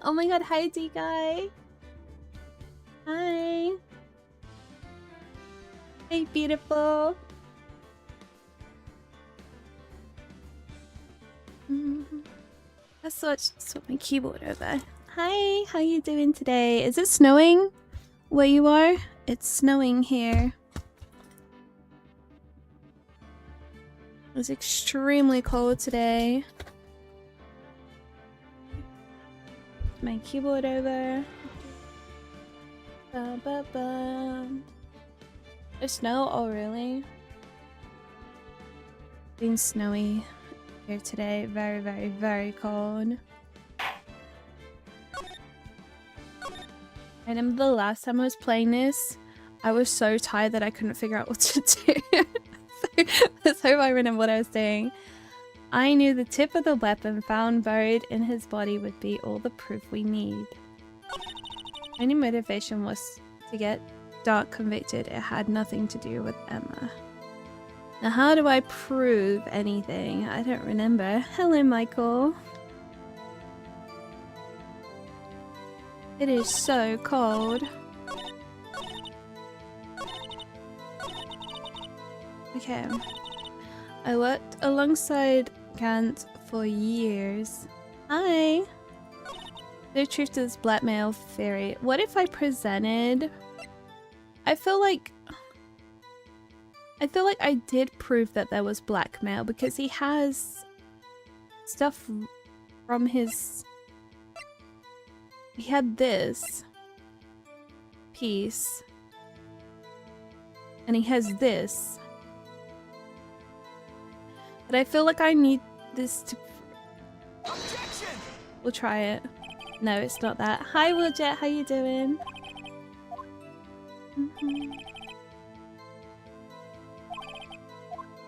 Oh my god, hi D guy. Hi. Hey beautiful. Let's swap my keyboard over. Hi, how you doing today? Is it snowing where you are? It's snowing here. It's extremely cold today. My keyboard over. Ba, ba, ba. There's snow? Oh really? It's been snowy here today. Very, very, very cold. I remember the last time I was playing this, I was so tired that I couldn't figure out what to do. Let's hope I remember what I was doing. I knew the tip of the weapon found buried in his body would be all the proof we need. Only motivation was to get Dark convicted. It had nothing to do with Emma. Now how do I prove anything? I don't remember. Hello, Michael. It is so cold. Okay. I worked alongside Gant for years. Hi! The truth to this blackmail theory. What if I presented... I feel like I did prove that there was blackmail because he has stuff from his... He had this piece. And he has this. But I feel like I need this to... Objection! We'll try it. No, it's not that. Hi, Willjet, how you doing?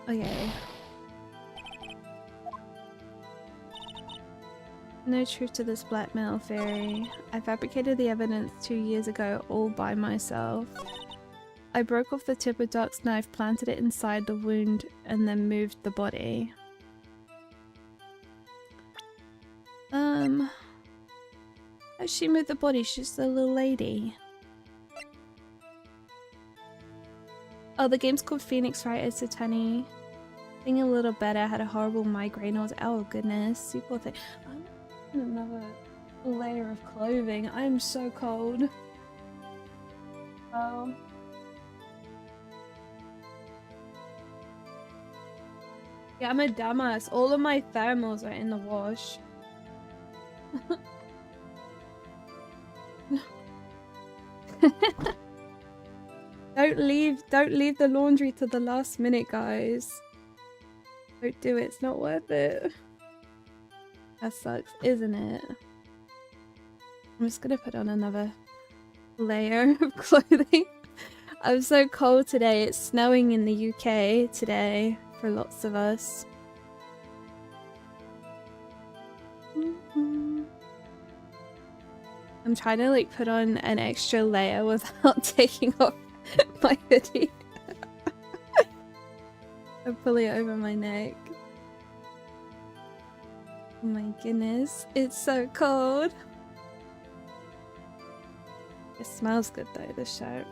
Okay. No truth to this blackmail theory. I fabricated the evidence 2 years ago all by myself. I broke off the tip of Dark's knife, planted it inside the wound, and then moved the body. How did she move the body? She's a little lady. Oh, the game's called Phoenix, right? It's a 10-y. Being a little better, had a horrible migraine. I was, oh goodness, super thing. I'm in another layer of clothing. I'm so cold. Oh. Yeah, I'm a dumbass. All of my thermals are in the wash. Don't leave the laundry to the last minute, guys. Don't do it, it's not worth it. That sucks, isn't it? I'm just gonna put on another layer of clothing. I'm so cold today. It's snowing in the UK today for lots of us. I'm trying to like put on an extra layer without taking off my hoodie. I pull it over my neck. Oh my goodness, it's so cold. It smells good though, this shirt.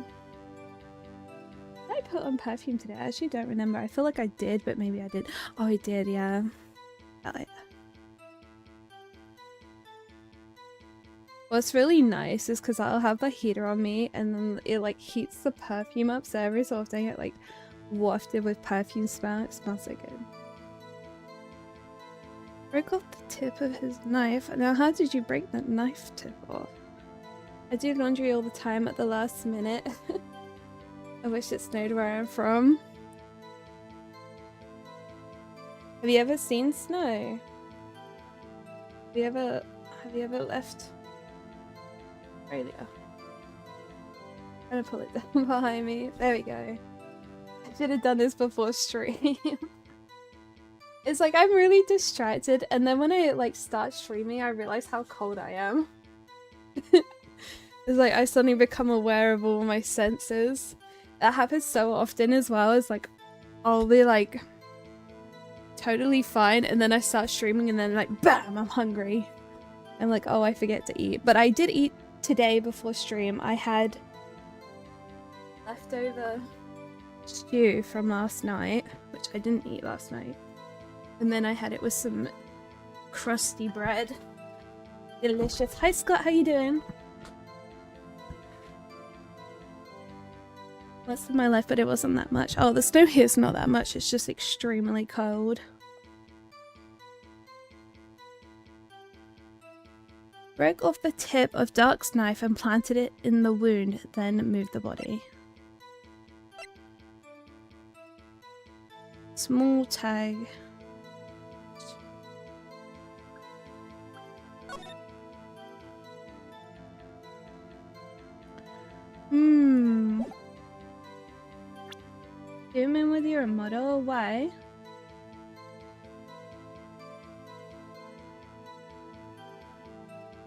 Did I put on perfume today? I actually don't remember. I feel like I did, but maybe I did. Oh, I did, yeah. Oh, yeah. What's really nice is because I'll have the heater on me and then it like heats the perfume up, so every so often I get like wafted with perfume smell. It smells so good. Broke off the tip of his knife. Now how did you break that knife tip off? I do laundry all the time at the last minute. I wish it snowed where I'm from. Have you ever seen snow? Have you ever left Australia? I'm gonna pull it down behind me. There we go. I should have done this before stream. It's like I'm really distracted, and then when I like start streaming, I realize how cold I am. It's like I suddenly become aware of all my senses. That happens so often as well. It's like, I'll be like totally fine, and then I start streaming, and then like, bam, I'm hungry. I'm like, oh, I forget to eat. But I did eat today before stream. I had leftover stew from last night, which I didn't eat last night. And then I had it with some crusty bread. Delicious. Hi Scott, how you doing? Less of my life, but it wasn't that much. Oh, the snow here is not that much. It's just extremely cold. Broke off the tip of Dark's knife and planted it in the wound, then moved the body. Small tag. Zoom in with your model. Why?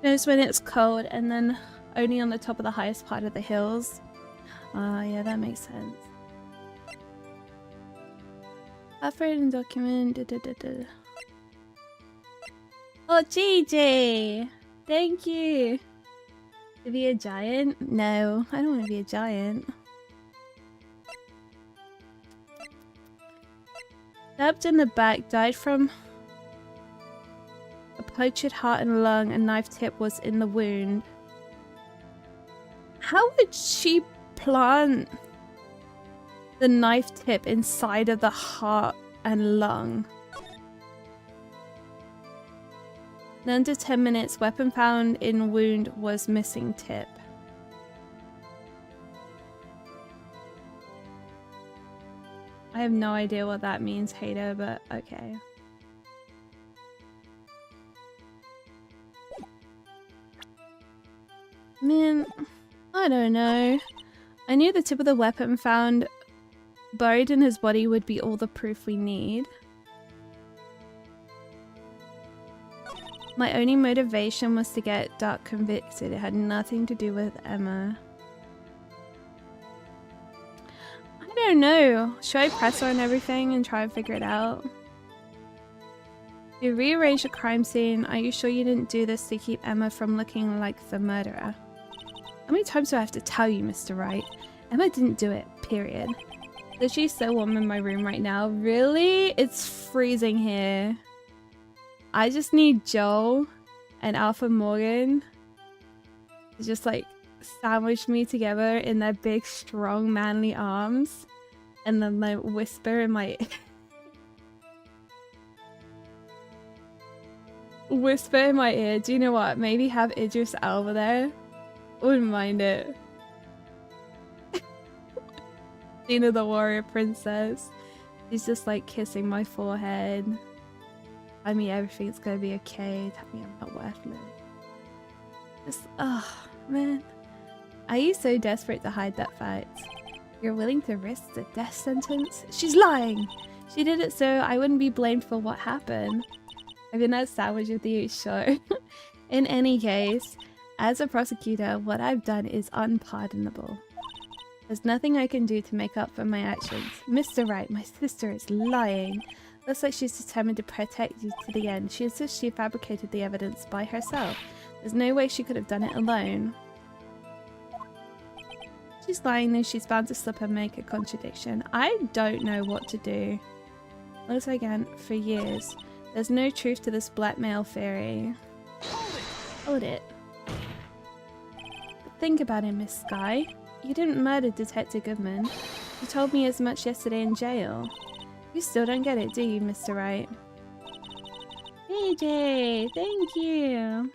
Knows when it's cold, and then only on the top of the highest part of the hills. Yeah, that makes sense. Operating document. Oh, GJ! Thank you! To be a giant? No, I don't want to be a giant. Stabbed in the back, died from a punctured heart and lung, a knife tip was in the wound. How would she plant the knife tip inside of the heart and lung? In under 10 minutes, weapon found in wound was missing tip. I have no idea what that means, hater, but okay. Man, I don't know. I knew the tip of the weapon found buried in his body would be all the proof we need. My only motivation was to get Dark convicted. It had nothing to do with Emma. I don't know. Should I press her on everything and try and figure it out? You rearranged the crime scene. Are you sure you didn't do this to keep Emma from looking like the murderer? How many times do I have to tell you, Mr. Wright? Emma didn't do it, period. Is she so warm in my room right now? Really? It's freezing here. I just need Joel and Alpha Morgan to just like sandwich me together in their big, strong, manly arms, and then like whisper in my whisper in my ear. Do you know what? Maybe have Idris Elba there. Wouldn't mind it. Dina the warrior princess. She's just like kissing my forehead. I mean, everything's gonna be okay. Tell me I'm not worthless. Just, oh man. Are you so desperate to hide that fact? You're willing to risk the death sentence? She's lying! She did it so I wouldn't be blamed for what happened. I've been at sandwich with you, sure. In any case, as a prosecutor, what I've done is unpardonable. There's nothing I can do to make up for my actions. Mr. Wright, my sister is lying. Looks like she's determined to protect you to the end. She insists she fabricated the evidence by herself. There's no way she could have done it alone. She's lying, though she's bound to slip and make a contradiction. I don't know what to do. Looks like for years. There's no truth to this blackmail theory. Hold it. But think about it, Miss Skye. You didn't murder Detective Goodman. You told me as much yesterday in jail. You still don't get it, do you, Mr. Wright? AJ, thank you.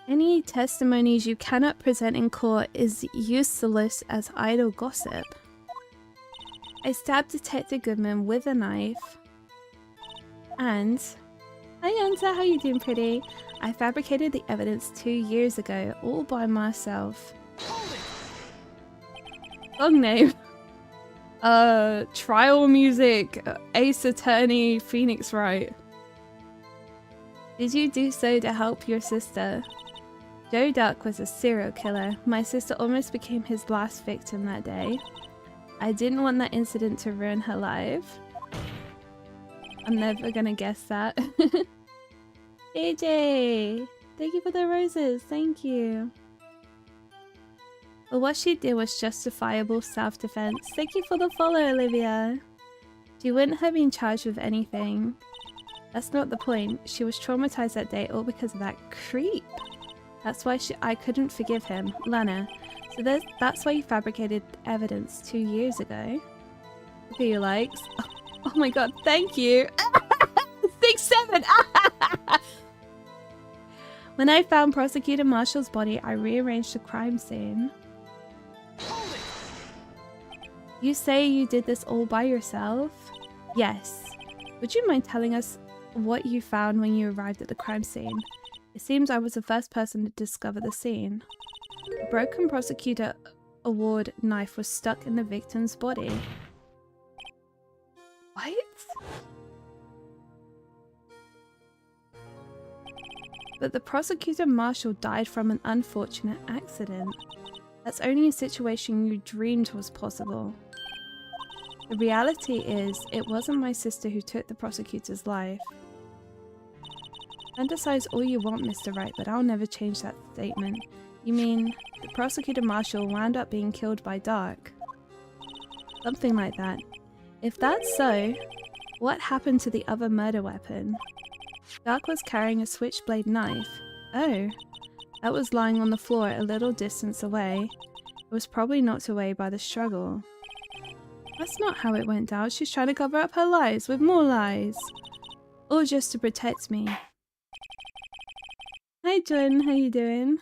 Any testimonies you cannot present in court is useless as idle gossip. I stabbed Detective Goodman with a knife. And... Hi Anta, how you doing, pretty? I fabricated the evidence 2 years ago, all by myself. Song name. Trial music, Ace Attorney, Phoenix Wright. Did you do so to help your sister? Joe Duck was a serial killer. My sister almost became his last victim that day. I didn't want that incident to ruin her life. I'm never gonna guess that. AJ! Thank you for the roses, thank you. But what she did was justifiable self-defense. Thank you for the follow, Olivia. She wouldn't have been charged with anything. That's not the point. She was traumatized that day all because of that creep. That's why I couldn't forgive him. Lana. So that's why you fabricated evidence 2 years ago. Look at your likes. Oh my god, thank you! 6-7! When I found Prosecutor Marshall's body, I rearranged the crime scene. You say you did this all by yourself? Yes. Would you mind telling us what you found when you arrived at the crime scene? It seems I was the first person to discover the scene. A broken Prosecutor Award knife was stuck in the victim's body. What? But the Prosecutor Marshall died from an unfortunate accident. That's only a situation you dreamed was possible. The reality is, it wasn't my sister who took the prosecutor's life. Fantasize all you want, Mr. Wright, but I'll never change that statement. You mean, the Prosecutor Marshall wound up being killed by Dark? Something like that. If that's so, what happened to the other murder weapon? Dark was carrying a switchblade knife. Oh, that was lying on the floor a little distance away. It was probably knocked away by the struggle. That's not how it went down. She's trying to cover up her lies with more lies. All just to protect me. Hi Jordan, how you doing?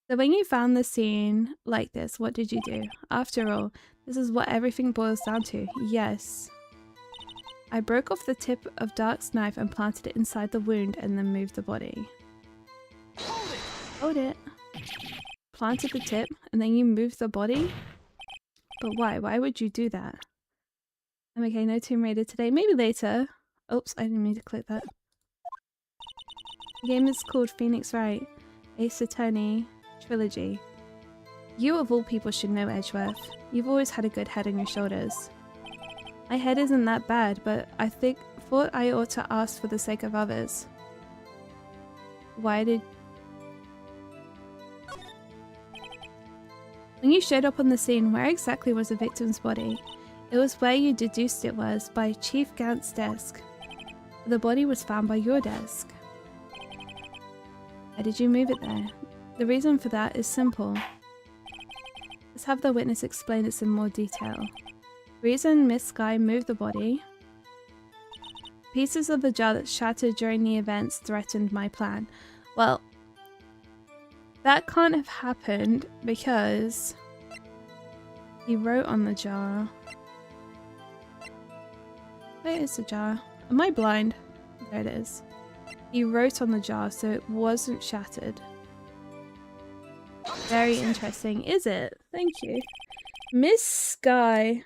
So when you found the scene like this, what did you do? After all, this is what everything boils down to. Yes. I broke off the tip of Dark's knife and planted it inside the wound and then moved the body. Hold it. Planted the tip and then you moved the body? But why? Why would you do that? I'm okay, no Tomb Raider today. Maybe later. Oops, I didn't mean to click that. The game is called Phoenix Wright, Ace Attorney Trilogy. You of all people should know, Edgeworth. You've always had a good head on your shoulders. My head isn't that bad, but I thought I ought to ask for the sake of others. Why did... When you showed up on the scene, where exactly was the victim's body? It was where you deduced it was, by Chief Gant's desk. The body was found by your desk. Why did you move it there? The reason for that is simple. Let's have the witness explain this in more detail. Reason Miss Sky moved the body. Pieces of the jar that shattered during the events threatened my plan. Well, that can't have happened because he wrote on the jar. Where is the jar? Am I blind? There it is. He wrote on the jar, so it wasn't shattered. Very interesting, is it? Thank you. Miss Sky.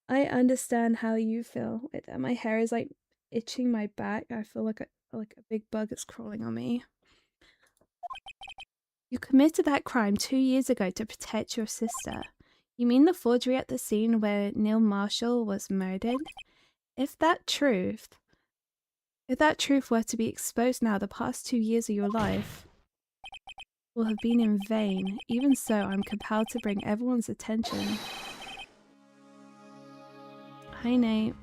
I understand how you feel. Wait, my hair is like itching my back. I feel like a big bug is crawling on me. You committed that crime 2 years ago to protect your sister. You mean the forgery at the scene where Neil Marshall was murdered? If that truth were to be exposed now, the past 2 years of your life will have been in vain. Even so, I'm compelled to bring everyone's attention. Hi, Nate.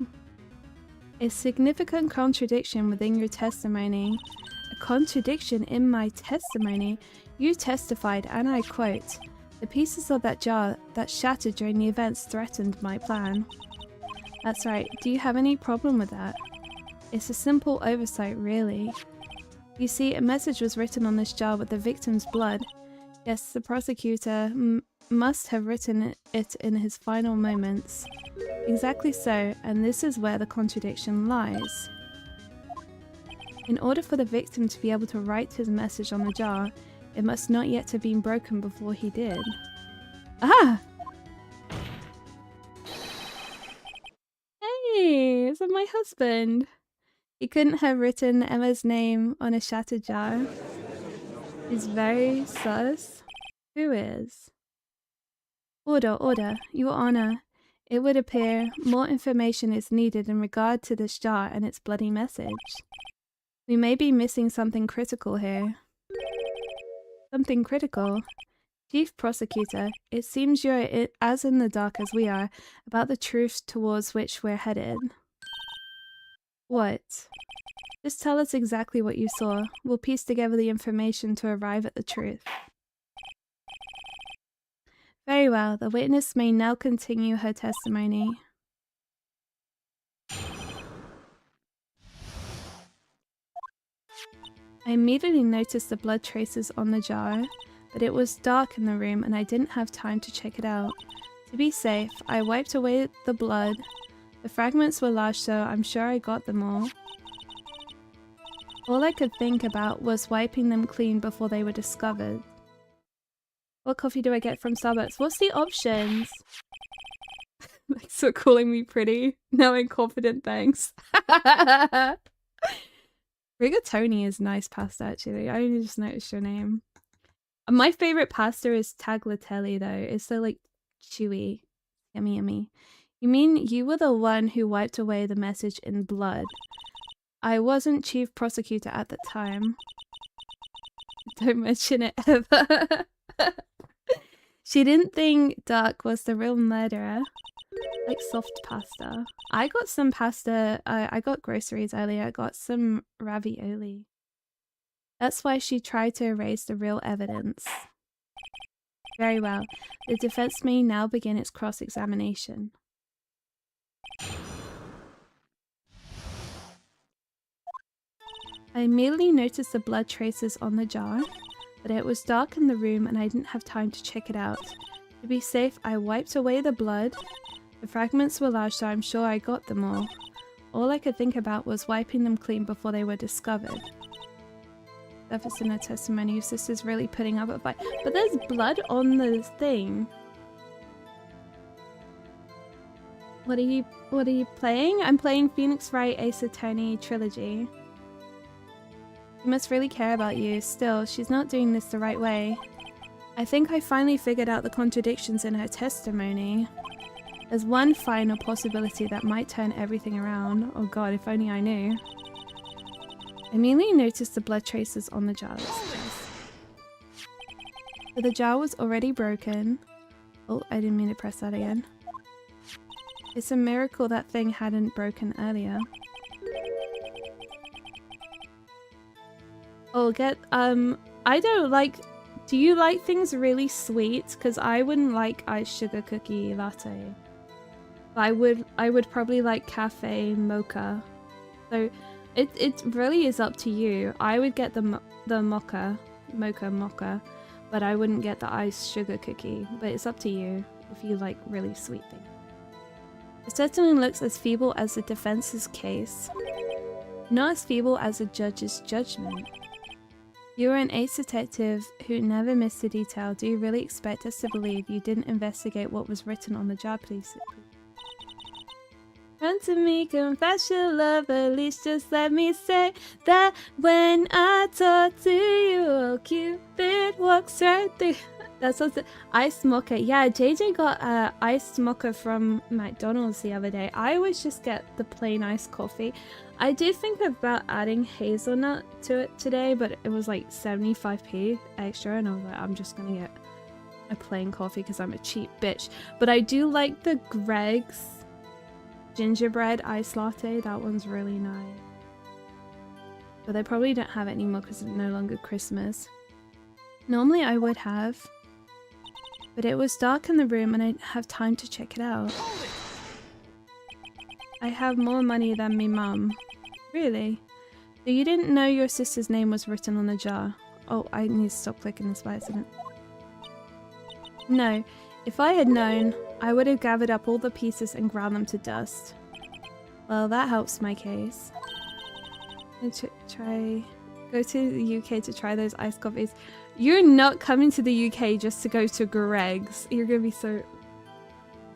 A significant contradiction within your testimony. A contradiction in my testimony? You testified, and I quote, "The pieces of that jar that shattered during the events threatened my plan." That's right. Do you have any problem with that? It's a simple oversight, really. You see, a message was written on this jar with the victim's blood. Yes, the prosecutor must have written it in his final moments. Exactly so, and this is where the contradiction lies. In order for the victim to be able to write his message on the jar, it must not yet have been broken before he did. Ah! Hey, is that my husband? He couldn't have written Emma's name on a shattered jar. Is very sus. Who is? Order, Your Honor. It would appear more information is needed in regard to this jar and its bloody message. We may be missing something critical here. Something critical? Chief Prosecutor, it seems you're as in the dark as we are about the truth towards which we're headed. What? Just tell us exactly what you saw. We'll piece together the information to arrive at the truth. Very well, the witness may now continue her testimony. I immediately noticed the blood traces on the jar, but it was dark in the room and I didn't have time to check it out. To be safe, I wiped away the blood. The fragments were large, so I'm sure I got them all. All I could think about was wiping them clean before they were discovered. What coffee do I get from Starbucks? What's the options? Thanks for calling me pretty. Now I'm confident, thanks. Rigatoni is nice pasta, actually. I only just noticed your name. My favorite pasta is tagliatelle, though. It's so, like, chewy. Yummy, yummy. You mean you were the one who wiped away the message in blood? I wasn't chief prosecutor at the time. Don't mention it ever. She didn't think Duck was the real murderer. Like soft pasta. I got some pasta. I got groceries earlier. I got some ravioli. That's why she tried to erase the real evidence. Very well. The defense may now begin its cross-examination. I immediately noticed the blood traces on the jar, but it was dark in the room and I didn't have time to check it out. To be safe, I wiped away the blood. The fragments were large, so I'm sure I got them all. All I could think about was wiping them clean before they were discovered. Surface in her testimony, your sister's really putting up a fight. But there's blood on the thing. What are you playing? I'm playing Phoenix Wright Ace Attorney Trilogy. She must really care about you. Still, she's not doing this the right way. I think I finally figured out the contradictions in her testimony. There's one final possibility that might turn everything around. Oh god, if only I knew. I immediately noticed the blood traces on the jar. But the jar was already broken. Oh, I didn't mean to press that again. It's a miracle that thing hadn't broken earlier. Oh, I don't like... Do you like things really sweet? Because I wouldn't like iced sugar cookie latte. But I would probably like cafe mocha. So it really is up to you. I would get the mocha, but I wouldn't get the iced sugar cookie. But it's up to you if you like really sweet things. It certainly looks as feeble as the defense's case, not as feeble as the judge's judgment. You were an ace detective who never missed a detail. Do you really expect us to believe you didn't investigate what was written on the jar, please? Run to me, confess your love, at least just let me say that when I talk to you, oh, Cupid walks right through. That's what's iced mocha. Yeah, JJ got iced mocha from McDonald's the other day. I always just get the plain iced coffee. I did think about adding hazelnut to it today, but it was like 75p extra, and I was like, I'm just gonna get a plain coffee because I'm a cheap bitch. But I do like the Greg's gingerbread iced latte. That one's really nice. But they probably don't have it anymore because it's no longer Christmas. Normally I would have, but it was dark in the room and I didn't have time to check it out. I have more money than me mum. Really? So you didn't know your sister's name was written on the jar? Oh, I need to stop clicking this by accident. No. If I had known, I would have gathered up all the pieces and ground them to dust. Well, that helps my case. Go to the UK to try those iced coffees. You're not coming to the UK just to go to Greg's. You're gonna be so...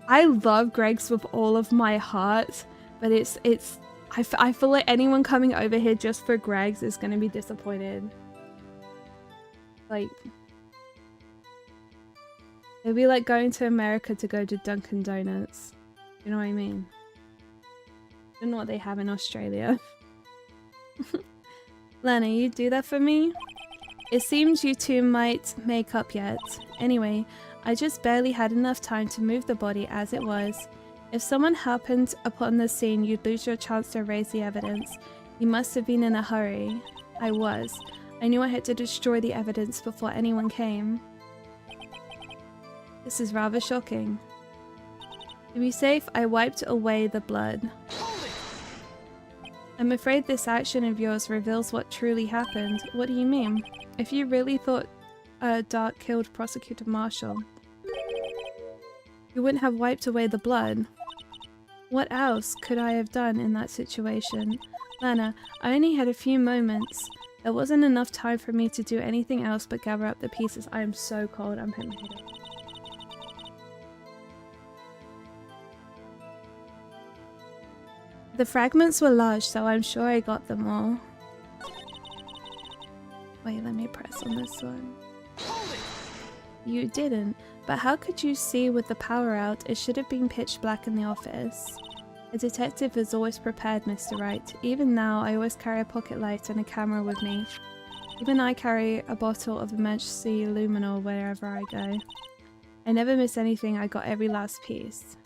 I love Greg's with all of my heart, but I feel like anyone coming over here just for Greg's is gonna be disappointed. Like, it'd be like going to America to go to Dunkin' Donuts. You know what I mean? I don't know what they have in Australia. Lana, you do that for me? It seems you two might make up yet. Anyway, I just barely had enough time to move the body as it was. If someone happened upon the scene, you'd lose your chance to erase the evidence. You must have been in a hurry. I was. I knew I had to destroy the evidence before anyone came. This is rather shocking. To be safe, I wiped away the blood. I'm afraid this action of yours reveals what truly happened. What do you mean? If you really thought Dark killed Prosecutor Marshall, you wouldn't have wiped away the blood. What else could I have done in that situation? Lana, I only had a few moments. There wasn't enough time for me to do anything else but gather up the pieces. I am so cold, I'm hitting my head up. The fragments were large, so I'm sure I got them all. Wait, let me press on this one. You didn't, but how could you see with the power out? It should have been pitch black in the office. A detective is always prepared, Mr. Wright. Even now, I always carry a pocket light and a camera with me. Even I carry a bottle of emergency luminol wherever I go. I never miss anything, I got every last piece.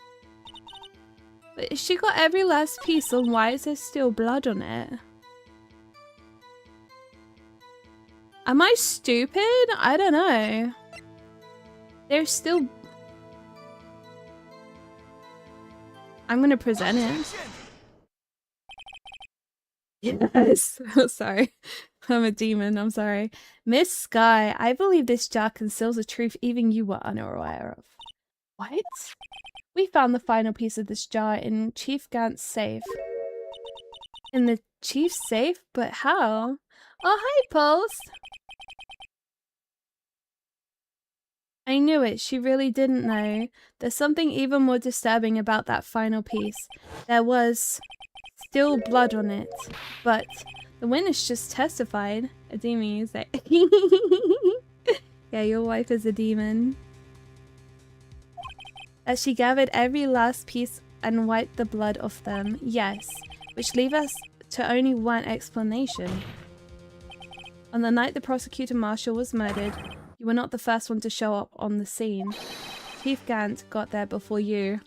But if she got every last piece, then why is there still blood on it? Am I stupid? I don't know. There's still... I'm gonna present it. Yes. Oh, sorry. I'm a demon, I'm sorry. Miss Sky, I believe this jar conceals a truth even you were unaware of. What? We found the final piece of this jar in Chief Gant's safe. In the chief's safe? But how? Oh, hi, Pulse! I knew it, she really didn't know. There's something even more disturbing about that final piece. There was still blood on it, but the witness just testified. A demon, you say. Yeah, your wife is a demon. That she gathered every last piece and wiped the blood off them. Yes, which leaves us to only one explanation. On the night the prosecutor Marshall was murdered, you were not the first one to show up on the scene. Chief Gant got there before you.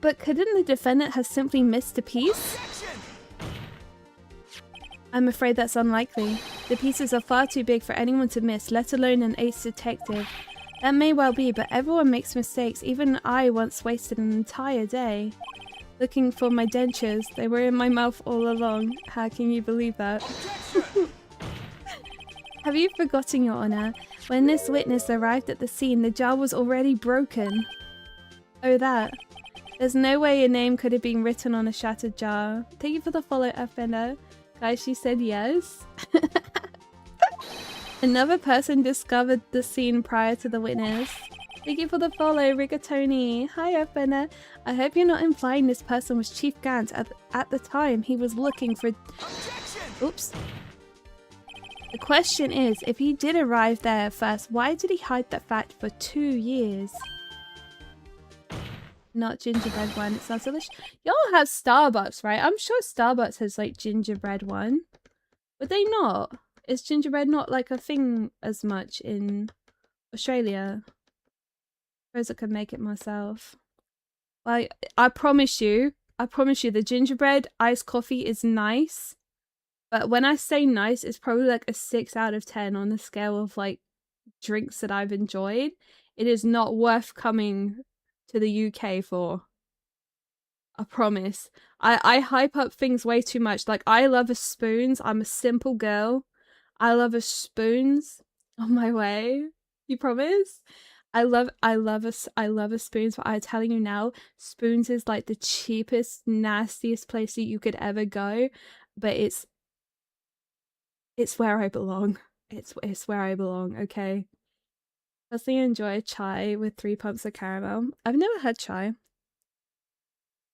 But couldn't the defendant have simply missed a piece? I'm afraid that's unlikely. The pieces are far too big for anyone to miss, let alone an ace detective. That may well be, but everyone makes mistakes. Even I once wasted an entire day looking for my dentures. They were in my mouth all along. How can you believe that? Have you forgotten, Your Honor? When this witness arrived at the scene, the jar was already broken. Oh, that. There's no way your name could have been written on a shattered jar. Thank you for the follow, Earthbender. Guys, she said yes. Another person discovered the scene prior to the witness. Thank you for the follow, Rigatoni. Hi, Earthbender. I hope you're not implying this person was Chief Gant at the time he was looking for... Oops. The question is, if he did arrive there first, why did he hide that fact for 2 years? Not gingerbread one. It sounds delicious. Y'all have Starbucks, right? I'm sure Starbucks has like gingerbread one. Would they not? Is gingerbread not like a thing as much in Australia? I suppose I could make it myself. Like, I promise you, the gingerbread iced coffee is nice. But when I say nice, it's probably like a 6 out of 10 on the scale of like drinks that I've enjoyed. It is not worth coming to the UK for. I promise. I hype up things way too much. Like, I love a spoons. I'm a simple girl. I love a spoons on my way. You promise? I love a spoons, but I'm telling you now, Spoons is like the cheapest, nastiest place that you could ever go, but it's where I belong. It's where I belong, okay? Personally enjoy chai with 3 pumps of caramel. I've never had chai.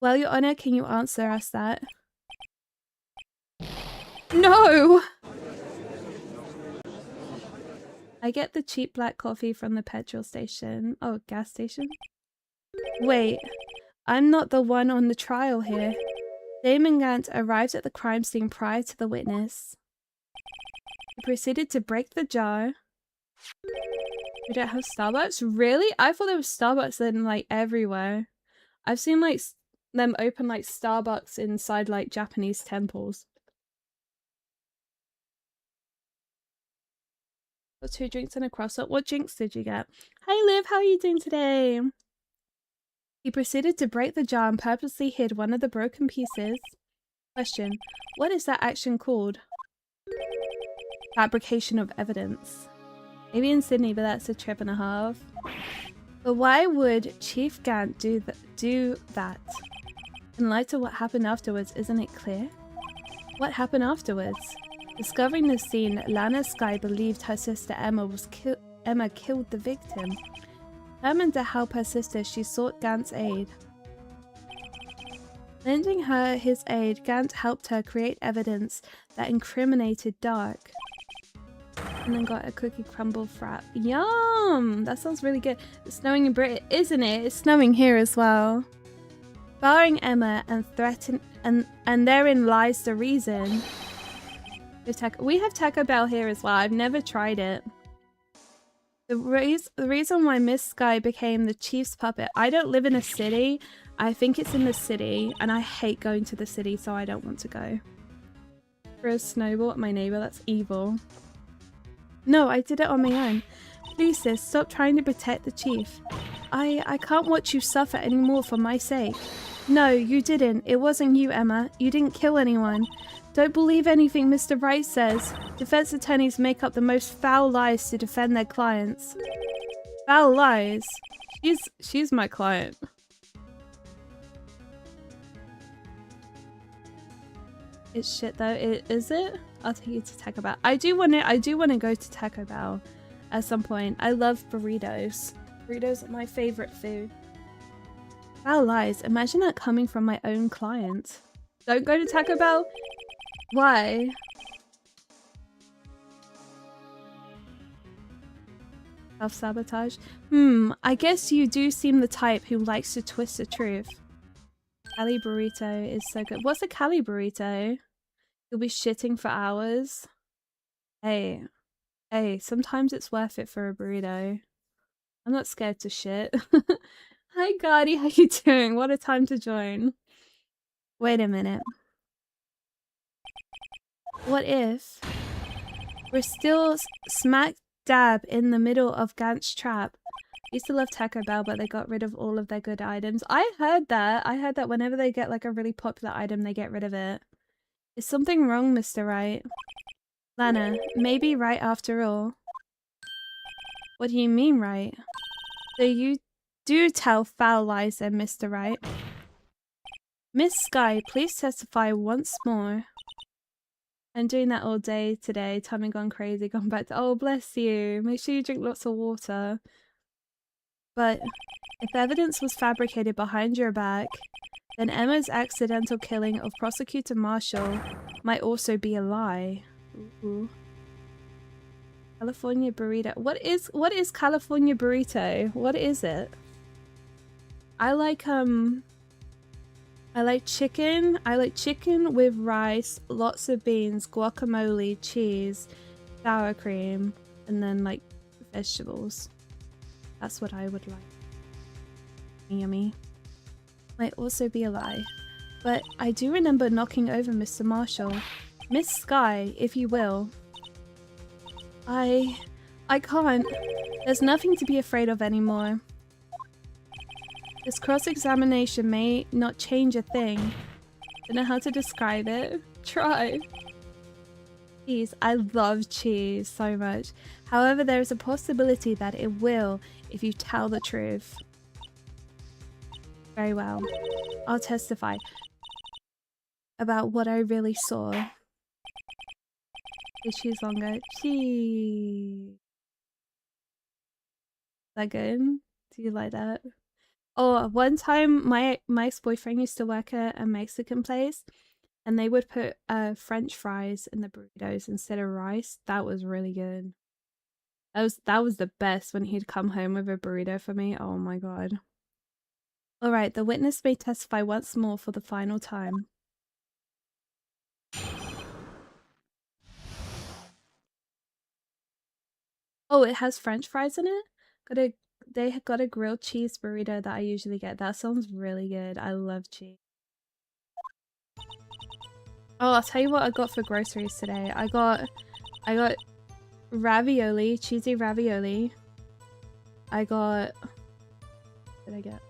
Well, Your Honor, can you answer us that? No! I get the cheap black coffee from the petrol station. Oh, gas station? Wait, I'm not the one on the trial here. Damon Gant arrived at the crime scene prior to the witness. He proceeded to break the jar. We don't have Starbucks? Really? I thought there was Starbucks then, like, everywhere. I've seen, like, them open, like, Starbucks inside, like, Japanese temples. Got 2 drinks and a croissant. What drinks did you get? Hey, Liv, how are you doing today? He proceeded to break the jar and purposely hid one of the broken pieces. Question. What is that action called? Fabrication of evidence. Maybe in Sydney, but that's a trip and a half. But why would Chief Gant do that? In light of what happened afterwards, isn't it clear? What happened afterwards? Discovering the scene, Lana Skye believed her sister Emma killed the victim. Determined to help her sister, she sought Gant's aid. Lending her his aid, Gant helped her create evidence that incriminated Dark. And then got a cookie crumble frap. Yum! That sounds really good. It's snowing in Britain, isn't it? It's snowing here as well. Barring Emma and therein lies the reason. We have Taco Bell here as well. I've never tried it. The reason why Miss Skye became the chief's puppet. I don't live in a city. I think it's in the city, and I hate going to the city, so I don't want to go. Throw a snowball at my neighbor. That's evil. No, I did it on my own. Please, sis, stop trying to protect the chief. I can't watch you suffer anymore for my sake. No, you didn't. It wasn't you, Emma. You didn't kill anyone. Don't believe anything Mr. Wright says. Defense attorneys make up the most foul lies to defend their clients. Foul lies? She's my client. It's shit though. Is it? I'll take you to Taco Bell. I do want to go to Taco Bell at some point. I love burritos. Burritos are my favorite food. Foul lies. Imagine that coming from my own client. Don't go to Taco Bell? Why? Self-sabotage? I guess you do seem the type who likes to twist the truth. Cali burrito is so good. What's a Cali burrito? You'll be shitting for hours. Hey, sometimes it's worth it for a burrito. I'm not scared to shit. Hi Gardy, how you doing? What a time to join. Wait a minute. What if we're still smack dab in the middle of Gant's trap? I used to love Taco Bell, but they got rid of all of their good items. I heard that whenever they get like a really popular item, they get rid of it. Is something wrong, Mr. Wright? Lana, maybe right after all. What do you mean, right? So you do tell foul lies then, Mr. Wright. Miss Skye, please testify once more. I'm doing that all day today. Tummy gone crazy. Gone back to— oh, bless you. Make sure you drink lots of water. But if evidence was fabricated behind your back, then Emma's accidental killing of Prosecutor Marshall might also be a lie. Ooh. California burrito. What is California burrito? What is it? I like chicken. I like chicken with rice, lots of beans, guacamole, cheese, sour cream, and then like vegetables. That's what I would like. Yummy. Might also be a lie. But I do remember knocking over Mr. Marshall. Miss Skye, if you will. I can't. There's nothing to be afraid of anymore. This cross-examination may not change a thing. Don't know how to describe it. Try. Cheese. I love cheese so much. However, there is a possibility that it will if you tell the truth. Very well. I'll testify about what I really saw. They choose longer. Cheese. Is that good? Do you like that? Oh, one time my ex-boyfriend used to work at a Mexican place, and they would put French fries in the burritos instead of rice. That was really good. That was the best when he'd come home with a burrito for me. Oh my god. All right, the witness may testify once more for the final time. Oh, it has French fries in it? They got a grilled cheese burrito that I usually get. That sounds really good. I love cheese. Oh, I'll tell you what I got for groceries today. I got ravioli, cheesy ravioli. I got, what did I get?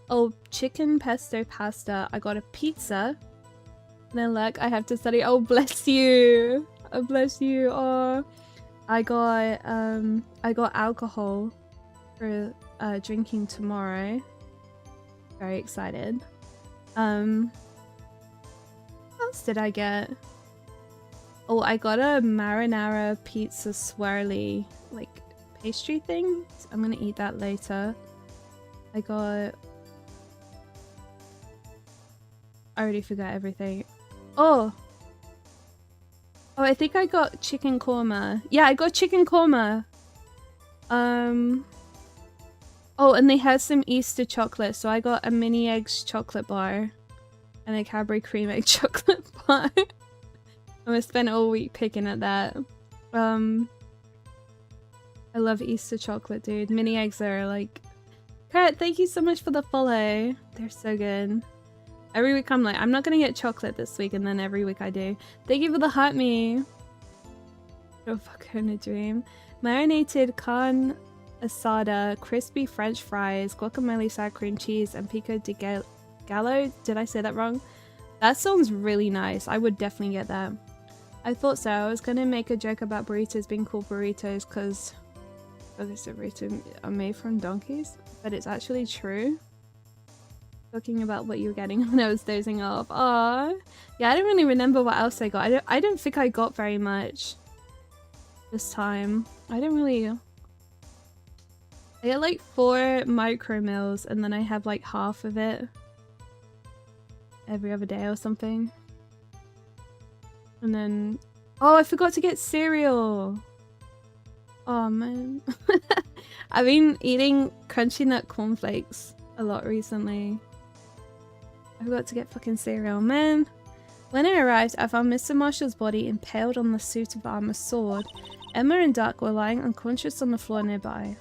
Oh, chicken pesto pasta. I got a pizza. And then look, I have to study. Oh, bless you. Oh, bless you. Oh, I got alcohol for drinking tomorrow. Very excited. What else did I get? Oh, I got a marinara pizza swirly, like, pastry thing. I'm gonna eat that later. I already forgot everything. Oh, I think I got chicken korma. Yeah, I got chicken korma. Oh, and they had some Easter chocolate, so I got a mini eggs chocolate bar and a Cadbury cream egg chocolate bar. I'm gonna spend all week picking at that. I love Easter chocolate, dude. Mini eggs are like... Kurt, thank you so much for the follow. They're so good. Every week I'm like, I'm not gonna get chocolate this week, and then every week I do. Thank you for the heart me. Oh, fucking a dream. Marinated carne asada, crispy French fries, guacamole, sour cream cheese, and pico de gallo. Did I say that wrong? That sounds really nice. I would definitely get that. I thought so. I was gonna make a joke about burritos being called burritos because burritos are made from donkeys, but it's actually true. Talking about what you were getting when I was dozing off. Aww. Yeah, I don't really remember what else I got. I don't think I got very much this time. I get like 4 micro meals, and then I have like half of it every other day or something. And then... Oh, I forgot to get cereal! Oh man. I've been eating Crunchy Nut cornflakes a lot recently. I forgot to get fucking cereal, man. When I arrived, I found Mr. Marshall's body impaled on the suit of armor's sword. Emma and Duck were lying unconscious on the floor nearby.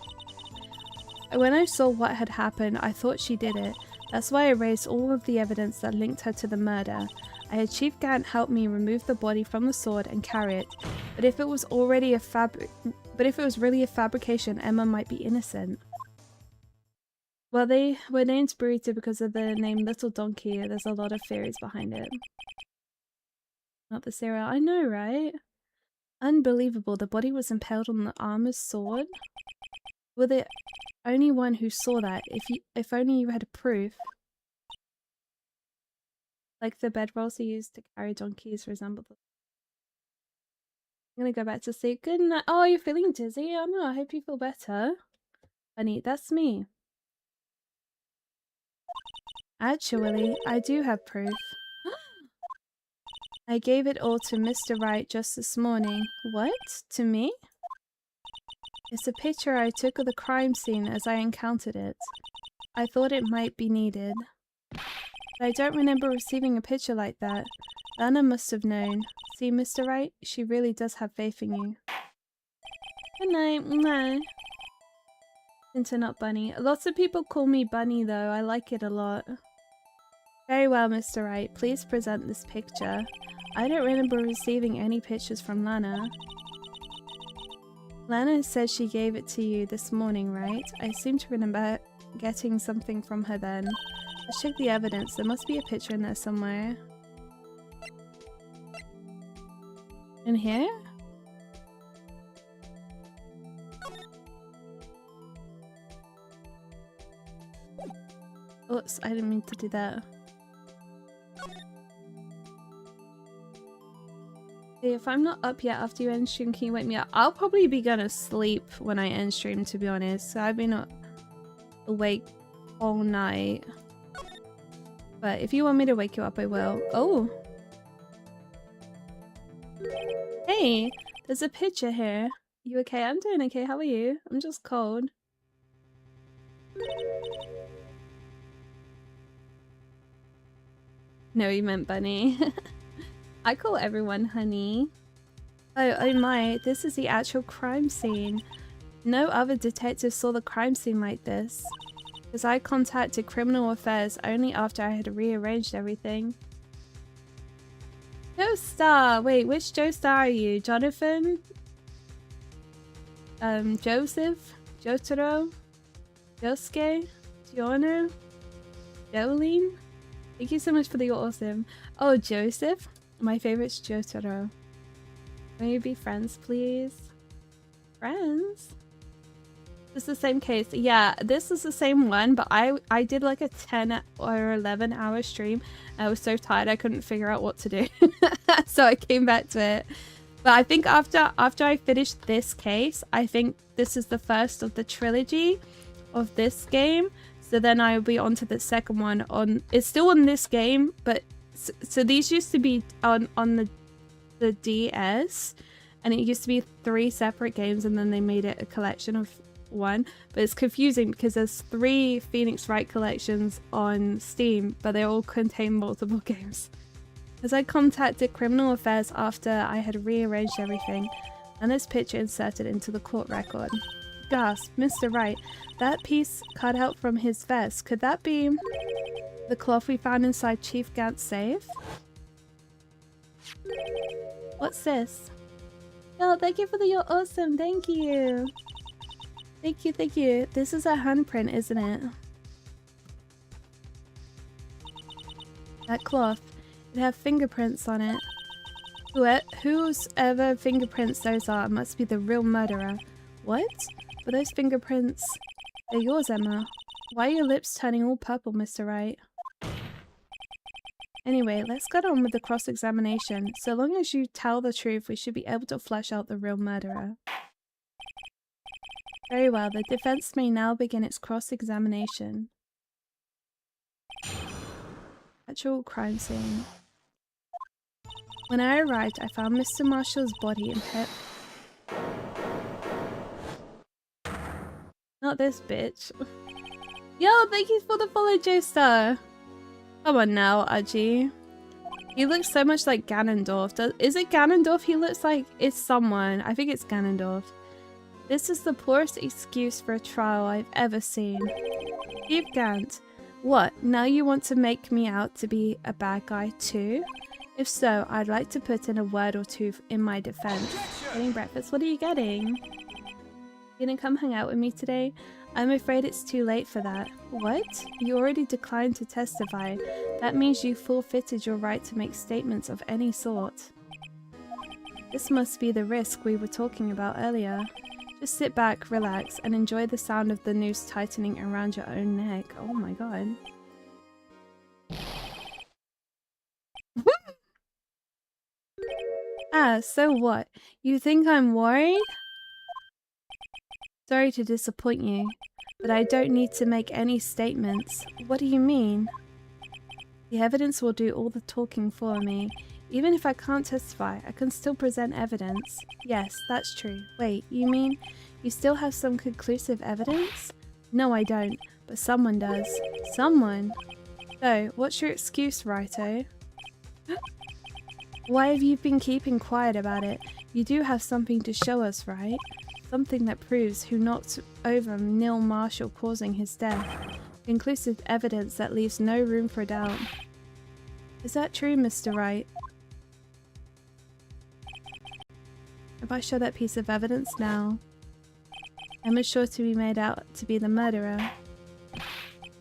When I saw what had happened, I thought she did it. That's why I erased all of the evidence that linked her to the murder. I had Chief Gant help me remove the body from the sword and carry it. But if it was really a fabrication, Emma might be innocent. Well, they were named Burrito because of the name Little Donkey. There's a lot of theories behind it. Not the cereal. I know, right? Unbelievable. The body was impaled on the armor's sword. Were the only one who saw that. If only you had proof. Like the bedrolls you used to carry donkeys resemble them. I'm gonna go back to sleep. Good night. Oh, you're feeling dizzy? Oh no, I hope you feel better. Bunny, that's me. Actually, I do have proof. I gave it all to Mr. Wright just this morning. What? To me? It's a picture I took of the crime scene as I encountered it. I thought it might be needed. But I don't remember receiving a picture like that. Lana must have known. See, Mr. Wright? She really does have faith in you. Good night. Mwah. Not Bunny. Lots of people call me Bunny though. I like it a lot. Very well, Mr. Wright. Please present this picture. I don't remember receiving any pictures from Lana. Lana says she gave it to you this morning, right? I seem to remember getting something from her then. Let's check the evidence. There must be a picture in there somewhere. In here? Oops, I didn't mean to do that. Hey, if I'm not up yet after you end stream, can you wake me up? I'll probably be gonna sleep when I end stream, to be honest. So I've been awake all night. But if you want me to wake you up, I will. Oh! Hey! There's a picture here. You okay? I'm doing okay. How are you? I'm just cold. No, you meant bunny. I call everyone honey. Oh my, this is the actual crime scene. No other detective saw the crime scene like this. Because I contacted Criminal Affairs only after I had rearranged everything. Joestar! Wait, which Joestar are you? Jonathan? Joseph? Jotaro? Josuke? Giorno? Jolene? Thank you so much for the you're awesome. Oh, Joseph? My favorite's Jotaro. Can we be friends, please? Friends? This is the same case. Yeah, this is the same one, but I did like a 10 or 11 hour stream. I was so tired I couldn't figure out what to do. So I came back to it. But I think after I finished this case, I think this is the first of the trilogy of this game. So then I'll be on to the second one on... It's still on this game, but... So these used to be on the DS. And it used to be 3 separate games, and then they made it a collection of 1. But it's confusing because there's 3 Phoenix Wright collections on Steam, but they all contain multiple games. As I contacted Criminal Affairs after I had rearranged everything, and this picture inserted into the court record. Gasp, Mr. Wright, that piece cut out from his vest, could that be the cloth we found inside Chief Gant's safe? What's this? Oh, thank you for the you're awesome, thank you! Thank you, thank you. This is a handprint, isn't it? That cloth. It have fingerprints on it. Whose ever fingerprints those are must be the real murderer. What? But those fingerprints... They're yours, Emma. Why are your lips turning all purple, Mr. Wright? Anyway, let's get on with the cross-examination. So long as you tell the truth, we should be able to flesh out the real murderer. Very well, the defense may now begin its cross-examination. Actual crime scene. When I arrived, I found Mr. Marshall's body in pit. Not this bitch. Yo, thank you for the follow, Joestar. Come on now, Aji. He looks so much like Ganondorf. Is it Ganondorf he looks like? It's someone. I think it's Ganondorf. This is the poorest excuse for a trial I've ever seen. Chief Gant, what? Now you want to make me out to be a bad guy too? If so, I'd like to put in a word or two in my defense. Getting breakfast? What are you getting? You gonna come hang out with me today? I'm afraid it's too late for that. What? You already declined to testify. That means you forfeited your right to make statements of any sort. This must be the risk we were talking about earlier. Just sit back, relax, and enjoy the sound of the noose tightening around your own neck. Oh my god. Ah, so what? You think I'm worried? Sorry to disappoint you, but I don't need to make any statements. What do you mean? The evidence will do all the talking for me. Even if I can't testify, I can still present evidence. Yes, that's true. Wait, you mean you still have some conclusive evidence? No, I don't, but someone does. Someone? So, what's your excuse, Raito? Why have you been keeping quiet about it? You do have something to show us, right? Something that proves who knocked over Neil Marshall, causing his death. Conclusive evidence that leaves no room for doubt. Is that true, Mr. Wright? If I show that piece of evidence now, Emma's sure to be made out to be the murderer.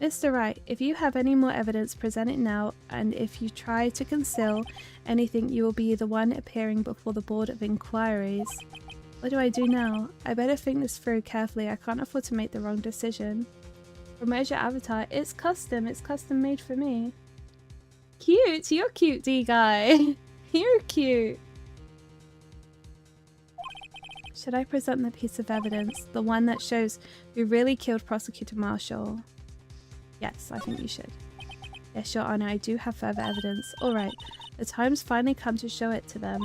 Mr. Wright, if you have any more evidence, present it now, and if you try to conceal anything, you will be the one appearing before the Board of Inquiries. What do I do now? I better think this through carefully. I can't afford to make the wrong decision. Promote your avatar. It's custom made for me. Cute! You're cute, D-Guy! You're cute! Should I present the piece of evidence? The one that shows who really killed Prosecutor Marshall? Yes, I think you should. Yes, Your Honor, I do have further evidence. Alright, the time's finally come to show it to them.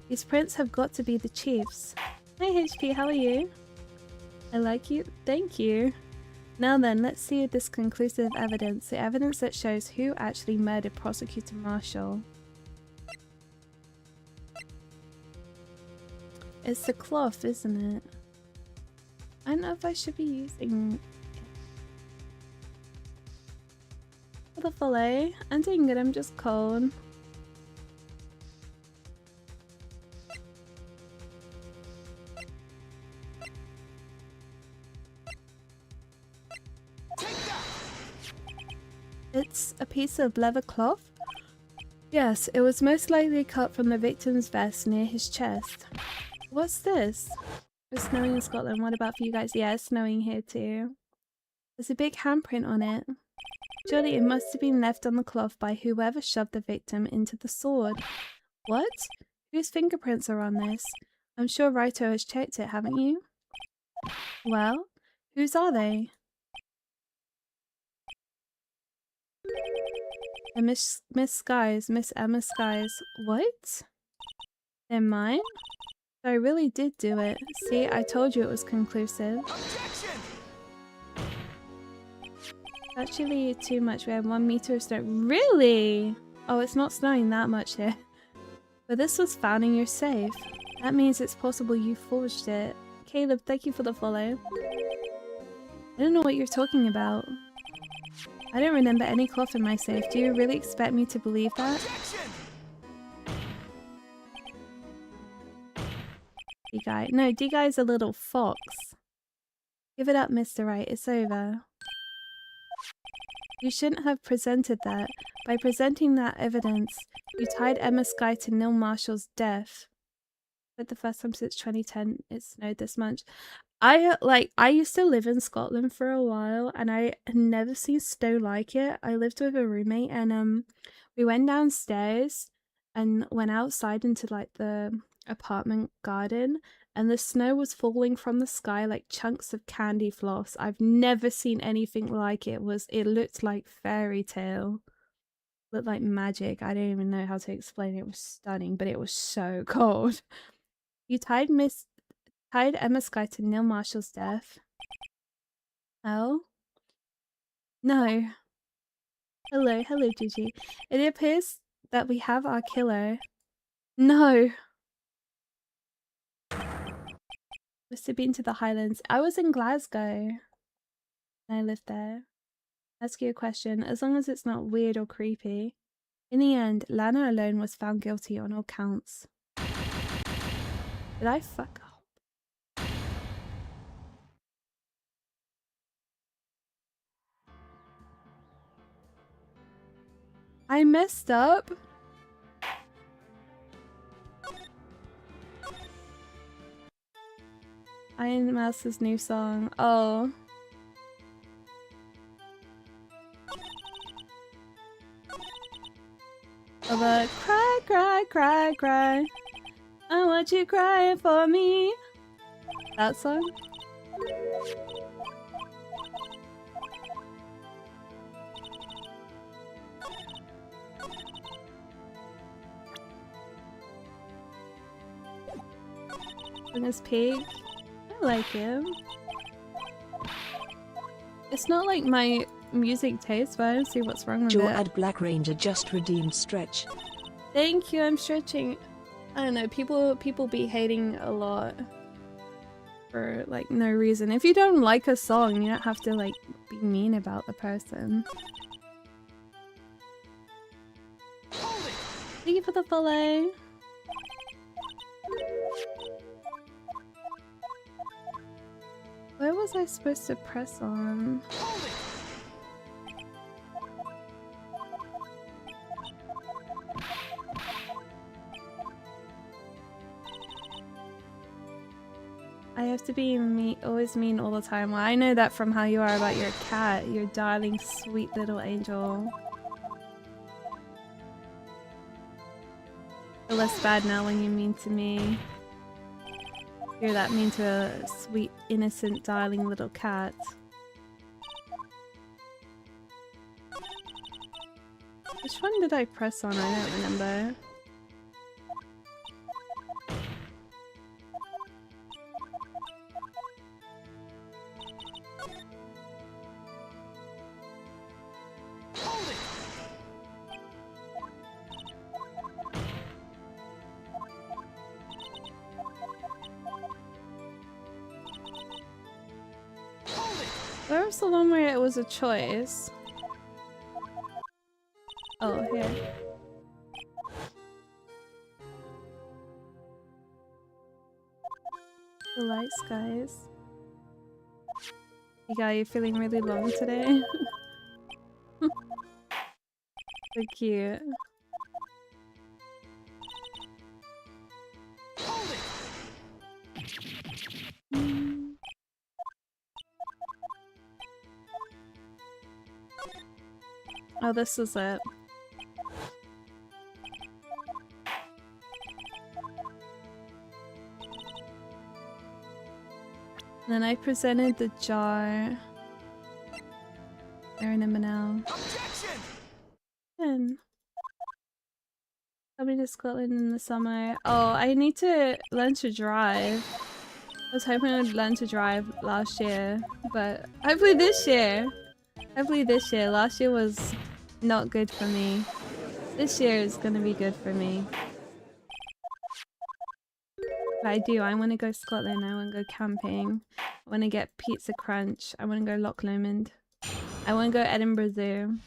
These prints have got to be the chiefs. Hi HP, how are you? I like you. Thank you. Now then, let's see this conclusive evidence. The evidence that shows who actually murdered Prosecutor Marshall. It's the cloth, isn't it? I don't know if I should be using it. For the fillet. I'm doing good, I'm just cold. It's a piece of leather cloth? Yes, it was most likely cut from the victim's vest near his chest. What's this? It's snowing in Scotland. What about for you guys? Yeah, it's snowing here too. There's a big handprint on it. Surely it must have been left on the cloth by whoever shoved the victim into the sword. What? Whose fingerprints are on this? I'm sure Raito has checked it, haven't you? Well, whose are they? And Miss Skies, Miss Emma Skies. What? They're mine? So I really did do it. See, I told you it was conclusive. Objection! Actually, too much. We have 1 meter of snow. Really? Oh, it's not snowing that much here. But this was found in your safe. That means it's possible you forged it. Caleb, thank you for the follow. I don't know what you're talking about. I don't remember any cloth in my safe. Do you really expect me to believe that? Objection! D-Guy. No, D-Guy's a little fox. Give it up, Mr. Wright. It's over. You shouldn't have presented that. By presenting that evidence, you tied Emma Sky to Neil Marshall's death. But the first time since 2010 it snowed this much. I used to live in Scotland for a while and I had never seen snow like it. I lived with a roommate and we went downstairs and went outside into like the apartment garden and the snow was falling from the sky like chunks of candy floss. I've never seen anything like it. It looked like fairy tale. Looked like magic. I don't even know how to explain it. It was stunning, but it was so cold. You tied Emma Sky to Neil Marshall's death. Oh? No. Hello, Gigi. It appears that we have our killer. No. Must have been to the Highlands. I was in Glasgow. I lived there. Ask you a question, as long as it's not weird or creepy. In the end, Lana alone was found guilty on all counts. Did I fuck up? I messed up? Iron Mouse's new song. Oh. Oh, the cry, cry, cry, cry. I want you crying for me. That song? His pig. I like him. It's not like my music taste, but I don't see what's wrong with Jaw it. ad Black Ranger just redeemed stretch. Thank you, I'm stretching. I don't know, people be hating a lot for like no reason. If you don't like a song, you don't have to like be mean about the person. Thank you for the follow. Where was I supposed to press on? I have to be always mean all the time. Well, I know that from how you are about your cat, your darling, sweet little angel. Feel less bad now when you're mean to me. You're that mean to a sweet, innocent, darling little cat. Which one did I press on? I don't remember. Where was the one where it was a choice? Oh, here. The light skies. You're feeling really long today? So cute. Oh, this is it. Then I presented the jar. I remember now. Then coming to Scotland in the summer. Oh, I need to learn to drive. I was hoping I would learn to drive last year, but hopefully this year. Hopefully this year. Last year was not good for me. This year is gonna be good for me. But I do. I want to go Scotland. I want to go camping. I want to get Pizza Crunch. I want to go Loch Lomond. I want to go Edinburgh Zoo.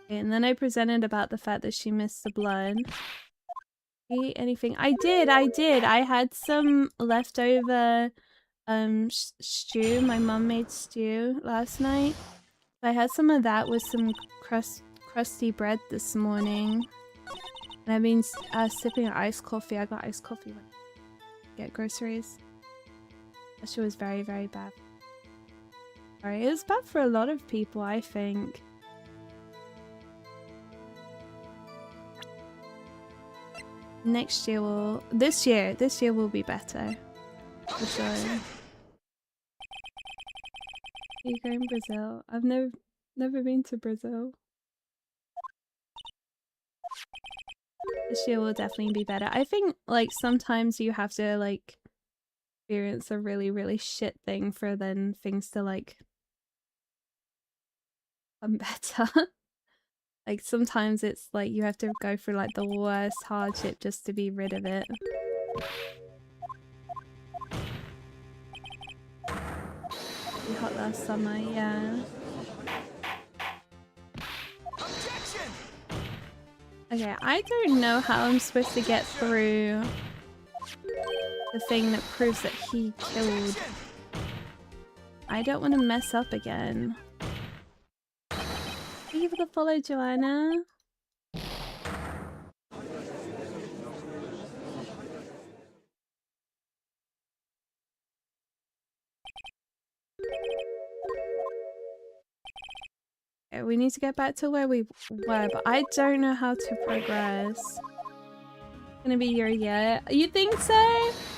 Okay, and then I presented about the fact that she missed the blood. Eat anything? I did. I had some leftover stew. My mum made stew last night. I had some of that with some crusty bread this morning. And I've been sipping iced coffee. I got iced coffee when I get groceries. That shit was very, very bad. Sorry, it was bad for a lot of people, I think. Next year will... This year will be better. For sure. Are you going to Brazil? I've never been to Brazil. This year will definitely be better. I think, like, sometimes you have to, like, experience a really, really shit thing for then things to, like, become better. Like, sometimes it's, like, you have to go through, like, the worst hardship just to be rid of it. Be hot last summer, yeah. Okay, I don't know how I'm supposed to get through the thing that proves that he killed. I don't want to mess up again. Thank you for the follow, Joanna. Okay, we need to get back to where we were, but I don't know how to progress. Gonna be your year. You think so?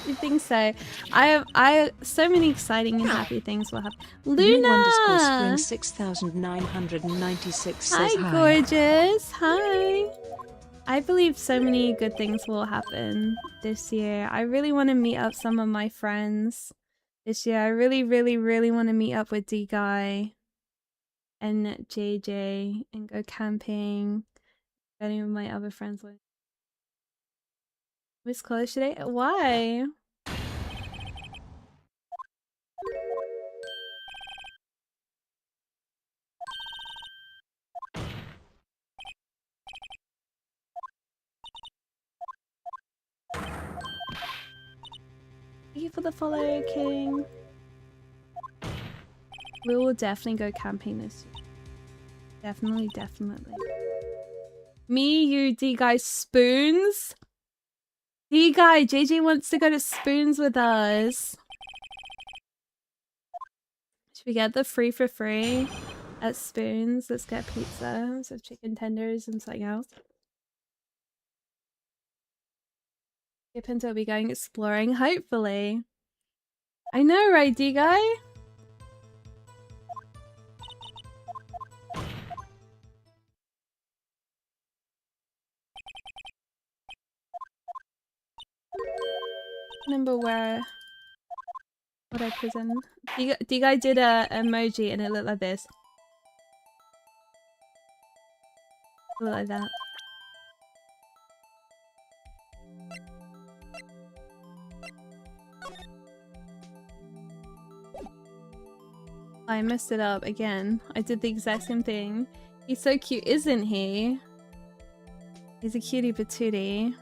You think so? I so many exciting and happy things will happen. Luna! 6996 says Hi, gorgeous. Hi. I believe so many good things will happen this year. I really want to meet up some of my friends this year. I really, really, really want to meet up with D-Guy and JJ and go camping. Any of my other friends want. Miss college today? Why? Thank you for the follow, King. We will definitely go camping this year. Definitely, definitely. Me, you, D-Guy, Spoons? D-Guy, JJ wants to go to Spoons with us. Should we get the free for free at Spoons? Let's get pizza, some chicken tenders and something else. Pinto will be going exploring, hopefully. I know, right, D-Guy? Remember what I present. D-Guy did a emoji and it looked like this. It looked like that. I messed it up again. I did the exact same thing. He's so cute, isn't he? He's a cutie patootie.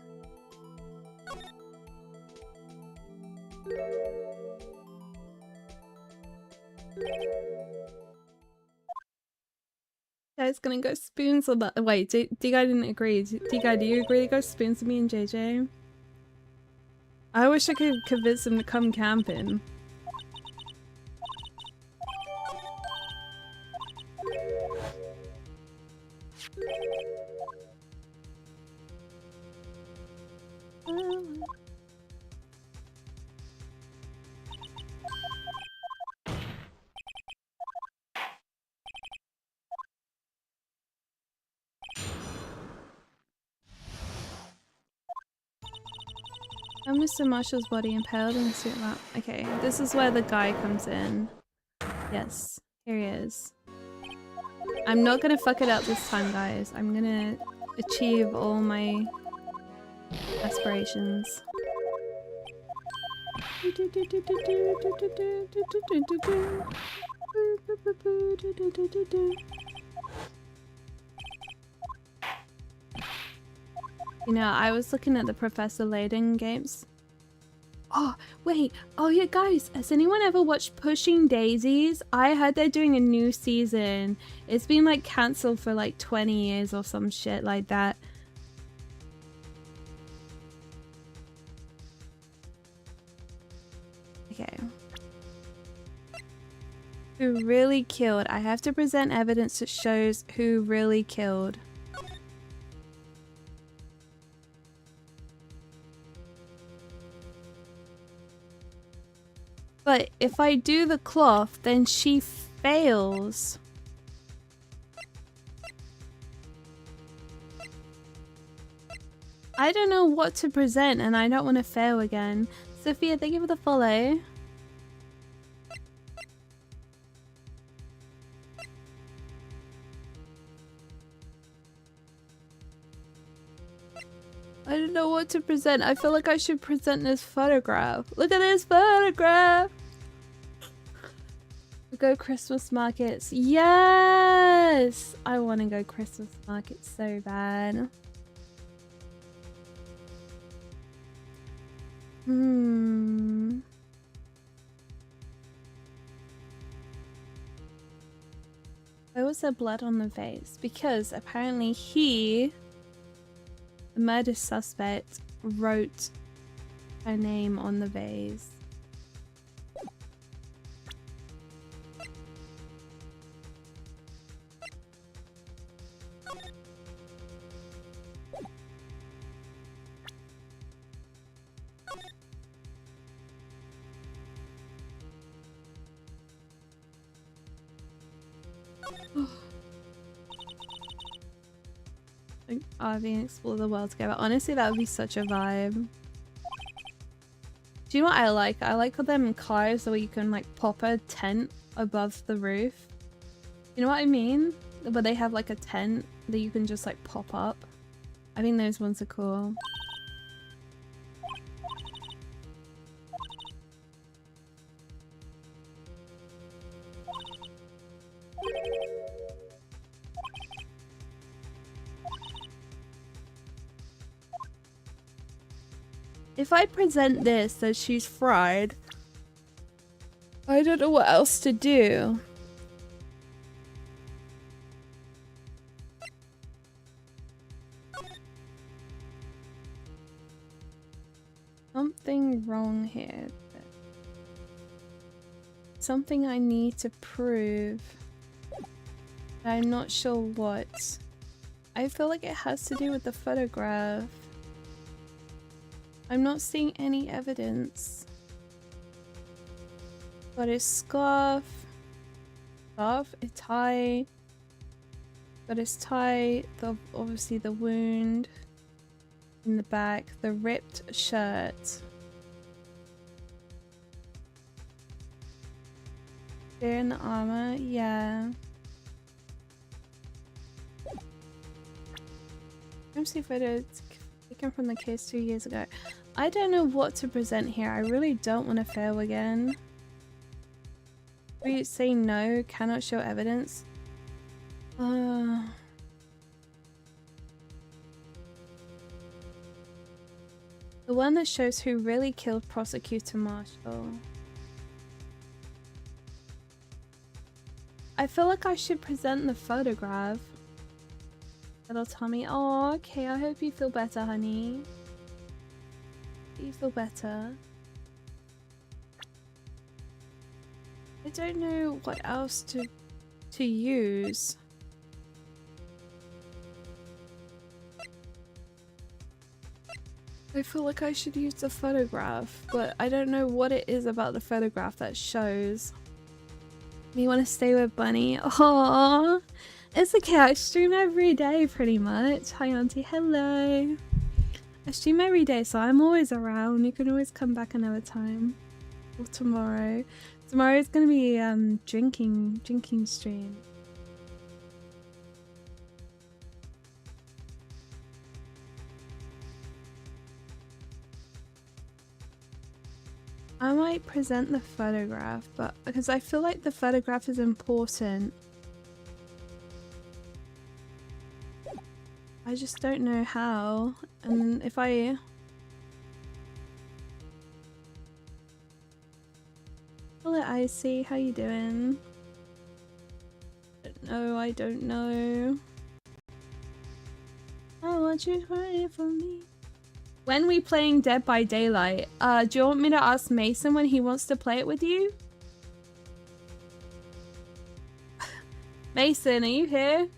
Guy's gonna go spoons with that. Wait, D-Guy didn't agree. D-Guy, do you agree to go spoons with me and JJ? I wish I could convince him to come camping. Mr. Marshall's body impaled in the suit wrap. Okay, this is where the guy comes in. Yes, here he is. I'm not gonna fuck it up this time, guys. I'm gonna achieve all my aspirations. You know, I was looking at the Professor Layton games. Oh, wait. Oh, yeah, guys. Has anyone ever watched Pushing Daisies? I heard they're doing a new season. It's been, like, cancelled for, like, 20 years or some shit like that. Okay. Who really killed? I have to present evidence that shows who really killed. But if I do the cloth, then she fails. I don't know what to present and I don't want to fail again. Sophia, thank you for the follow. I don't know what to present. I feel like I should present this photograph. Look at this photograph! Go Christmas markets. Yes! I want to go Christmas markets so bad. Why was there blood on the vase? Because apparently he, the murder suspect, wrote her name on the vase. RV and explore the world together. Honestly, that would be such a vibe. Do you know what I like? I like them cars where you can like pop a tent above the roof. You know what I mean? Where they have like a tent that you can just like pop up. I think those ones are cool. If I present this that she's fried, I don't know what else to do. Something wrong here. Something I need to prove. I'm not sure what. I feel like it has to do with the photograph. I'm not seeing any evidence. Got his scarf. A tie. Got his tie. Obviously the wound in the back. The ripped shirt. There in the armor. Yeah. MC photos taken from the case 2 years ago. I don't know what to present here. I really don't want to fail again. We say no, cannot show evidence. The one that shows who really killed Prosecutor Marshall. I feel like I should present the photograph. Little Tommy. Oh, okay. I hope you feel better, honey. You feel better. I don't know what else to use. I feel like I should use the photograph, but I don't know what it is about the photograph that shows. You want to stay with Bunny? Oh, it's okay. I stream every day pretty much. Hi auntie, hello. I stream every day, so I'm always around. You can always come back another time. Or tomorrow. Tomorrow's gonna be drinking stream. I might present the photograph, but because I feel like the photograph is important. I just don't know how. And if I... Hello Icy, how you doing? I don't know. I want you to cry for me. When we playing Dead by Daylight, do you want me to ask Mason when he wants to play it with you? Mason, are you here?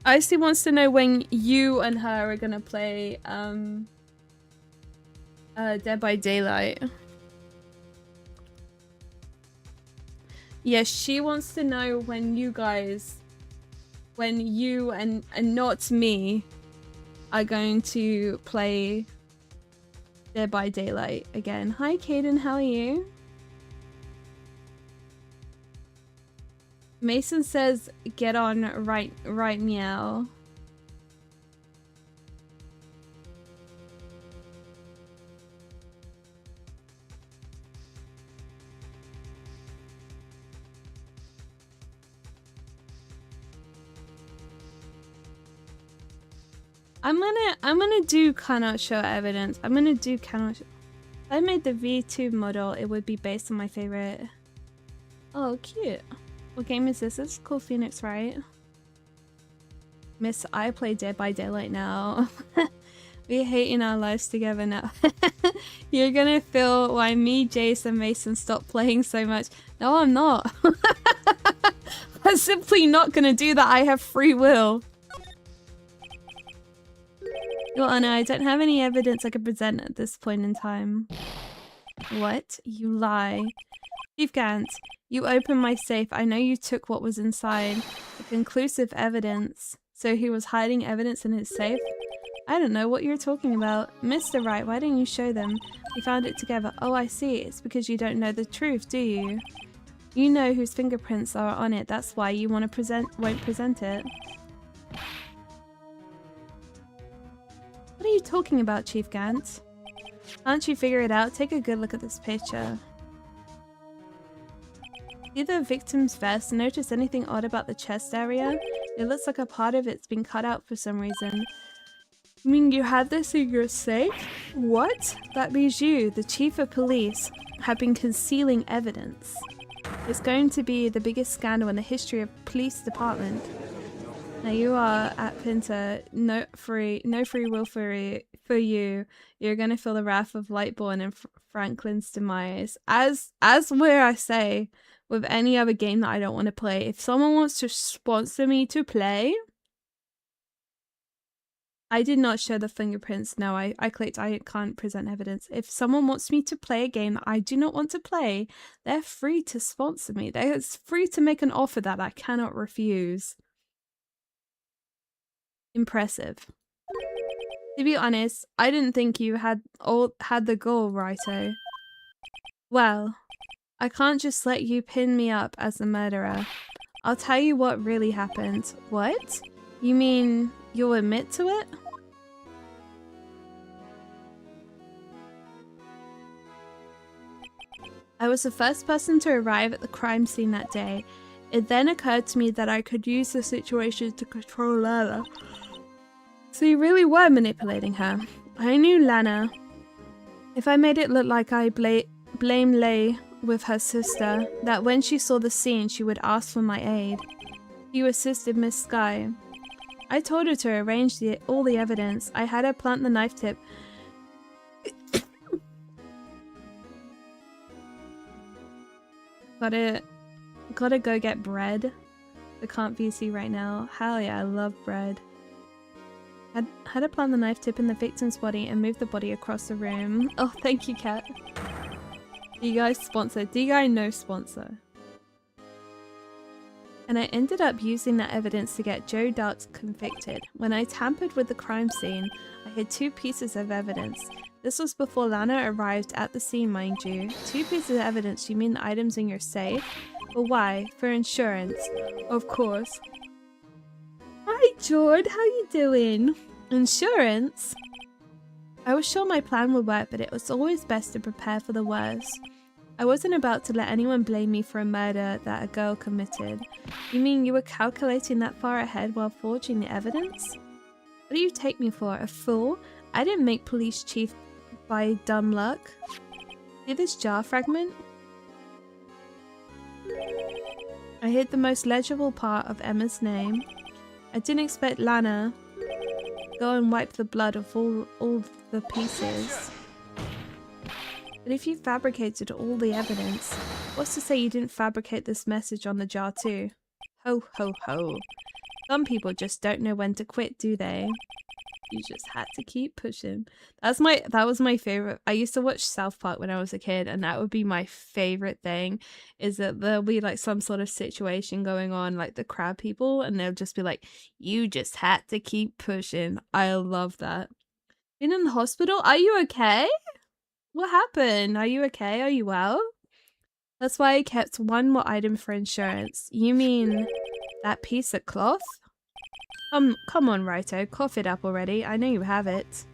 Icy wants to know when you and her are gonna play Dead by Daylight. Yes, she wants to know when you guys, when you and not me are going to play Dead by Daylight again. Hi Kaden, how are you? Mason says get on right meow. I'm gonna do cannot show evidence. I'm gonna do cannot show. If I made the V2 model, it would be based on my favorite. Oh, cute. What game is this? It's called Phoenix, right? Miss, I play Dead by Daylight now. We're hating our lives together now. You're gonna feel why me, Jace, and Mason stopped playing so much. No, I'm not. I'm simply not gonna do that. I have free will. Your Honor, I don't have any evidence I can present at this point in time. What? You lie. Chief Gant, you opened my safe. I know you took what was inside. The conclusive evidence. So he was hiding evidence in his safe? I don't know what you're talking about. Mr. Wright, why didn't you show them? We found it together. Oh, I see. It's because you don't know the truth, do you? You know whose fingerprints are on it. That's why you won't present it. What are you talking about, Chief Gant? Can't you figure it out? Take a good look at this picture. See the victim's vest? Notice anything odd about the chest area? It looks like a part of it's been cut out for some reason. You mean you had this in your safe? What? That means you, the chief of police, have been concealing evidence. It's going to be the biggest scandal in the history of police department. Now you are at Pinter, no free will for you. You're gonna feel the wrath of Lightborn and Franklin's demise. As where I say with any other game that I don't want to play, if someone wants to sponsor me to play, I did not show the fingerprints. No, I clicked I can't present evidence. If someone wants me to play a game that I do not want to play, they're free to sponsor me. They're free to make an offer that I cannot refuse. Impressive. To be honest, I didn't think you had the goal, righto. Well, I can't just let you pin me up as the murderer. I'll tell you what really happened. What? You mean you'll admit to it? I was the first person to arrive at the crime scene that day. It then occurred to me that I could use the situation to control Lana. So you really were manipulating her. I knew Lana. If I made it look like I blame Lay with her sister, that when she saw the scene she would ask for my aid. You assisted Miss Sky. I told her to arrange all the evidence. I had her plant the knife tip. Gotta go get bread. I can't VC right now. Hell yeah, I love bread. Had her plant the knife tip in the victim's body and move the body across the room. Oh, thank you, Kat. D-Guy sponsor. D-Guy no sponsor. And I ended up using that evidence to get Joe Darks convicted. When I tampered with the crime scene, I had 2 pieces of evidence. This was before Lana arrived at the scene, mind you. 2 pieces of evidence, you mean the items in your safe? Well, why? For insurance. Of course. Hi, Jord. How you doing? Insurance? I was sure my plan would work, but it was always best to prepare for the worst. I wasn't about to let anyone blame me for a murder that a girl committed. You mean you were calculating that far ahead while forging the evidence? What do you take me for, a fool? I didn't make police chief by dumb luck. See this jar fragment? I hid the most legible part of Emma's name. I didn't expect Lana to go and wipe the blood of all the pieces. But if you fabricated all the evidence, what's to say you didn't fabricate this message on the jar too? Ho ho ho. Some people just don't know when to quit, do they? You just had to keep pushing. That was my favorite. I used to watch South Park when I was a kid, and that would be my favorite thing, is that there'll be like some sort of situation going on, like the crab people, and they'll just be like, you just had to keep pushing. I love that. Been in the hospital? Are you okay? What happened? Are you okay? Are you well? That's why I kept one more item for insurance. You mean that piece of cloth? Come on, Righto. Cough it up already. I know you have it.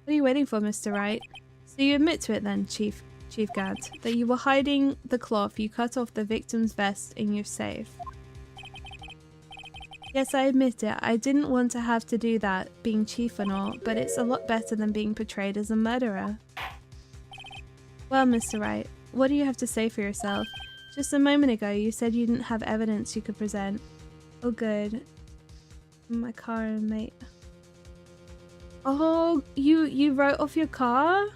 What are you waiting for, Mr. Wright? So you admit to it then, Chief Gant, that you were hiding the cloth you cut off the victim's vest in your safe. Yes, I admit it. I didn't want to have to do that, being chief and all, but it's a lot better than being portrayed as a murderer. Well, Mr. Wright, what do you have to say for yourself? Just a moment ago, you said you didn't have evidence you could present. Oh, good. My car, mate. Oh, you wrote off your car?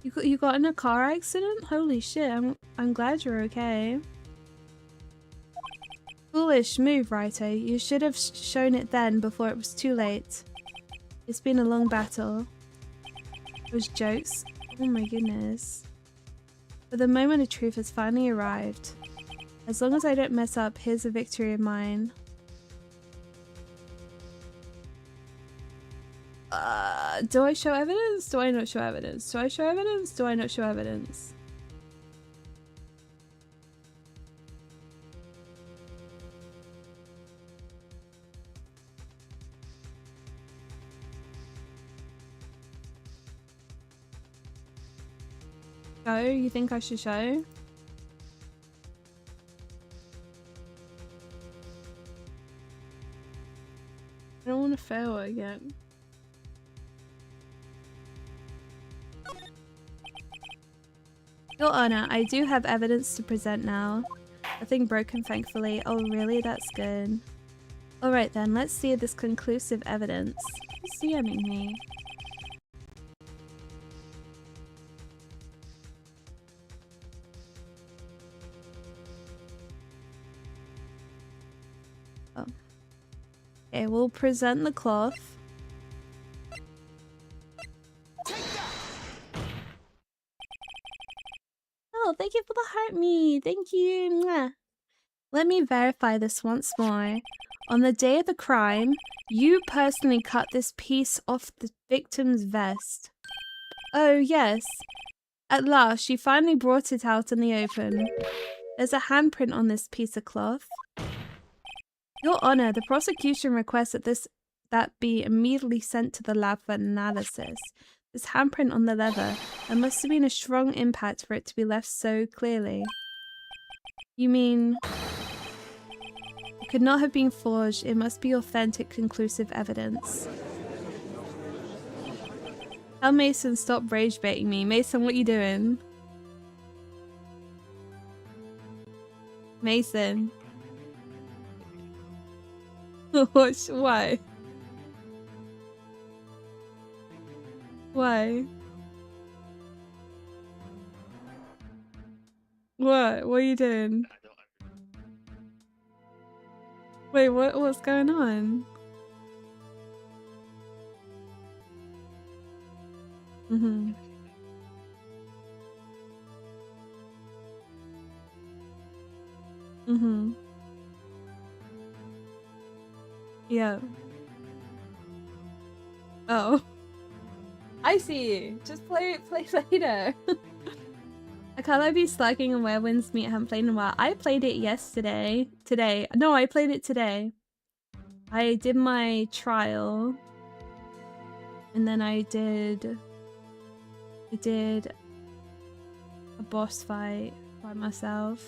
You got in a car accident? Holy shit! I'm glad you're okay. Foolish move, Righto. You should have shown it then before it was too late. It's been a long battle. Those jokes. Oh my goodness. But the moment of truth has finally arrived. As long as I don't mess up, here's a victory of mine. Do I show evidence? Do I not show evidence? Do I show evidence? Do I not show evidence? Show? You think I should show? I don't want to fail again. Your Honor, I do have evidence to present now. Nothing broken, thankfully. Oh really? That's good. Alright then, let's see this conclusive evidence. Who's DMing me? Oh. Okay, we'll present the cloth. Oh, thank you for the heart me. Thank you. Mwah. Let me verify this once more. On the day of the crime, you personally cut this piece off the victim's vest. Oh, yes. At last, you finally brought it out in the open. There's a handprint on this piece of cloth. Your Honor, the prosecution requests that be immediately sent to the lab for analysis. This handprint on the leather, there must have been a strong impact for it to be left so clearly. You mean... It could not have been forged, it must be authentic, conclusive evidence. Tell Mason stop rage baiting me. Mason, what you doing? Mason. Why? Why? What? What are you doing? Wait, what's going on? Mm-hmm. Mm-hmm. Yeah. Oh. I see. Just play later. I can't be slacking on Werewinds Meet. I haven't played in a while. I played it yesterday. Today. No, I played it today. I did my trial. And then I did a boss fight by myself.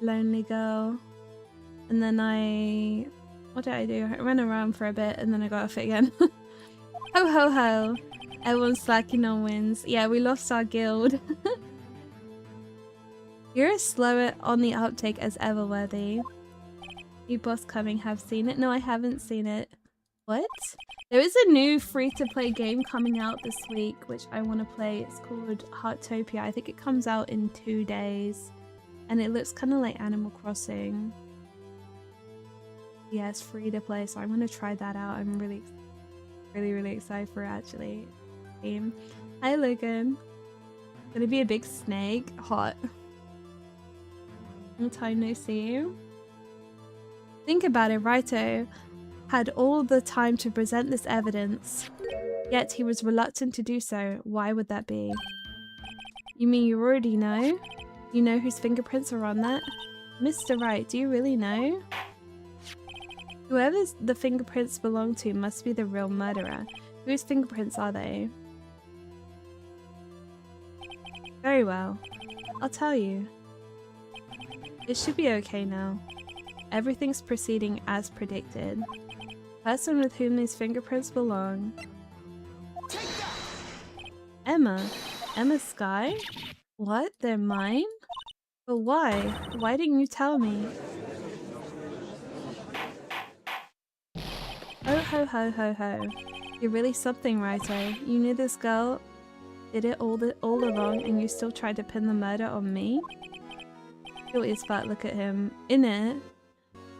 Lonely girl. And then what did I do? I ran around for a bit and then I got off it again. Ho ho ho. Everyone's slacking on wins. Yeah, we lost our guild. You're as slow on the uptake as Everworthy. You boss coming have seen it? No, I haven't seen it. What? There is a new free-to-play game coming out this week, which I want to play. It's called Heartopia. I think it comes out in 2 days. And it looks kind of like Animal Crossing. Yeah, it's free to play, so I'm going to try that out. I'm really excited for it, actually. Hi, Logan. Gonna be a big snake. Hot. Long time no see. Think about it, Raito had all the time to present this evidence, yet he was reluctant to do so. Why would that be? You mean you already know? You know whose fingerprints are on that? Mr. Wright, do you really know? Whoever the fingerprints belong to must be the real murderer. Whose fingerprints are they? Very well. I'll tell you. It should be okay now. Everything's proceeding as predicted. Person with whom these fingerprints belong. Emma. Emma Sky? What? They're mine? But why? Why didn't you tell me? Oh ho ho ho ho. You're really something, Raito. You knew this girl did it all along and you still tried to pin the murder on me? Feel his butt, look at him. Innit?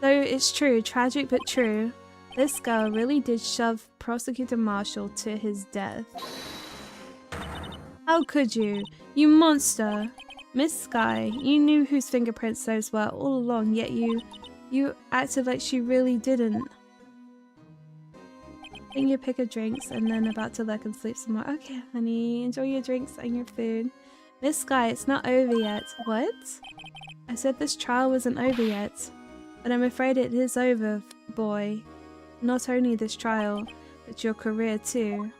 Though it's true, tragic but true, this girl really did shove Prosecutor Marshall to his death. How could you? You monster! Miss Sky, you knew whose fingerprints those were all along, yet you acted like she really didn't. Taking your pick of drinks and then about to lurk and sleep some more. Okay, honey, enjoy your drinks and your food. Miss Sky, it's not over yet. What? I said this trial wasn't over yet. But I'm afraid it is over, boy. Not only this trial, but your career too.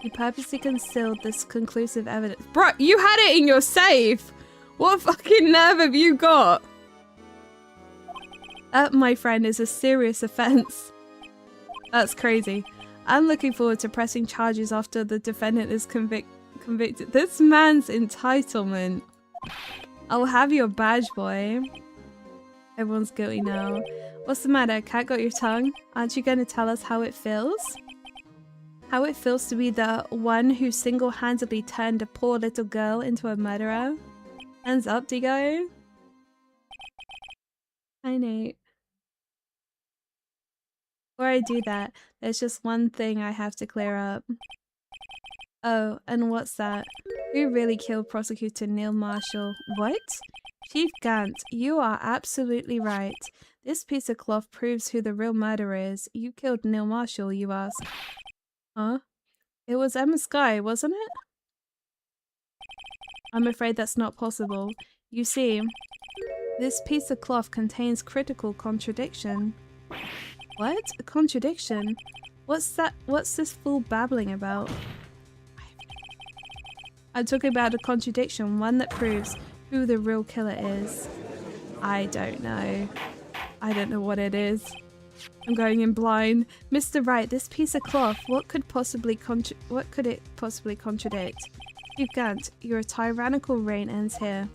You purposely concealed this conclusive evidence. Bro, you had it in your safe! What fucking nerve have you got? That, my friend, is a serious offense. That's crazy. I'm looking forward to pressing charges after the defendant is convicted. This man's entitlement. I'll have your badge, boy. Everyone's guilty now. What's the matter? Cat got your tongue? Aren't you going to tell us how it feels? How it feels to be the one who single-handedly turned a poor little girl into a murderer? Hands up, Digo. Hi, Nate. Before I do that, there's just one thing I have to clear up. Oh, and what's that? Who really killed Prosecutor Neil Marshall? What? Chief Gant, you are absolutely right. This piece of cloth proves who the real murderer is. You killed Neil Marshall, you ask. Huh? It was Emma Sky, wasn't it? I'm afraid that's not possible. You see, this piece of cloth contains critical contradiction. What? A contradiction? What's that? What's this fool babbling about? I'm talking about a contradiction, one that proves who the real killer is. I don't know. I don't know what it is. I'm going in blind. Mr. Wright, this piece of cloth, what could it possibly contradict? You can't. Your tyrannical reign ends here.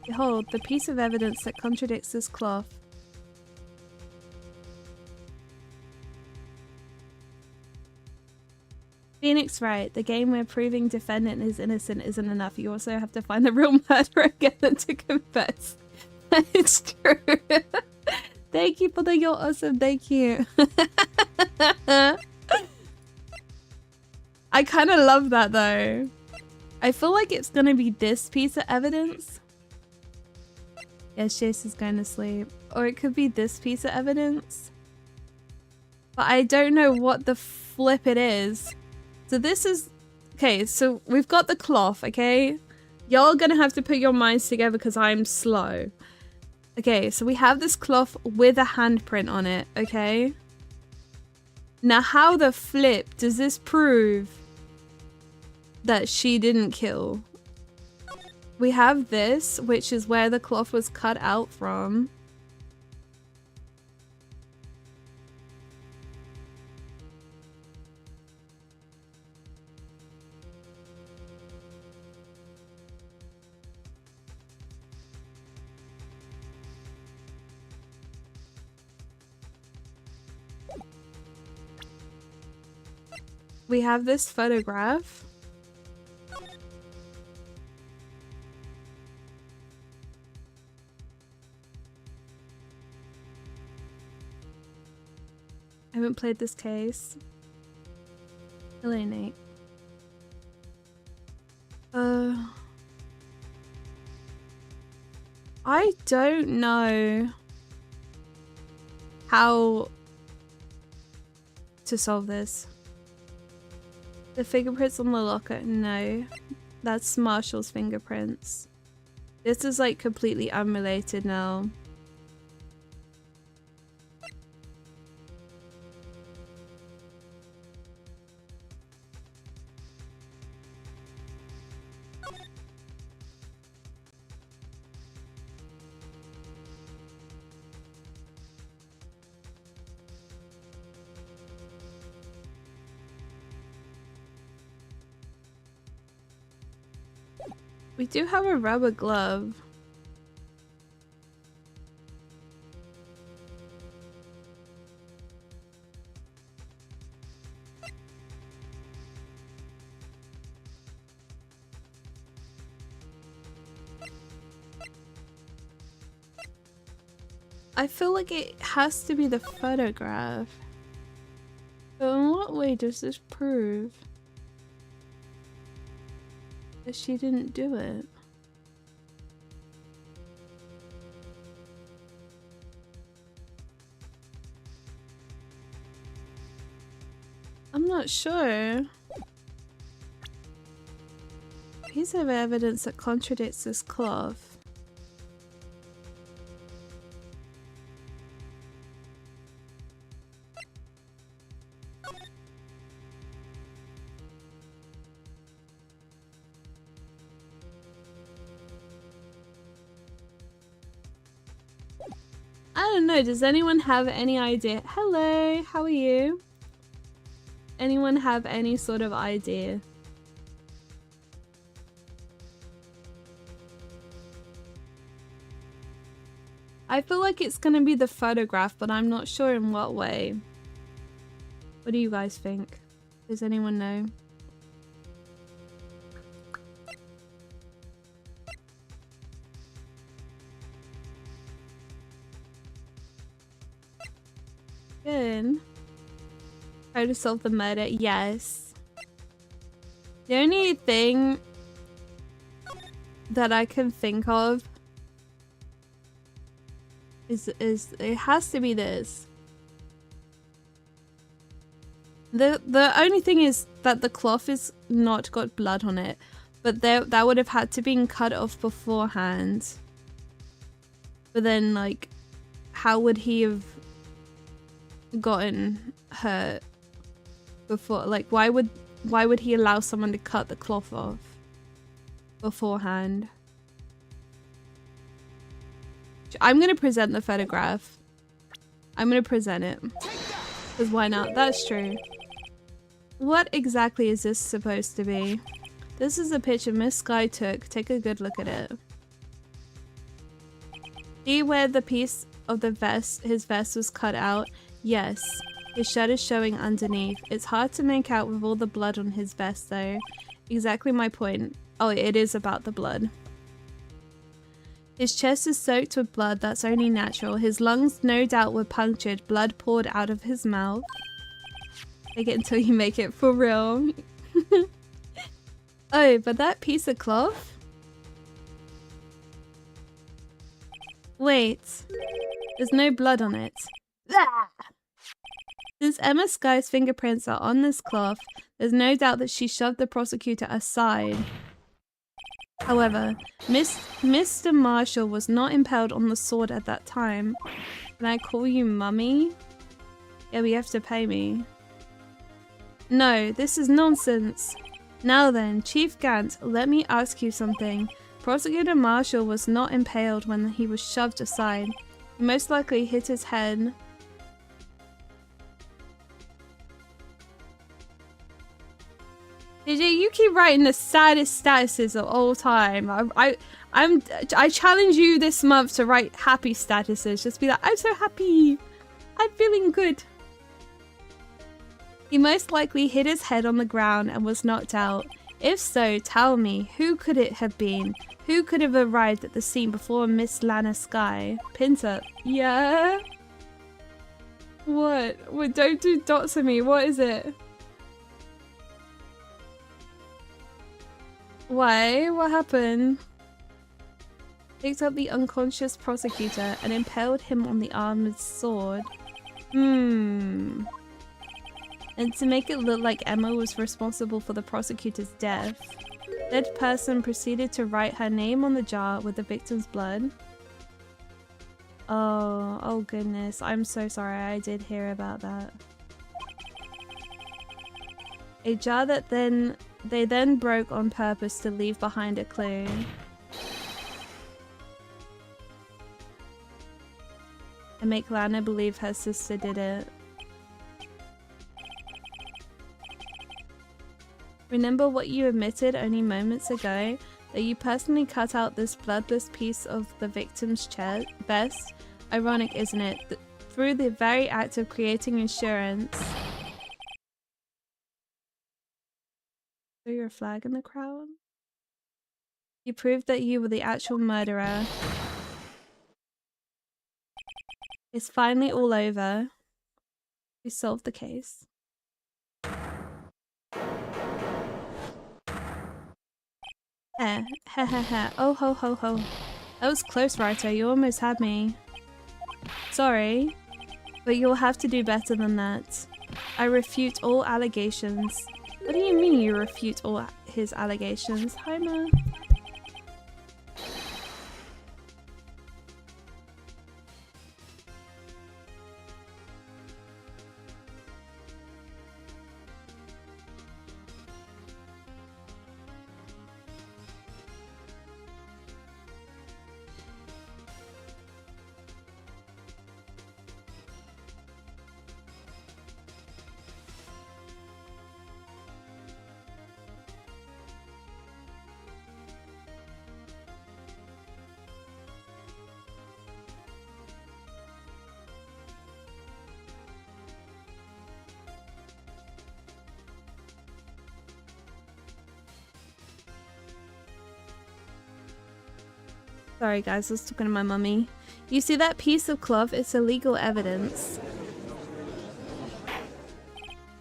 Behold, the piece of evidence that contradicts this cloth. Phoenix Wright, the game where proving defendant is innocent isn't enough. You also have to find the real murderer and get them to confess. It's true. Thank you for the you're awesome. Thank you. I kind of love that though. I feel like it's gonna be this piece of evidence. Yeah, Chase is going to sleep. Or it could be this piece of evidence. But I don't know what the flip it is. So this is... Okay, so we've got the cloth, okay? Y'all are gonna have to put your minds together because I'm slow. Okay, so we have this cloth with a handprint on it, okay? Now how the flip does this prove that she didn't kill? We have this, which is where the cloth was cut out from. We have this photograph. I haven't played this case. Hello, Nate. I don't know how to solve this. The fingerprints on the locker? No. That's Marshall's fingerprints. This is like completely unrelated now. We do have a rubber glove. I feel like it has to be the photograph. But in what way does this prove that she didn't do it? I'm not sure. Piece of evidence that contradicts this cloth. I don't know, does anyone have any idea? Hello, how are you? Anyone have any sort of idea? I feel like it's gonna be the photograph, but I'm not sure in what way. What do you guys think? Does anyone know? Good. How to solve the murder? Yes. The only thing that I can think of is it has to be this. The only thing is that the cloth is not got blood on it, but that would have had to been cut off beforehand. But then, like, how would he have gotten hurt before? Like, why would he allow someone to cut the cloth off beforehand? I'm gonna present the photograph. I'm gonna present it. Because why not? That's true. What exactly is this supposed to be? This is a picture Miss Sky took. Take a good look at it. See where the piece of the vest, his vest was cut out? Yes. His shirt is showing underneath. It's hard to make out with all the blood on his vest though. Exactly my point. Oh, it is about the blood. His chest is soaked with blood. That's only natural. His lungs no doubt were punctured. Blood poured out of his mouth. Take it until you make it for real. Oh, but that piece of cloth? Wait. There's no blood on it. Since Emma Sky's fingerprints are on this cloth, there's no doubt that she shoved the prosecutor aside. However, Mr. Marshall was not impaled on the sword at that time. Can I call you Mummy? Yeah, we have to pay me. No, this is nonsense. Now then, Chief Gant, let me ask you something. Prosecutor Marshall was not impaled when he was shoved aside. He most likely hit his head. DJ, you keep writing the saddest statuses of all time. I challenge you this month to write happy statuses. Just be like, I'm so happy. I'm feeling good. He most likely hit his head on the ground and was knocked out. If so, tell me, who could it have been? Who could have arrived at the scene before Miss Lana Sky? Pinter. Yeah? What? Wait, don't do dots on me. What is it? Why? What happened? Picked up the unconscious prosecutor and impaled him on the armored sword. And to make it look like Emma was responsible for the prosecutor's death, dead person proceeded to write her name on the jar with the victim's blood. Oh goodness, I'm so sorry, I did hear about that. A jar that they then broke on purpose to leave behind a clue. And make Lana believe her sister did it. Remember what you admitted only moments ago? That you personally cut out this bloodless piece of the victim's chest vest? Ironic, isn't it? Through the very act of creating insurance. Throw your flag in the crowd? You proved that you were the actual murderer. It's finally all over. We solved the case. Oh ho ho ho. That was close, writer. You almost had me. Sorry, but you'll have to do better than that. I refute all allegations. What do you mean you refute all his allegations? Hi, Ma. Sorry guys, I was talking to my mummy. You see that piece of cloth? It's illegal evidence.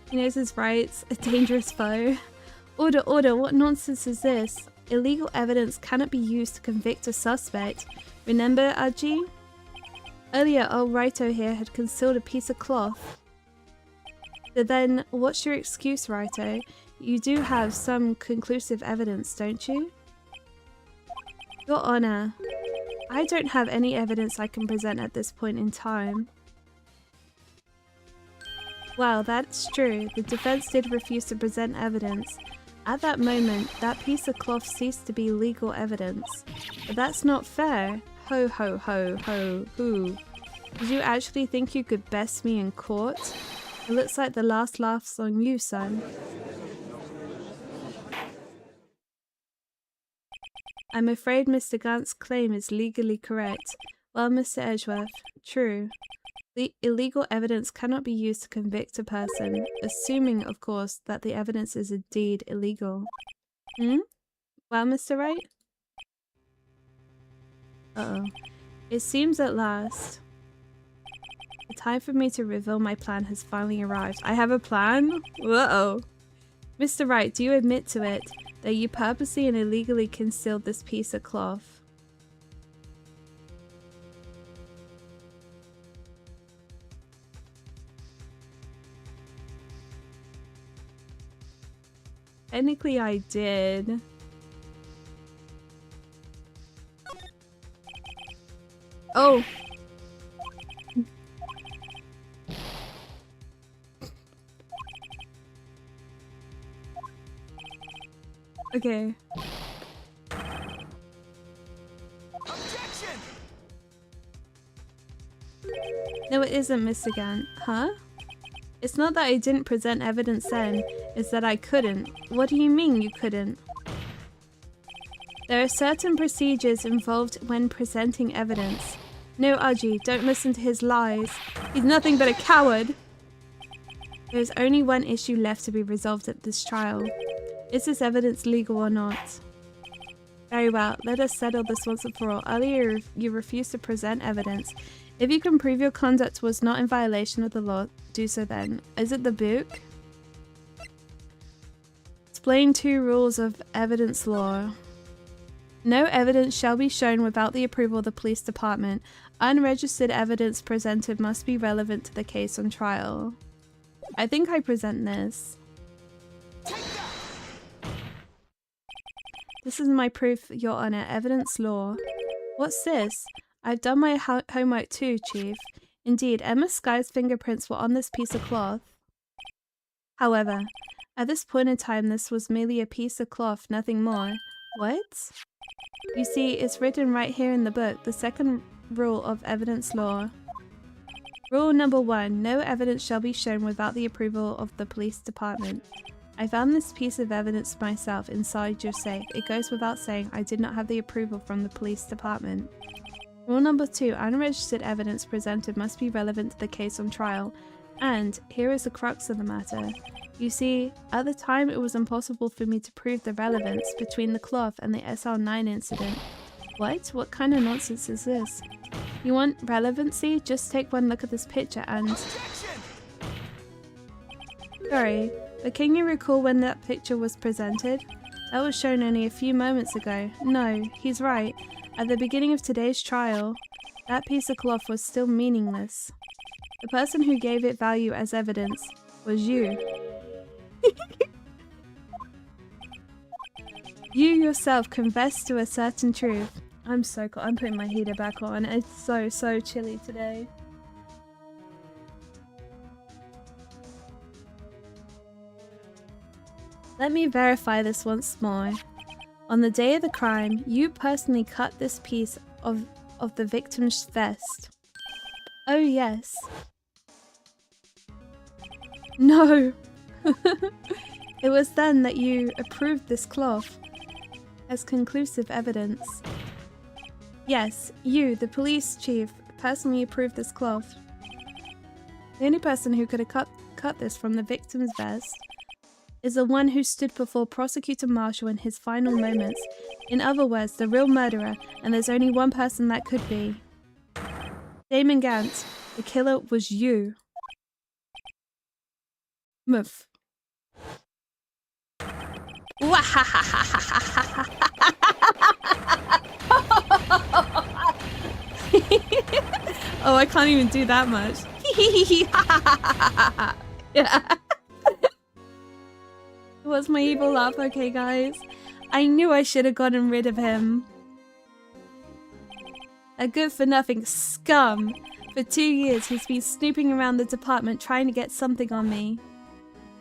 He knows his rights. A dangerous foe. Order, order, what nonsense is this? Illegal evidence cannot be used to convict a suspect. Remember, Aji? Earlier, old Raito here had concealed a piece of cloth. But then, what's your excuse, Raito? You do have some conclusive evidence, don't you? Your Honor, I don't have any evidence I can present at this point in time. Well, that's true. The defense did refuse to present evidence. At that moment, that piece of cloth ceased to be legal evidence. But that's not fair. Ho ho ho ho hoo. Did you actually think you could best me in court? It looks like the last laugh's on you, son. I'm afraid Mr. Gant's claim is legally correct. Well, Mr. Edgeworth, true. The illegal evidence cannot be used to convict a person, assuming, of course, that the evidence is indeed illegal. Well, Mr. Wright? Uh-oh. It seems at last. The time for me to reveal my plan has finally arrived. I have a plan? Uh-oh. Mr. Wright, do you admit to it, that you purposely and illegally concealed this piece of cloth? Technically, I did. Oh! Okay. Objection! No, it isn't, Mr. Gant. Huh? It's not that I didn't present evidence then, it's that I couldn't. What do you mean you couldn't? There are certain procedures involved when presenting evidence. No, Aji, don't listen to his lies. He's nothing but a coward. There is only one issue left to be resolved at this trial. Is this evidence legal or not? Very well, let us settle this once and for all. Earlier you refused to present evidence. If you can prove your conduct was not in violation of the law, do so then. Is it the book? Explain 2 rules of evidence law. No evidence shall be shown without the approval of the police department. Unregistered evidence presented must be relevant to the case on trial. I think I present this. This is my proof, Your Honor. Evidence law. What's this? I've done my homework too, Chief. Indeed, Emma Sky's fingerprints were on this piece of cloth. However, at this point in time, this was merely a piece of cloth, nothing more. What? You see, it's written right here in the book, the second rule of evidence law. Rule number 1, no evidence shall be shown without the approval of the police department. I found this piece of evidence myself inside your safe. It goes without saying I did not have the approval from the police department. Rule number 2, unregistered evidence presented must be relevant to the case on trial. And here is the crux of the matter. You see, at the time it was impossible for me to prove the relevance between the cloth and the SL9 incident. What? What kind of nonsense is this? You want relevancy? Just take one look at this picture and... Objection! Sorry, but can you recall when that picture was presented? That was shown only a few moments ago. No, he's right. At the beginning of today's trial, that piece of cloth was still meaningless. The person who gave it value as evidence was you. You yourself confessed to a certain truth. I'm so cold. I'm putting my heater back on. It's so chilly today. Let me verify this once more. On the day of the crime, you personally cut this piece of the victim's vest. Oh yes. No! It was then that you approved this cloth as conclusive evidence. Yes, you, the police chief, personally approved this cloth. The only person who could have cut this from the victim's vest is the one who stood before Prosecutor Marshall in his final moments. In other words, the real murderer, and there's only one person that could be. Damon Gant, the killer was you. Muff. Oh, I can't even do that much. Yeah. Was my evil laugh okay, guys? I knew I should have gotten rid of him. A good-for-nothing scum. For 2 years, he's been snooping around the department trying to get something on me.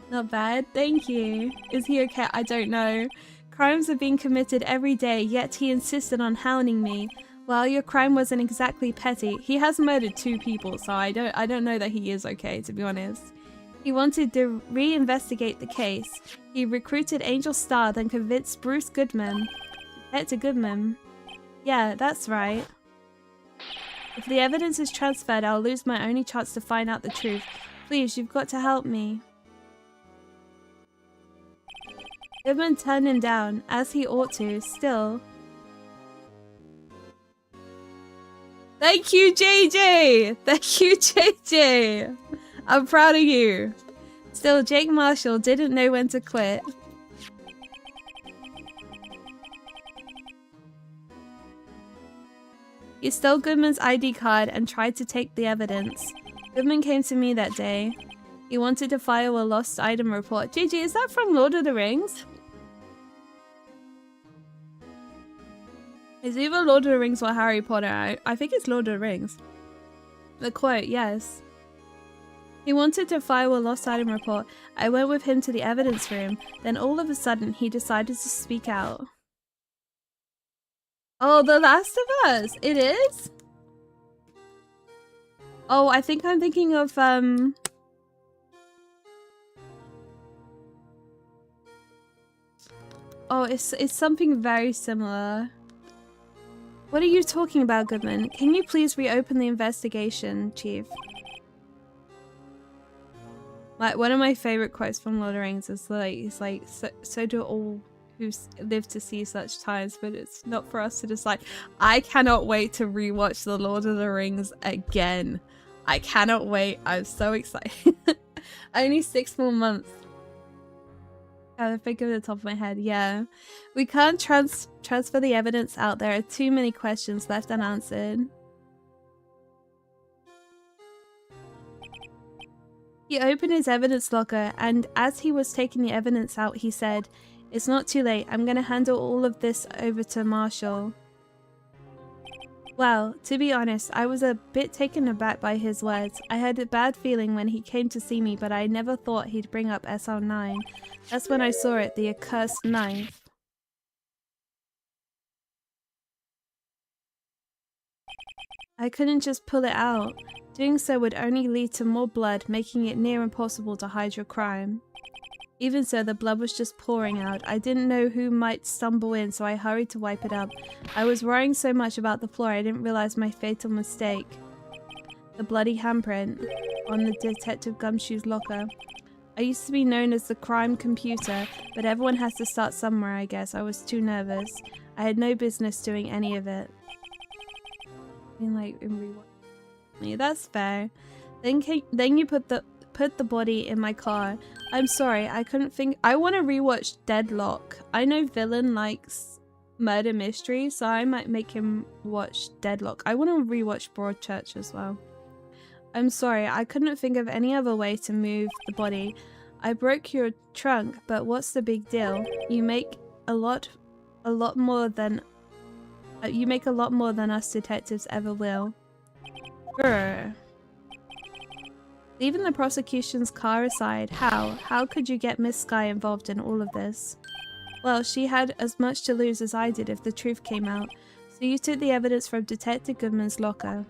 Not bad, thank you. Is he okay? I don't know. Crimes are being committed every day, yet he insisted on hounding me. Well, your crime wasn't exactly petty. He has murdered 2 people, so I don't know that he is okay, to be honest. He wanted to re-investigate the case. He recruited Angel Starr, then convinced Bruce Goodman. Hector Goodman. Yeah, that's right. If the evidence is transferred, I'll lose my only chance to find out the truth. Please, you've got to help me. Goodman turned him down, as he ought to, still. Thank you, JJ! Thank you, JJ! I'm proud of you. Still, Jake Marshall didn't know when to quit. He stole Goodman's ID card and tried to take the evidence. Goodman came to me that day. He wanted to file a lost item report. JJ, is that from Lord of the Rings? It's either Lord of the Rings or Harry Potter. I think it's Lord of the Rings. The quote, yes. He wanted to file a lost item report. I went with him to the evidence room. Then all of a sudden, he decided to speak out. Oh, The Last of Us! It is? Oh, I think I'm thinking of, Oh, it's something very similar. What are you talking about, Goodman? Can you please reopen the investigation, Chief? One of my favorite quotes from Lord of the Rings is like, so do all who live to see such times, but it's not for us to decide. I cannot wait to rewatch The Lord of the Rings again. I cannot wait. I'm so excited. Only 6 more months. I think of the top of my head, yeah. We can't transfer the evidence out. There are too many questions left unanswered. He opened his evidence locker, and as he was taking the evidence out, he said, "It's not too late. I'm gonna handle all of this over to Marshall." Well, to be honest, I was a bit taken aback by his words. I had a bad feeling when he came to see me, but I never thought he'd bring up SL9. That's when I saw it, the accursed knife. I couldn't just pull it out. Doing so would only lead to more blood, making it near impossible to hide your crime. Even so, the blood was just pouring out. I didn't know who might stumble in, so I hurried to wipe it up. I was worrying so much about the floor, I didn't realize my fatal mistake. The bloody handprint on the Detective Gumshoe's locker. I used to be known as the crime computer, but everyone has to start somewhere, I guess. I was too nervous. I had no business doing any of it. That's fair. Then you put the body in my car. I'm sorry, I couldn't think. I want to rewatch Deadlock. I know Villain likes murder mystery, so I might make him watch Deadlock. I want to rewatch Broadchurch as well. I'm sorry, I couldn't think of any other way to move the body. I broke your trunk, but what's the big deal? You make a lot more than us detectives ever will. Grr. Leaving the prosecution's car aside, how could you get Miss Sky involved in all of this? Well, she had as much to lose as I did if the truth came out, so you took the evidence from Detective Goodman's locker.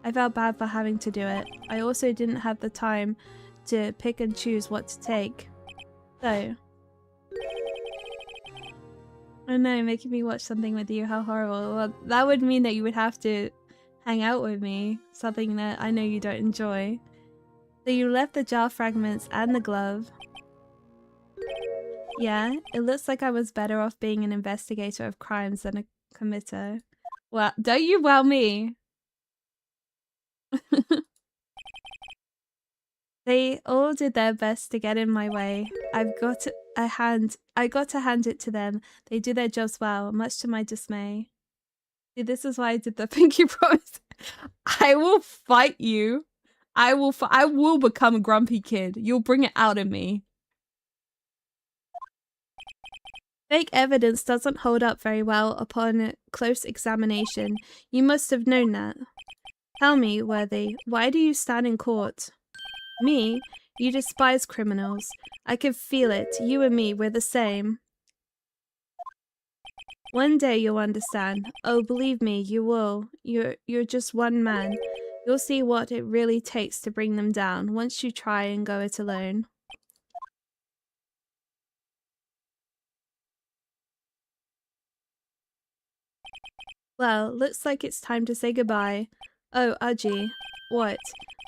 I felt bad for having to do it. I also didn't have the time to pick and choose what to take. So... Oh no, making me watch something with you, how horrible. Well, that would mean that you would have to hang out with me, something that I know you don't enjoy. So you left the jar fragments and the glove. Yeah, it looks like I was better off being an investigator of crimes than a committer. Well, don't you wow me! They all did their best to get in my way. I've got to- I got to hand it to them. They do their jobs well, much to my dismay. See, this is why I did the pinky promise. I will fight you. I will become a grumpy kid. You'll bring it out in me. Fake evidence doesn't hold up very well upon close examination. You must have known that. Tell me, Worthy, why do you stand in court? Me? You despise criminals. I can feel it. You and me, we're the same. One day you'll understand. Oh, believe me, you will. You're just one man. You'll see what it really takes to bring them down once you try and go it alone. Well, looks like it's time to say goodbye. Oh, Aji. What?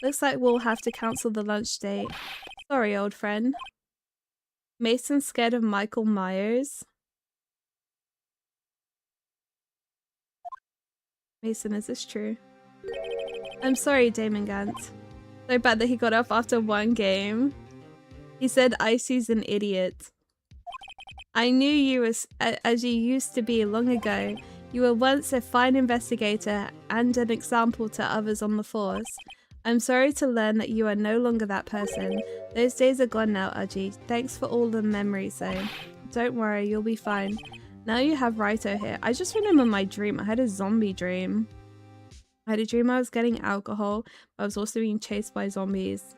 Looks like we'll have to cancel the lunch date. Sorry, old friend. Mason's scared of Michael Myers? Mason, is this true? I'm sorry, Damon Gant. So bad that he got off after one game. He said Icy's an idiot. I knew you as you used to be long ago. You were once a fine investigator and an example to others on the force. I'm sorry to learn that you are no longer that person. Those days are gone now, Aji. Thanks for all the memories though. Don't worry, you'll be fine. Now you have Raito here. I just remember my dream. I had a zombie dream. I had a dream I was getting alcohol, but I was also being chased by zombies.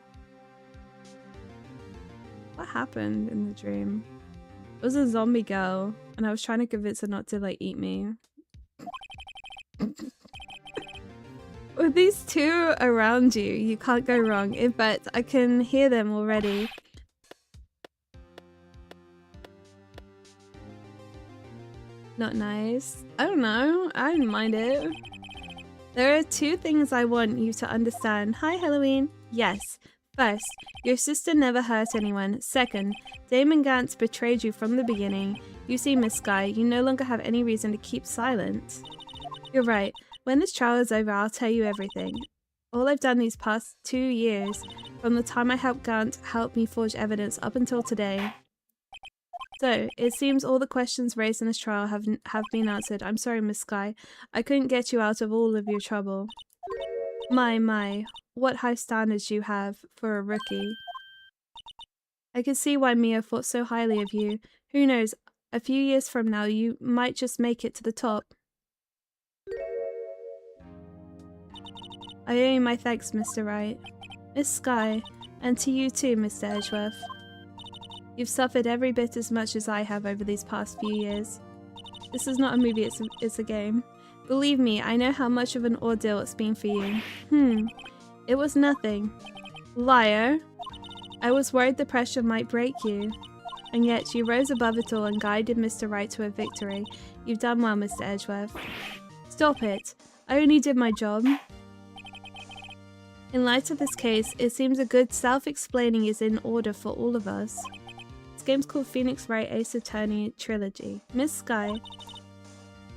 What happened in the dream? It was a zombie girl, and I was trying to convince her not to like eat me. With these two around you, you can't go wrong. In fact, I can hear them already. Not nice. I don't know. I don't mind it. There are two things I want you to understand. Hi, Halloween. Yes. First, your sister never hurt anyone. Second, Damon Gantz betrayed you from the beginning. You see, Miss Sky, you no longer have any reason to keep silent. You're right. When this trial is over, I'll tell you everything. All I've done these past 2 years, from the time I helped Gant help me forge evidence up until today. So, it seems all the questions raised in this trial have been answered. I'm sorry, Miss Sky. I couldn't get you out of all of your trouble. My, what high standards you have for a rookie. I can see why Mia thought so highly of you. Who knows, a few years from now you might just make it to the top. I owe you my thanks, Mr. Wright. Miss Sky, and to you too, Mr. Edgeworth. You've suffered every bit as much as I have over these past few years. This is not a movie, it's a game. Believe me, I know how much of an ordeal it's been for you. It was nothing. Liar. I was worried the pressure might break you. And yet, you rose above it all and guided Mr. Wright to a victory. You've done well, Mr. Edgeworth. Stop it. I only did my job. In light of this case, it seems a good self-explaining is in order for all of us. This game's called Phoenix Wright Ace Attorney Trilogy. Miss Sky.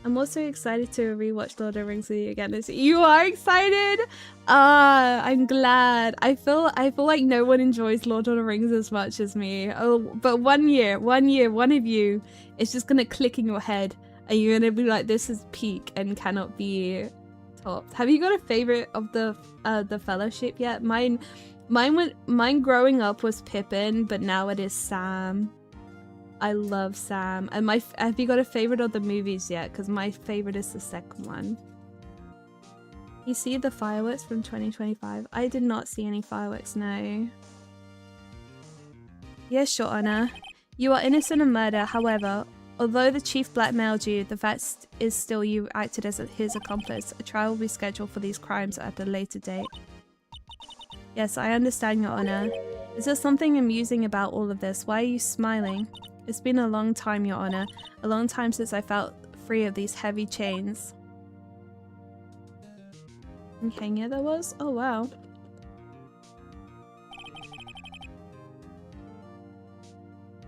I'm also excited to rewatch Lord of the Rings with you again. You are excited? I'm glad. I feel like no one enjoys Lord of the Rings as much as me. Oh, but one year, one of you is just gonna click in your head and you're gonna be like, this is peak and cannot be topped. Have you got a favorite of the Fellowship yet? Mine growing up was Pippin, but now it is Sam. I love Sam. And have you got a favorite of the movies yet? Because my favorite is the second one. You see the fireworks from 2025? I did not see any fireworks, no. Yes, Your Honor. You are innocent of murder, however, although the chief blackmailed you, the fact is still you acted as his accomplice. A trial will be scheduled for these crimes at a later date. Yes, I understand, Your Honor. Is there something amusing about all of this? Why are you smiling? It's been a long time, Your Honor. A long time since I felt free of these heavy chains. In Kenya there was? Oh wow.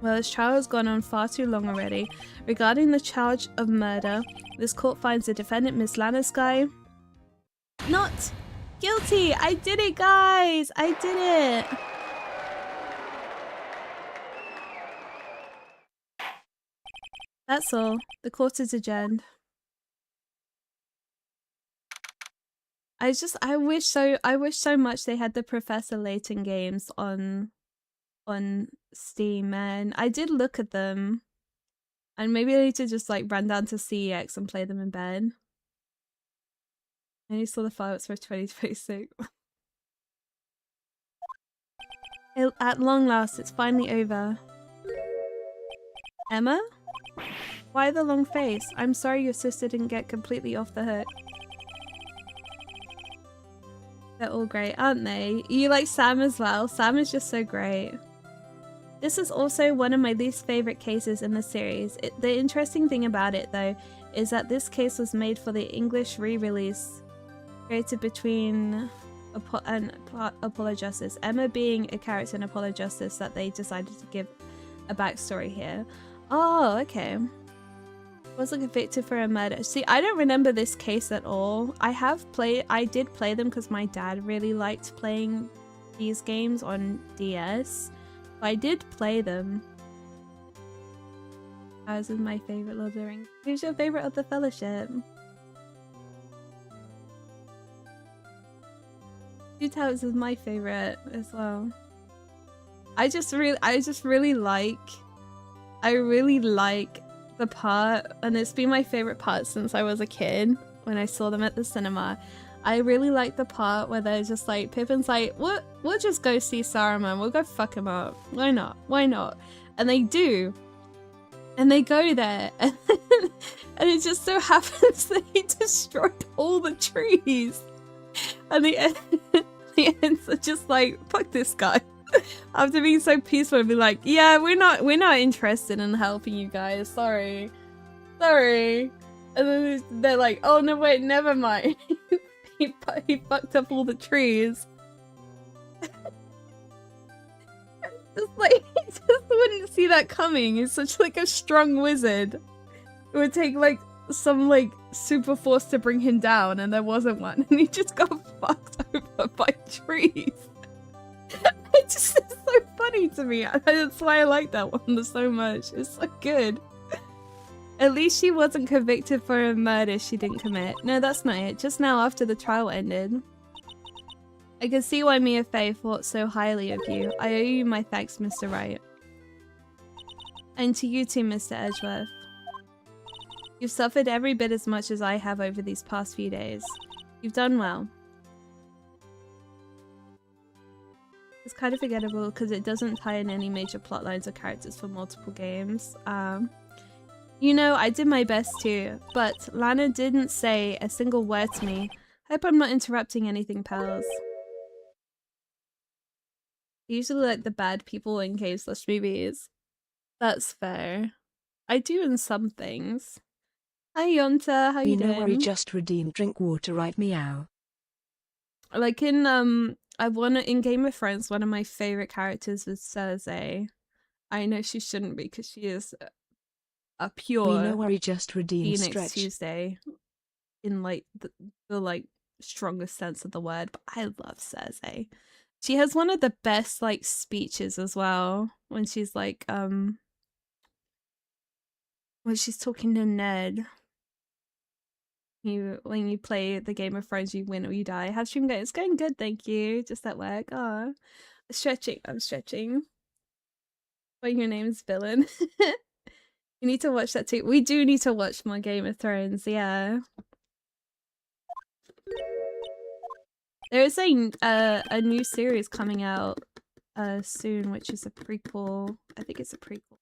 Well, this trial has gone on far too long already. Regarding the charge of murder, this court finds the defendant, Miss Lana Sky, not guilty! I did it, guys! I did it! That's all. The court is adjourned. I wish so much they had the Professor Layton games on Steam, man. I did look at them. And maybe I need to just like run down to CEX and play them in bed. I only saw the files for 2026. At long last, it's finally over. Emma? Why the long face? I'm sorry your sister didn't get completely off the hook. They're all great, aren't they? You like Sam as well? Sam is just so great. This is also one of my least favorite cases in the series. The interesting thing about it, though, is that this case was made for the English re-release created between Apollo Justice. Emma being a character in Apollo Justice that they decided to give a backstory here. Oh, okay. Wasn't convicted for a murder. See, I don't remember this case at all. I did play them because my dad really liked playing these games on DS. I did play them. Ours is my favorite Lord of the Rings. Who's your favorite of the Fellowship? Two Towers is my favorite as well. I really like the part, and it's been my favorite part since I was a kid when I saw them at the cinema. I really like the part where they're just like, Pippin's like, we'll just go see Saruman, we'll go fuck him up. Why not? Why not? And they do. And they go there, and it just so happens that he destroyed all the trees. And the ends are just like, fuck this guy. After being so peaceful, and be like, yeah, we're not interested in helping you guys. Sorry. And then they're like, oh no, wait, never mind. he fucked up all the trees. Just like, he just wouldn't see that coming. He's such like a strong wizard. It would take like some like super force to bring him down, and there wasn't one, and he just got fucked over by trees. It just is so funny to me. That's why I like that one so much. It's so good. At least she wasn't convicted for a murder she didn't commit. No, that's not it. Just now after the trial ended. I can see why Mia Fey thought so highly of you. I owe you my thanks, Mr. Wright. And to you too, Mr. Edgeworth. You've suffered every bit as much as I have over these past few days. You've done well. It's kind of forgettable because it doesn't tie in any major plot lines or characters for multiple games. You know, I did my best too, but Lana didn't say a single word to me. Hope I'm not interrupting anything, pals. Usually like the bad people in games/movies. That's fair. I do in some things. Hi Yonta, how you doing? You know where he just redeemed drink water, right? Meow. Like in in Game of Thrones, one of my favorite characters was Cersei. I know she shouldn't be because she is a pure You know where he just redeemed Phoenix stretch. Tuesday in like the like strongest sense of the word, but I love Cersei. She has one of the best like speeches as well when she's like when she's talking to Ned. When you play the Game of Thrones, you win or you die. How's stream going? It's going good, thank you. Just at work. Oh, stretching. I'm stretching. But your name's Villain. You need to watch that too. We do need to watch more Game of Thrones. Yeah. There is a new series coming out soon, which is a prequel. I think it's a prequel.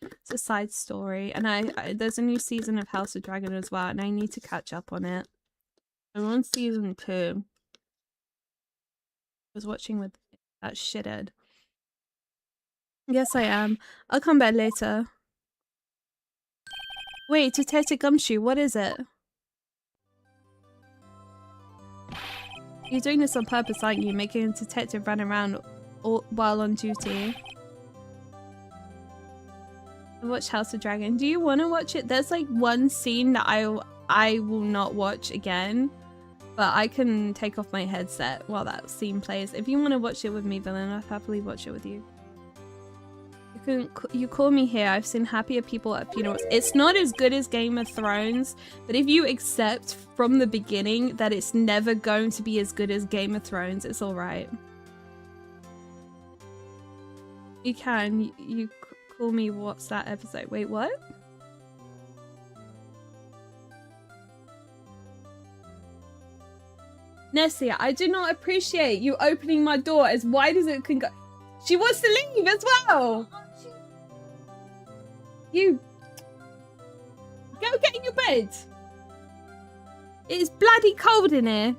It's a side story, and I there's a new season of House of Dragon as well, and I need to catch up on it. I'm on season 2. I was watching with that shithead. Yes, I am. I'll come back later. Wait, Detective Gumshoe, what is it? You're doing this on purpose, aren't you? Making a detective run around while on duty. Watch House of Dragon. Do you want to watch it? There's like one scene that I will not watch again, but I can take off my headset while that scene plays. If you want to watch it with me, Villain, I'll happily watch it with you. You call me here. I've seen happier people at funerals. It's not as good as Game of Thrones, but if you accept from the beginning that it's never going to be as good as Game of Thrones, it's all right. You can. You call me. What's that episode? Wait, what? Nessie, I do not appreciate you opening my door as wide as it can go. She wants to leave as well. You go get in your bed. It's bloody cold in here.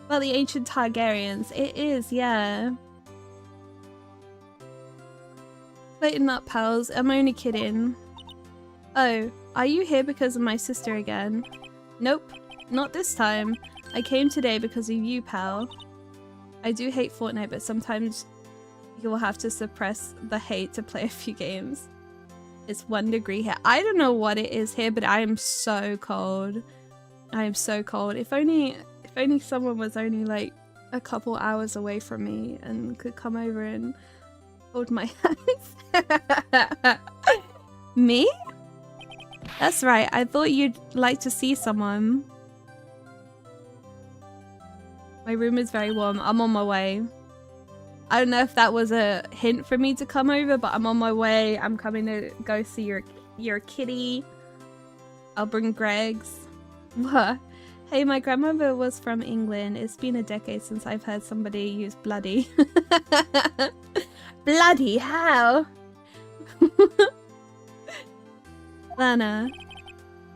Well, the ancient Targaryens. It is, yeah. Lighten up, pals. I'm only kidding. Oh, are you here because of my sister again? Nope, not this time. I came today because of you, pal. I do hate Fortnite, but sometimes you will have to suppress the hate to play a few games. It's 1 degree here. I don't know what it is here, but I am so cold. I am so cold. If only someone was only like a couple hours away from me and could come over and hold my hands. Me? That's right. I thought you'd like to see someone. My room is very warm. I'm on my way. I don't know if that was a hint for me to come over, but I'm on my way. I'm coming to go see your kitty. I'll bring Greg's. What? Hey, my grandmother was from England. It's been a decade since I've heard somebody use bloody. Bloody hell! Lana,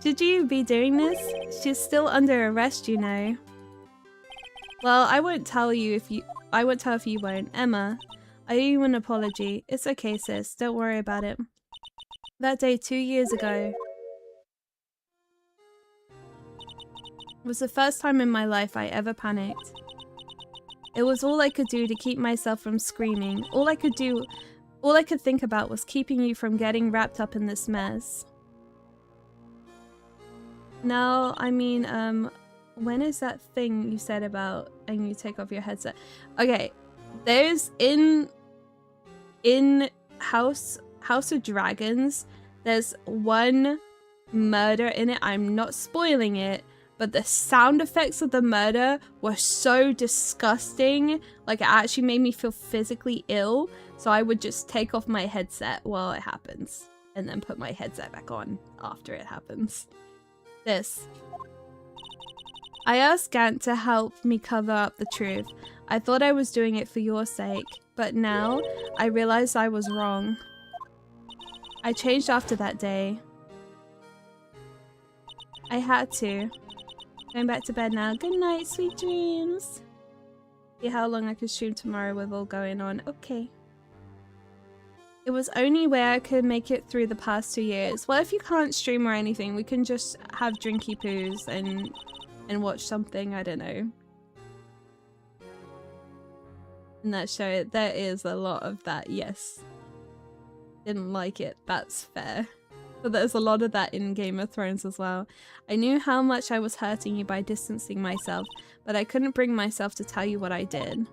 should you be doing this? She's still under arrest, you know. Well, I won't tell you if you won't. Emma, I owe you an apology. It's okay, sis. Don't worry about it. That day 2 years ago was the first time in my life I ever panicked. It was all I could do to keep myself from screaming. All I could think about was keeping you from getting wrapped up in this mess. No, I mean, when is that thing you said about and you take off your headset? Okay, there's in House of Dragons, there's one murder in it. I'm not spoiling it, but the sound effects of the murder were so disgusting. Like, it actually made me feel physically ill. So I would just take off my headset while it happens and then put my headset back on after it happens. This. I asked Gant to help me cover up the truth. I thought I was doing it for your sake, but now I realize I was wrong. I changed after that day. I had to. Going back to bed now. Good night, sweet dreams. See how long I can stream tomorrow with all going on. Okay. It was only where I could make it through the past 2 years. Well, if you can't stream or anything, we can just have drinky poos and watch something. I don't know. In that show, there is a lot of that. Yes. Didn't like it. That's fair. But there's a lot of that in Game of Thrones as well. I knew how much I was hurting you by distancing myself, but I couldn't bring myself to tell you what I did.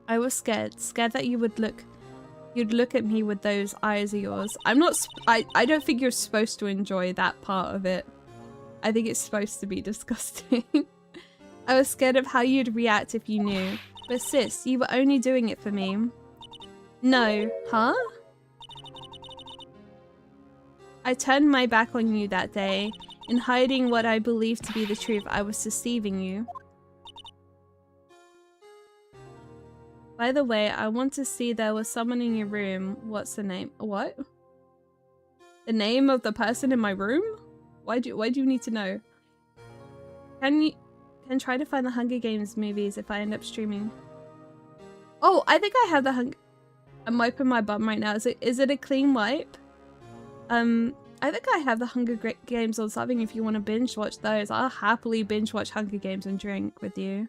I was scared that you'd look at me with those eyes of yours. I don't think you're supposed to enjoy that part of it. I think it's supposed to be disgusting. I was scared of how you'd react if you knew. But sis, you were only doing it for me. No, huh? I turned my back on you that day. In hiding what I believed to be the truth, I was deceiving you. By the way, I want to see there was someone in your room. What's the name? What? The name of the person in my room? Why do you need to know? Can try to find the Hunger Games movies if I end up streaming. Oh, I think I have the I'm wiping my bum right now. Is it a clean wipe? I think I have the Hunger Games on something if you want to binge watch those. I'll happily binge watch Hunger Games and drink with you.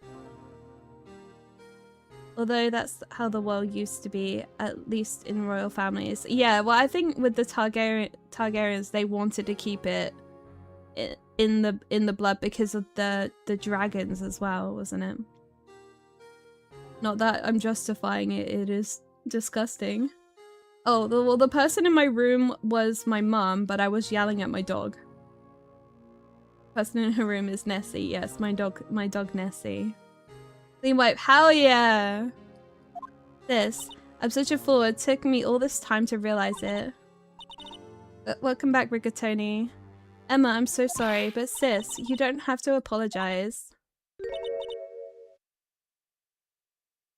Although that's how the world used to be, at least in royal families. Yeah, well, I think with the Targaryens, they wanted to keep it in the blood because of the dragons as well, wasn't it? Not that I'm justifying it, it is disgusting. Oh, well, the person in my room was my mum, but I was yelling at my dog. Person in her room is Nessie. Yes, my dog Nessie. Clean wipe. Hell yeah! This. I'm such a fool. It took me all this time to realize it. Welcome back, Rigatoni. Emma, I'm so sorry, but sis, you don't have to apologize.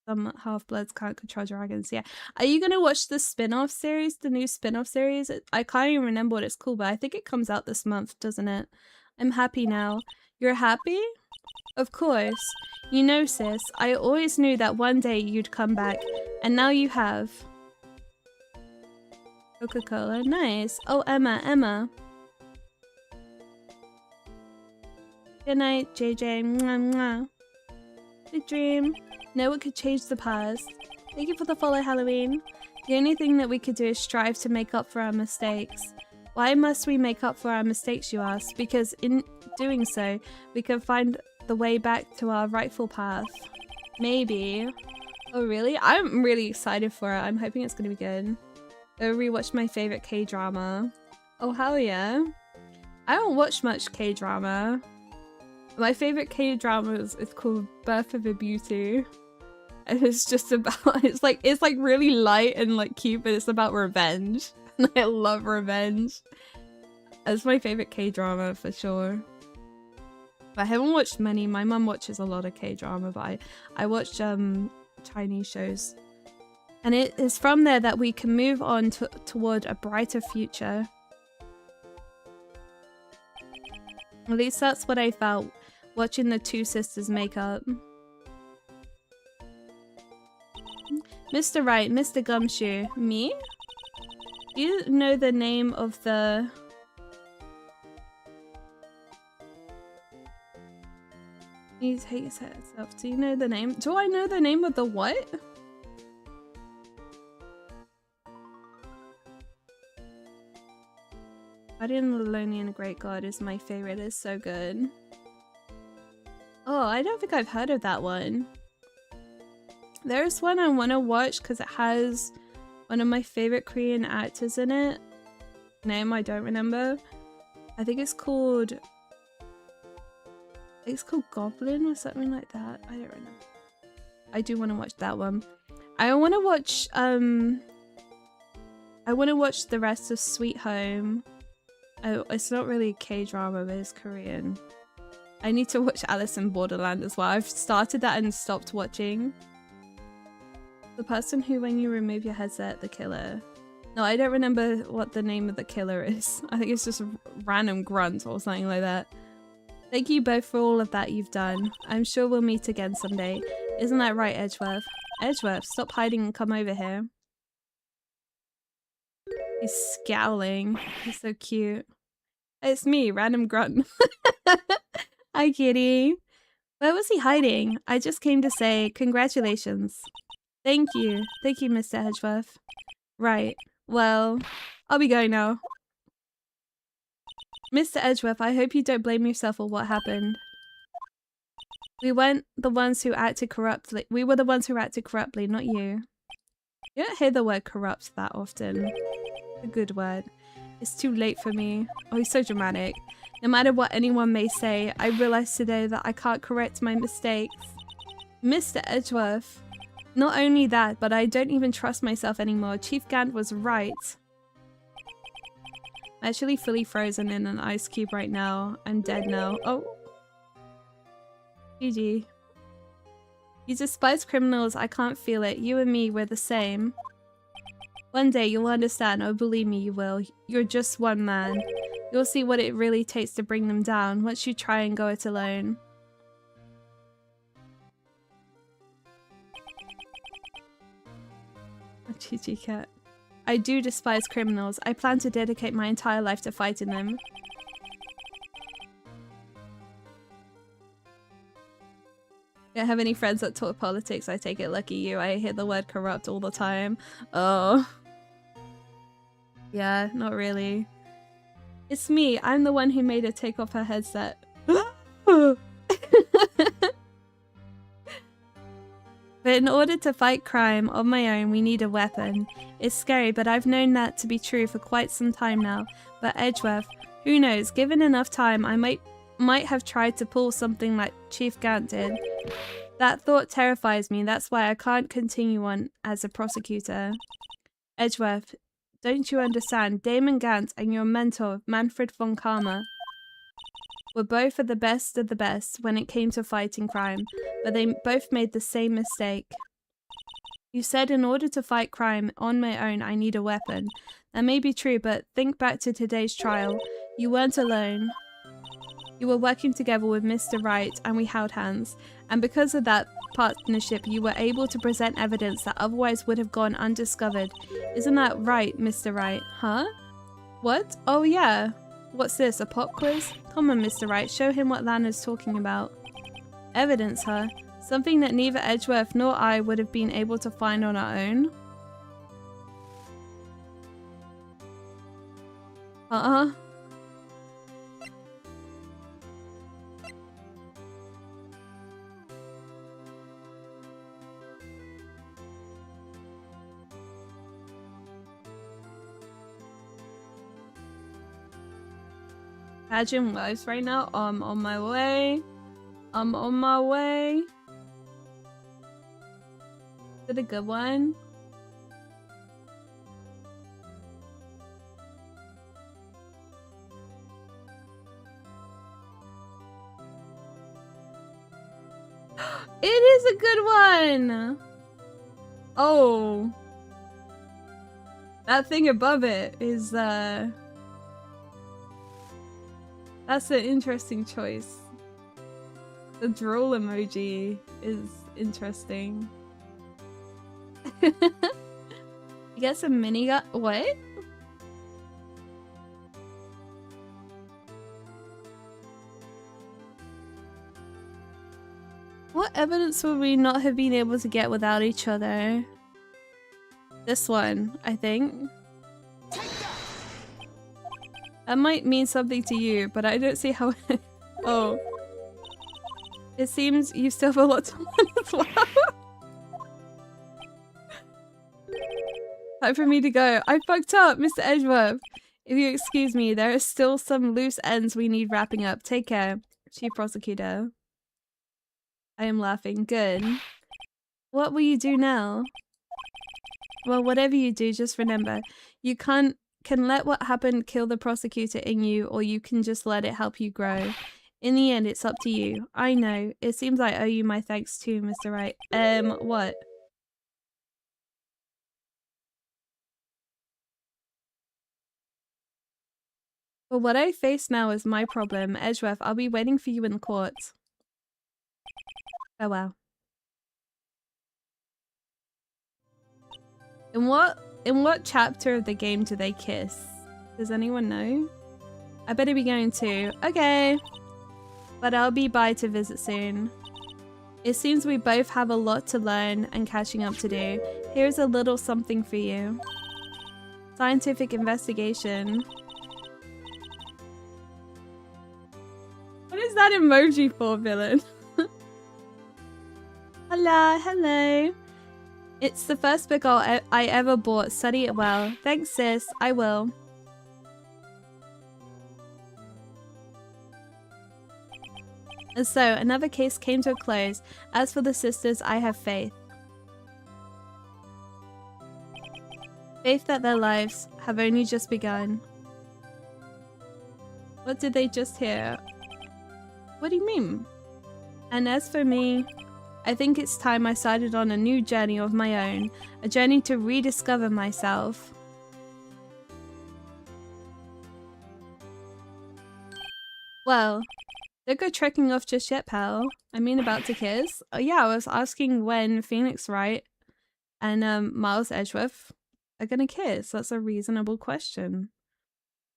Some half-bloods can't control dragons. Yeah. Are you gonna watch the spin-off series? The new spin-off series? I can't even remember what it's called, but I think it comes out this month, doesn't it? I'm happy now. You're happy? Of course. You know, sis, I always knew that one day you'd come back, and now you have. Coca-Cola. Nice. Oh, Emma. Good night, JJ. Mwah, mwah. Good dream. No one could change the past. Thank you for the follow, Halloween. The only thing that we could do is strive to make up for our mistakes. Why must we make up for our mistakes, you ask? Because in doing so, we can find the way back to our rightful path. Maybe. Oh, really? I'm really excited for it. I'm hoping it's gonna be good. Go rewatch my favorite K-drama. Oh, hell yeah. I don't watch much K-drama. My favorite K-drama is called Birth of a Beauty. And it's just about, it's like really light and like cute, but it's about revenge. And I love revenge. It's my favorite K-drama for sure. But I haven't watched many. My mum watches a lot of K-drama, but I watch Chinese shows. And it is from there that we can move on toward a brighter future. At least that's what I felt watching the two sisters make up. Mr. Right, Mr. Gumshoe. Me? Do you know the name of the... He hates herself. Do you know the name? Do I know the name of the what? Guardian of the Lonely and the Great God is my favorite. It's so good. Oh, I don't think I've heard of that one. There's one I want to watch because it has one of my favorite Korean actors in it. Name I don't remember. I think it's called... Goblin or something like that. I don't remember. I do want to watch that one. I want to watch the rest of Sweet Home. Oh, it's not really K-drama, but it's Korean. I need to watch Alice in Borderland as well. I've started that and stopped watching. The person who, when you remove your headset, the killer. No, I don't remember what the name of the killer is. I think it's just a random grunt or something like that. Thank you both for all of that you've done. I'm sure we'll meet again someday. Isn't that right, Edgeworth? Edgeworth, stop hiding and come over here. He's scowling. He's so cute. It's me, random grunt. Hi, kitty. Where was he hiding? I just came to say congratulations. Thank you. Thank you, Mr. Edgeworth. Right. Well, I'll be going now. Mr. Edgeworth, I hope you don't blame yourself for what happened. We weren't the ones who acted corruptly. We were the ones who acted corruptly, not you. You don't hear the word corrupt that often. A good word. It's too late for me. Oh, he's so dramatic. No matter what anyone may say, I realize today that I can't correct my mistakes. Mr. Edgeworth. Not only that, but I don't even trust myself anymore. Chief Gant was right. I'm actually fully frozen in an ice cube right now. I'm dead now. Oh. GG. You despise criminals. I can't feel it. You and me, we're the same. One day you'll understand. Oh, believe me, you will. You're just one man. You'll see what it really takes to bring them down once you try and go it alone. GG cat. I do despise criminals. I plan to dedicate my entire life to fighting them. Don't have any friends that talk politics. I take it lucky you. I hear the word corrupt all the time. Oh. Yeah, not really. It's me. I'm the one who made her take off her headset. But in order to fight crime on my own, we need a weapon. It's scary, but I've known that to be true for quite some time now. But Edgeworth, who knows, given enough time, I might have tried to pull something like Chief Gant did. That thought terrifies me, that's why I can't continue on as a prosecutor. Edgeworth, don't you understand? Damon Gant and your mentor, Manfred von Karma, were both of the best when it came to fighting crime, but they both made the same mistake. You said in order to fight crime on my own, I need a weapon. That may be true, but think back to today's trial. You weren't alone. You were working together with Mr. Wright and we held hands. And because of that partnership, you were able to present evidence that otherwise would have gone undiscovered. Isn't that right, Mr. Wright? Huh? What? Oh yeah. What's this, a pop quiz? Come on, Mr. Wright, show him what Lana's talking about. Evidence, huh? Something that neither Edgeworth nor I would have been able to find on our own? Pageant lives right now. I'm on my way. I'm on my way. Is it a good one? It is a good one! Oh. That thing above it is, that's an interesting choice. The drool emoji is interesting. You get some minigun. What? What evidence would we not have been able to get without each other? This one, I think. That might mean something to you, but I don't see how it... Oh. It seems you still have a lot to learn as well. Time for me to go. I fucked up, Mr. Edgeworth. If you excuse me, there are still some loose ends we need wrapping up. Take care, Chief Prosecutor. I am laughing. Good. What will you do now? Well, whatever you do, just remember, you can let what happened kill the prosecutor in you, or you can just let it help you grow. In the end, it's up to you. I know. It seems I owe you my thanks too, Mr. Wright. What? Well, what I face now is my problem. Edgeworth, I'll be waiting for you in the court. Oh wow. In what chapter of the game do they kiss? Does anyone know? I better be going too. Okay. But I'll be by to visit soon. It seems we both have a lot to learn and catching up to do. Here's a little something for you. Scientific investigation. What is that emoji for, villain? Hola, hello. It's the first book I ever bought. Study it well. Thanks, sis. I will. And so, another case came to a close. As for the sisters, I have faith. Faith that their lives have only just begun. What did they just hear? What do you mean? And as for me, I think it's time I started on a new journey of my own. A journey to rediscover myself. Well, don't go trekking off just yet, pal. I mean, about to kiss. Oh yeah, I was asking when Phoenix Wright and Miles Edgeworth are gonna kiss. That's a reasonable question.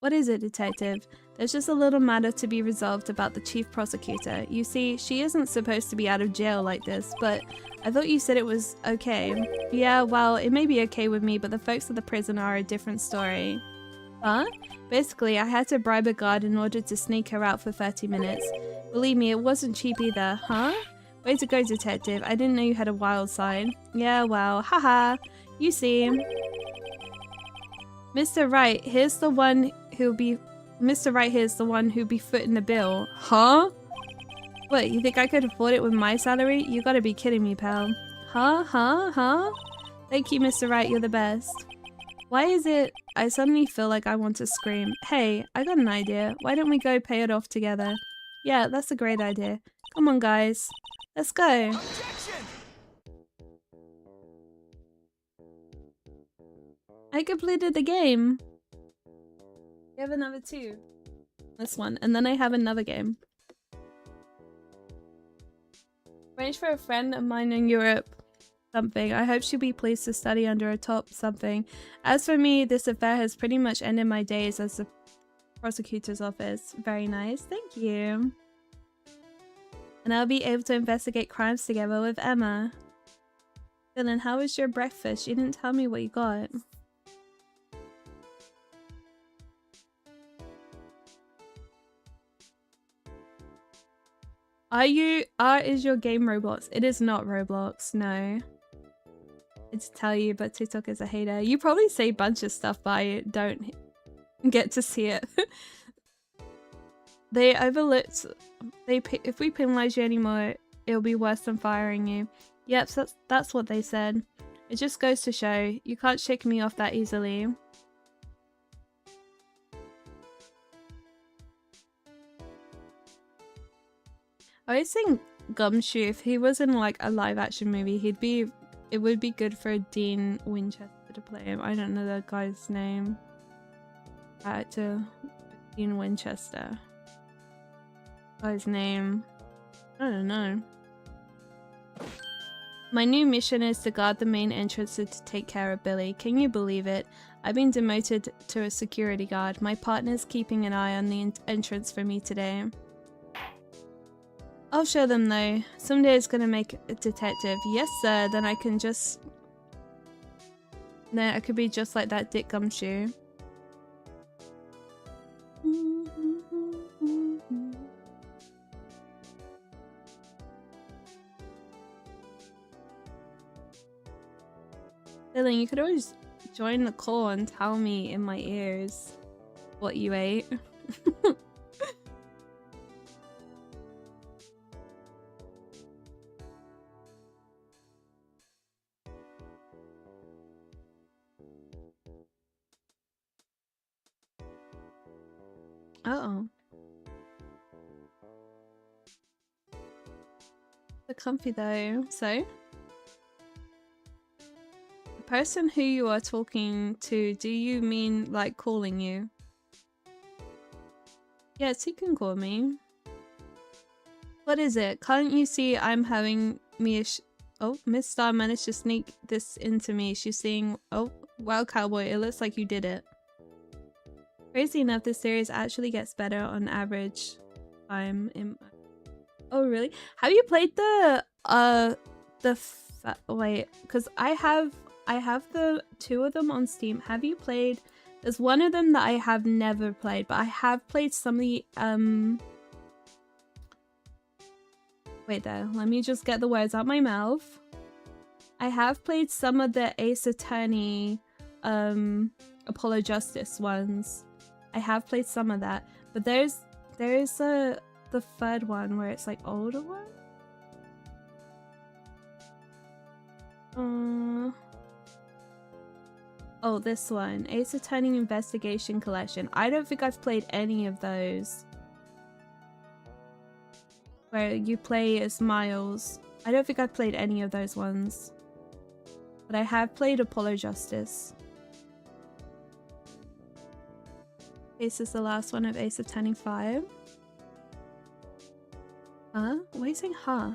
What is it, detective? There's just a little matter to be resolved about the chief prosecutor. You see, she isn't supposed to be out of jail like this, but I thought you said it was okay. Yeah, well, it may be okay with me, but the folks at the prison are a different story. Huh? Basically, I had to bribe a guard in order to sneak her out for 30 minutes. Believe me, it wasn't cheap either, huh? Way to go, detective. I didn't know you had a wild side. Yeah, well, haha. You see. Mr. Wright, here's the one who'll be... Mr. Wright here's the one who'll be footing the bill. Huh? What, you think I could afford it with my salary? You gotta be kidding me, pal. Huh? Thank you, Mr. Wright, you're the best. Why is it I suddenly feel like I want to scream? Hey, I got an idea. Why don't we go pay it off together? Yeah, that's a great idea. Come on, guys. Let's go. Objection! I completed the game. I have another 2. This one. And then I have another game. Arranged for a friend of mine in Europe. Something. I hope she'll be pleased to study under a top something. As for me, this affair has pretty much ended my days as the prosecutor's office. Very nice. Thank you. And I'll be able to investigate crimes together with Emma. Dylan, how was your breakfast? You didn't tell me what you got. Is your game Roblox? It is not Roblox, no. It's tell you, but TikTok is a hater. You probably say a bunch of stuff, but I don't get to see it. They overlooked. If we penalize you anymore, it'll be worse than firing you. Yep, so that's what they said. It just goes to show you can't shake me off that easily. I always think Gumshoe, if he was in like a live action movie, it would be good for Dean Winchester to play him. I don't know the guy's name. Actor Dean Winchester. Guy's name. I don't know. My new mission is to guard the main entrance and to take care of Billy. Can you believe it? I've been demoted to a security guard. My partner's keeping an eye on the entrance for me today. I'll show them though. Someday it's gonna make a detective. Yes sir, then I can just... Then I could be just like that Dick Gumshoe. Dylan, you could always join the call and tell me in my ears what you ate. Uh-oh. They're comfy though. So? The person who you are talking to, do you mean like calling you? Yes, he can call me. What is it? Can't you see I'm having me a Oh, Miss Star managed to sneak this into me. She's saying, oh, wow, cowboy, it looks like you did it. Crazy enough, this series actually gets better on average time. Oh, really? Have you played the wait, because I have the 2 of them on Steam. Have you played? There's one of them that I have never played, but I have played some of the Wait there, let me just get the words out my mouth. I have played some of the Ace Attorney Apollo Justice ones. I have played some of that, but there is the 3rd one where it's like older one. Oh, this one, Ace Attorney Investigation Collection. I don't think I've played any of those. Where you play as Miles. I don't think I've played any of those ones. But I have played Apollo Justice. This is the last one of Ace Attorney 5. Huh? Why are you saying huh?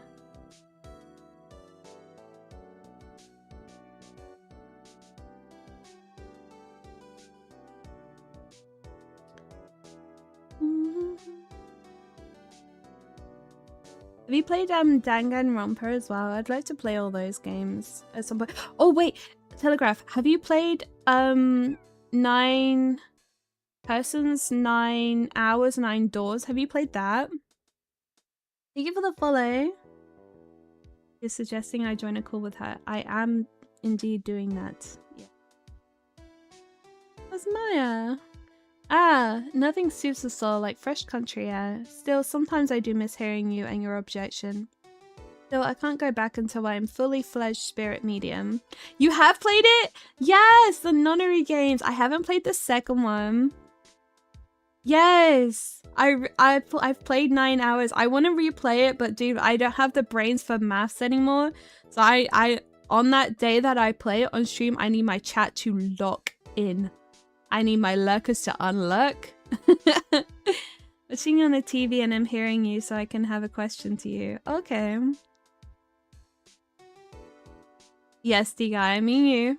Have you played Danganronpa as well? I'd like to play all those games at some point. Oh wait, Telegraph, have you played 9 Persons, 9 Hours, 9 Doors? Have you played that? Thank you for the follow. You're suggesting I join a call with her. I am indeed doing that. Yeah. Where's Maya? Ah, nothing soothes the soul like fresh country air. Still, sometimes I do miss hearing you and your objection. Still, I can't go back until I'm fully fledged spirit medium. You have played it? Yes, the nunnery games. I haven't played the second one. Yes, I've played 9 hours. I want to replay it, but dude, I don't have the brains for maths anymore. So I on that day that I play it on stream, I need my chat to lock in. I need my lurkers to unlurk. Watching you on the TV and I'm hearing you, so I can have a question to you. Okay. Yes, D-Guy, I mean you.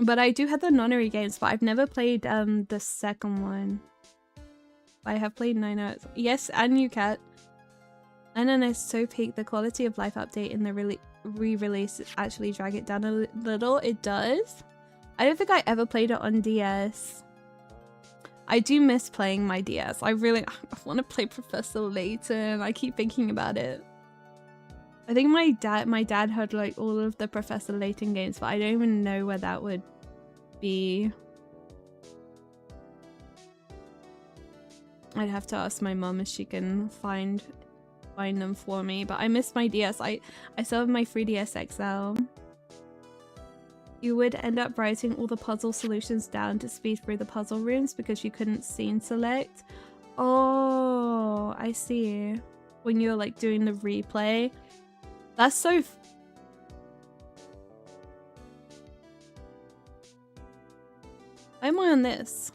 But I do have the nunnery games, but I've never played the second one. I have played 9 hours. Yes, and you, Cat. And then it's so peak. The quality of life update in the re-release actually drag it down a little. It does. I don't think I ever played it on DS. I do miss playing my DS. I want to play Professor Layton. I keep thinking about it. I think my dad had like all of the Professor Layton games, but I don't even know where that would be. I'd have to ask my mum if she can find them for me. But I miss my DS. I still have my 3DS XL. You would end up writing all the puzzle solutions down to speed through the puzzle rooms because you couldn't scene select. Oh, I see. When you're like doing the replay. That's so... Why am I on this?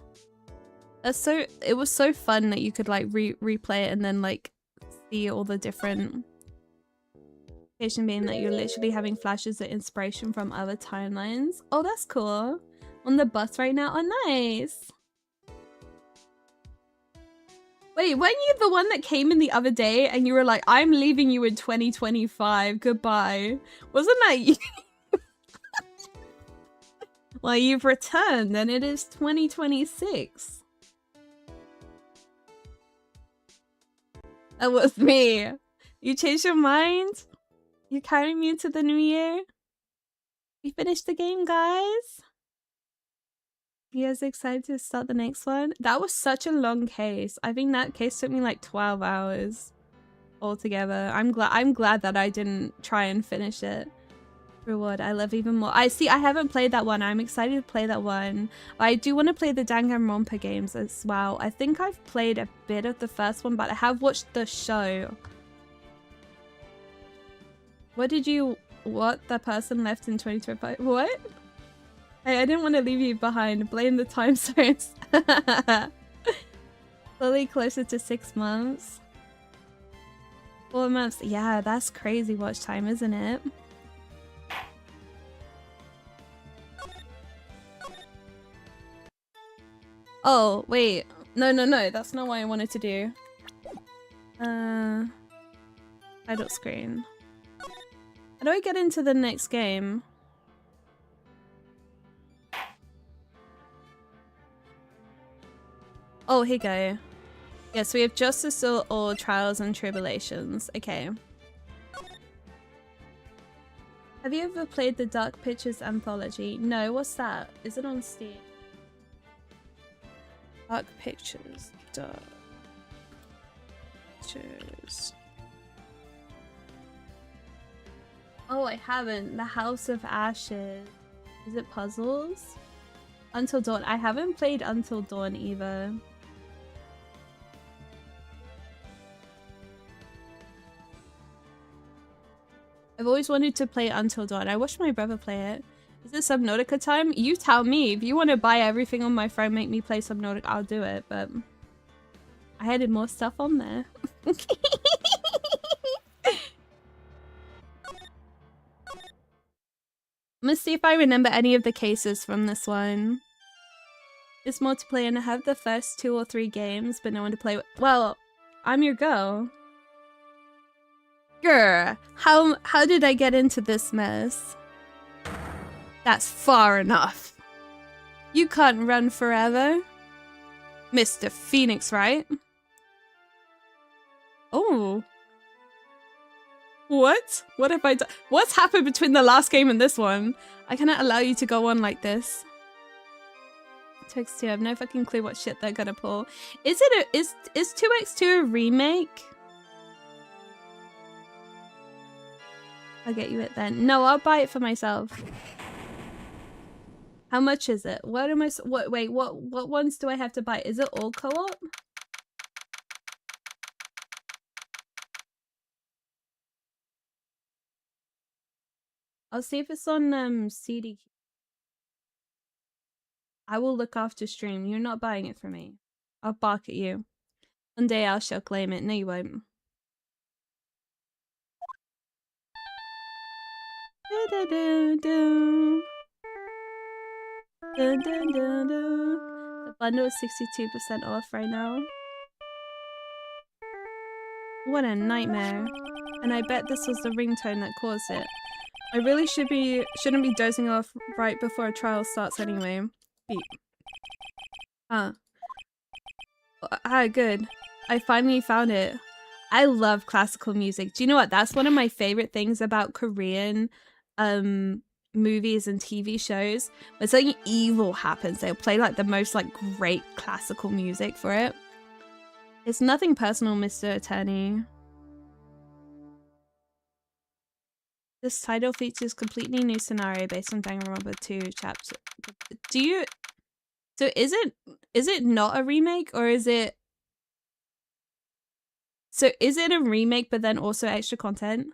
That's so... It was so fun that you could like replay it and then like see all the different... Being that you're literally having flashes of inspiration from other timelines. Oh, that's cool. On the bus right now. Oh, nice. Wait, weren't you the one that came in the other day and you were like, I'm leaving you in 2025. Goodbye. Wasn't that you? Well, you've returned and it is 2026. That was me. You changed your mind? You carrying me into the new year? We finished the game, guys. You guys excited to start the next one? That was such a long case. I think that case took me like 12 hours altogether. I'm glad that I didn't try and finish it. Reward, I love even more. I haven't played that one. I'm excited to play that one. I do want to play the Danganronpa games as well. I think I've played a bit of the first one, but I have watched the show. What the person left in 2025? What? Hey, I didn't want to leave you behind. Blame the time zones. Slowly closer to 6 months. 4 months. Yeah, that's crazy watch time, isn't it? Oh, wait. No. That's not what I wanted to do. Title screen. How do I get into the next game? Oh, here you go. Yeah, so we have Justice or Trials and Tribulations. Okay. Have you ever played the Dark Pictures Anthology? No, what's that? Is it on Steam? Dark Pictures. Dark Pictures. Oh, I haven't. The House of Ashes. Is it puzzles? Until Dawn. I haven't played Until Dawn either. I've always wanted to play Until Dawn. I watched my brother play it. Is it Subnautica time? You tell me. If you want to buy everything on my phone, make me play Subnautica, I'll do it. But I added more stuff on there. I'm gonna see if I remember any of the cases from this one. It's more to play and I have the first 2 or 3 games, but no one to play with. Well, I'm your girl. Grr, how did I get into this mess? That's far enough. You can't run forever. Mr. Phoenix, right? Oh. What? What have I done? What's happened between the last game and this one? I cannot allow you to go on like this. Text 2, I have no fucking clue what shit they're gonna pull. Is 2x2 a remake? I'll get you it then. No, I'll buy it for myself. How much is it? What am I? Wait, what ones do I have to buy? Is it all co-op? I'll see if it's on CD. I will look after stream. You're not buying it for me. I'll bark at you. One day I shall claim it. No, you won't. The bundle is 62% off right now. What a nightmare. And I bet this was the ringtone that caused it. I really shouldn't be dozing off right before a trial starts anyway. Beep. Good. I finally found it. I love classical music. Do you know what? That's one of my favorite things about Korean movies and TV shows. When something evil happens, they'll play like the most like great classical music for it. It's nothing personal, Mr. Attorney. This title features completely new scenario based on Danganronpa 2 chapter. So is it not a remake, or is it? So is it a remake but then also extra content?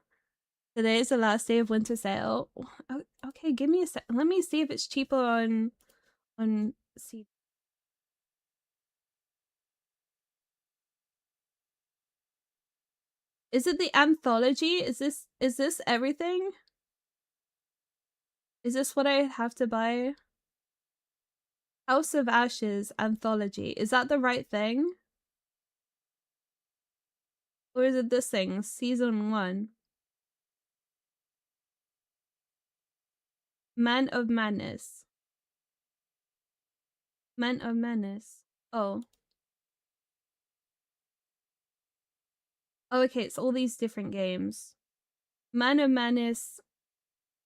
Today is the last day of winter sale. Oh, okay, give me a sec. Let me see if it's cheaper on CD. Is it the anthology? Is this everything? Is this what I have to buy? House of Ashes anthology. Is that the right thing? Or is it this thing? Season 1. Man of Madness. Man of Madness. Oh. Oh, okay, it's all these different games. Man of Madness,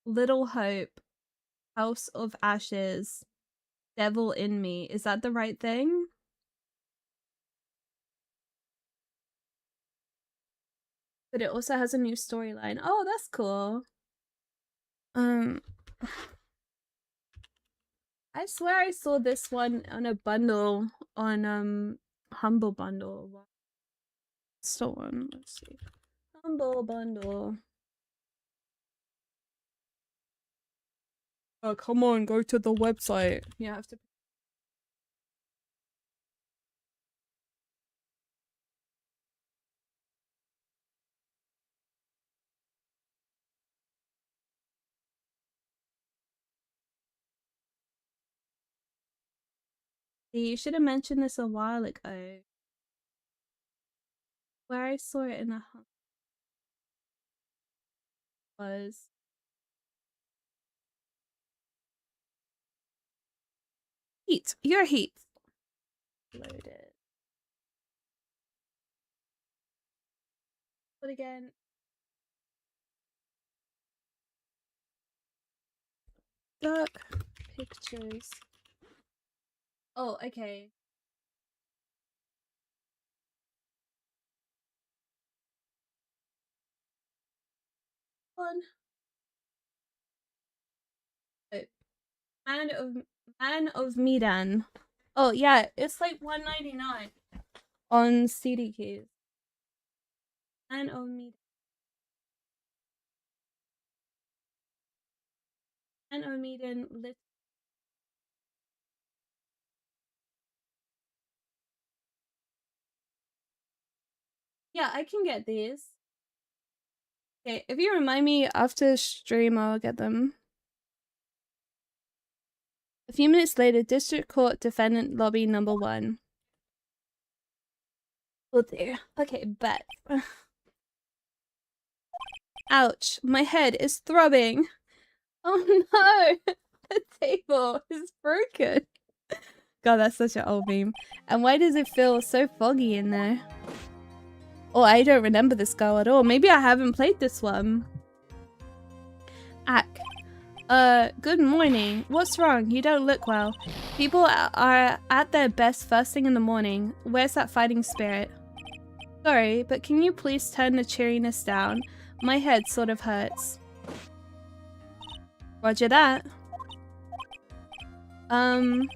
Little Hope, House of Ashes, Devil in Me. Is that the right thing? But it also has a new storyline. Oh, that's cool. I swear I saw this one on a bundle on Humble Bundle. What's the one? Let's see. Humble Bundle. Oh, come on, go to the website. You have to. You should have mentioned this a while ago. Where I saw it in the was Heat. Your Heat. Load it. But again. Dark pictures. Oh, okay. One. Oh. Man of Medan. Oh yeah, it's like $1.99 on CD keys. Man of Medan. Man of Medan. Yeah, I can get these. Okay, if you remind me after stream, I'll get them. A few minutes later, District Court Defendant Lobby number 1. Oh dear. Okay, bet. Ouch, my head is throbbing. Oh no, the table is broken. God, that's such an old meme. And why does it feel so foggy in there? Oh, I don't remember this girl at all. Maybe I haven't played this one. Ack. Good morning. What's wrong? You don't look well. People are at their best first thing in the morning. Where's that fighting spirit? Sorry, but can you please turn the cheeriness down? My head sort of hurts. Roger that. Am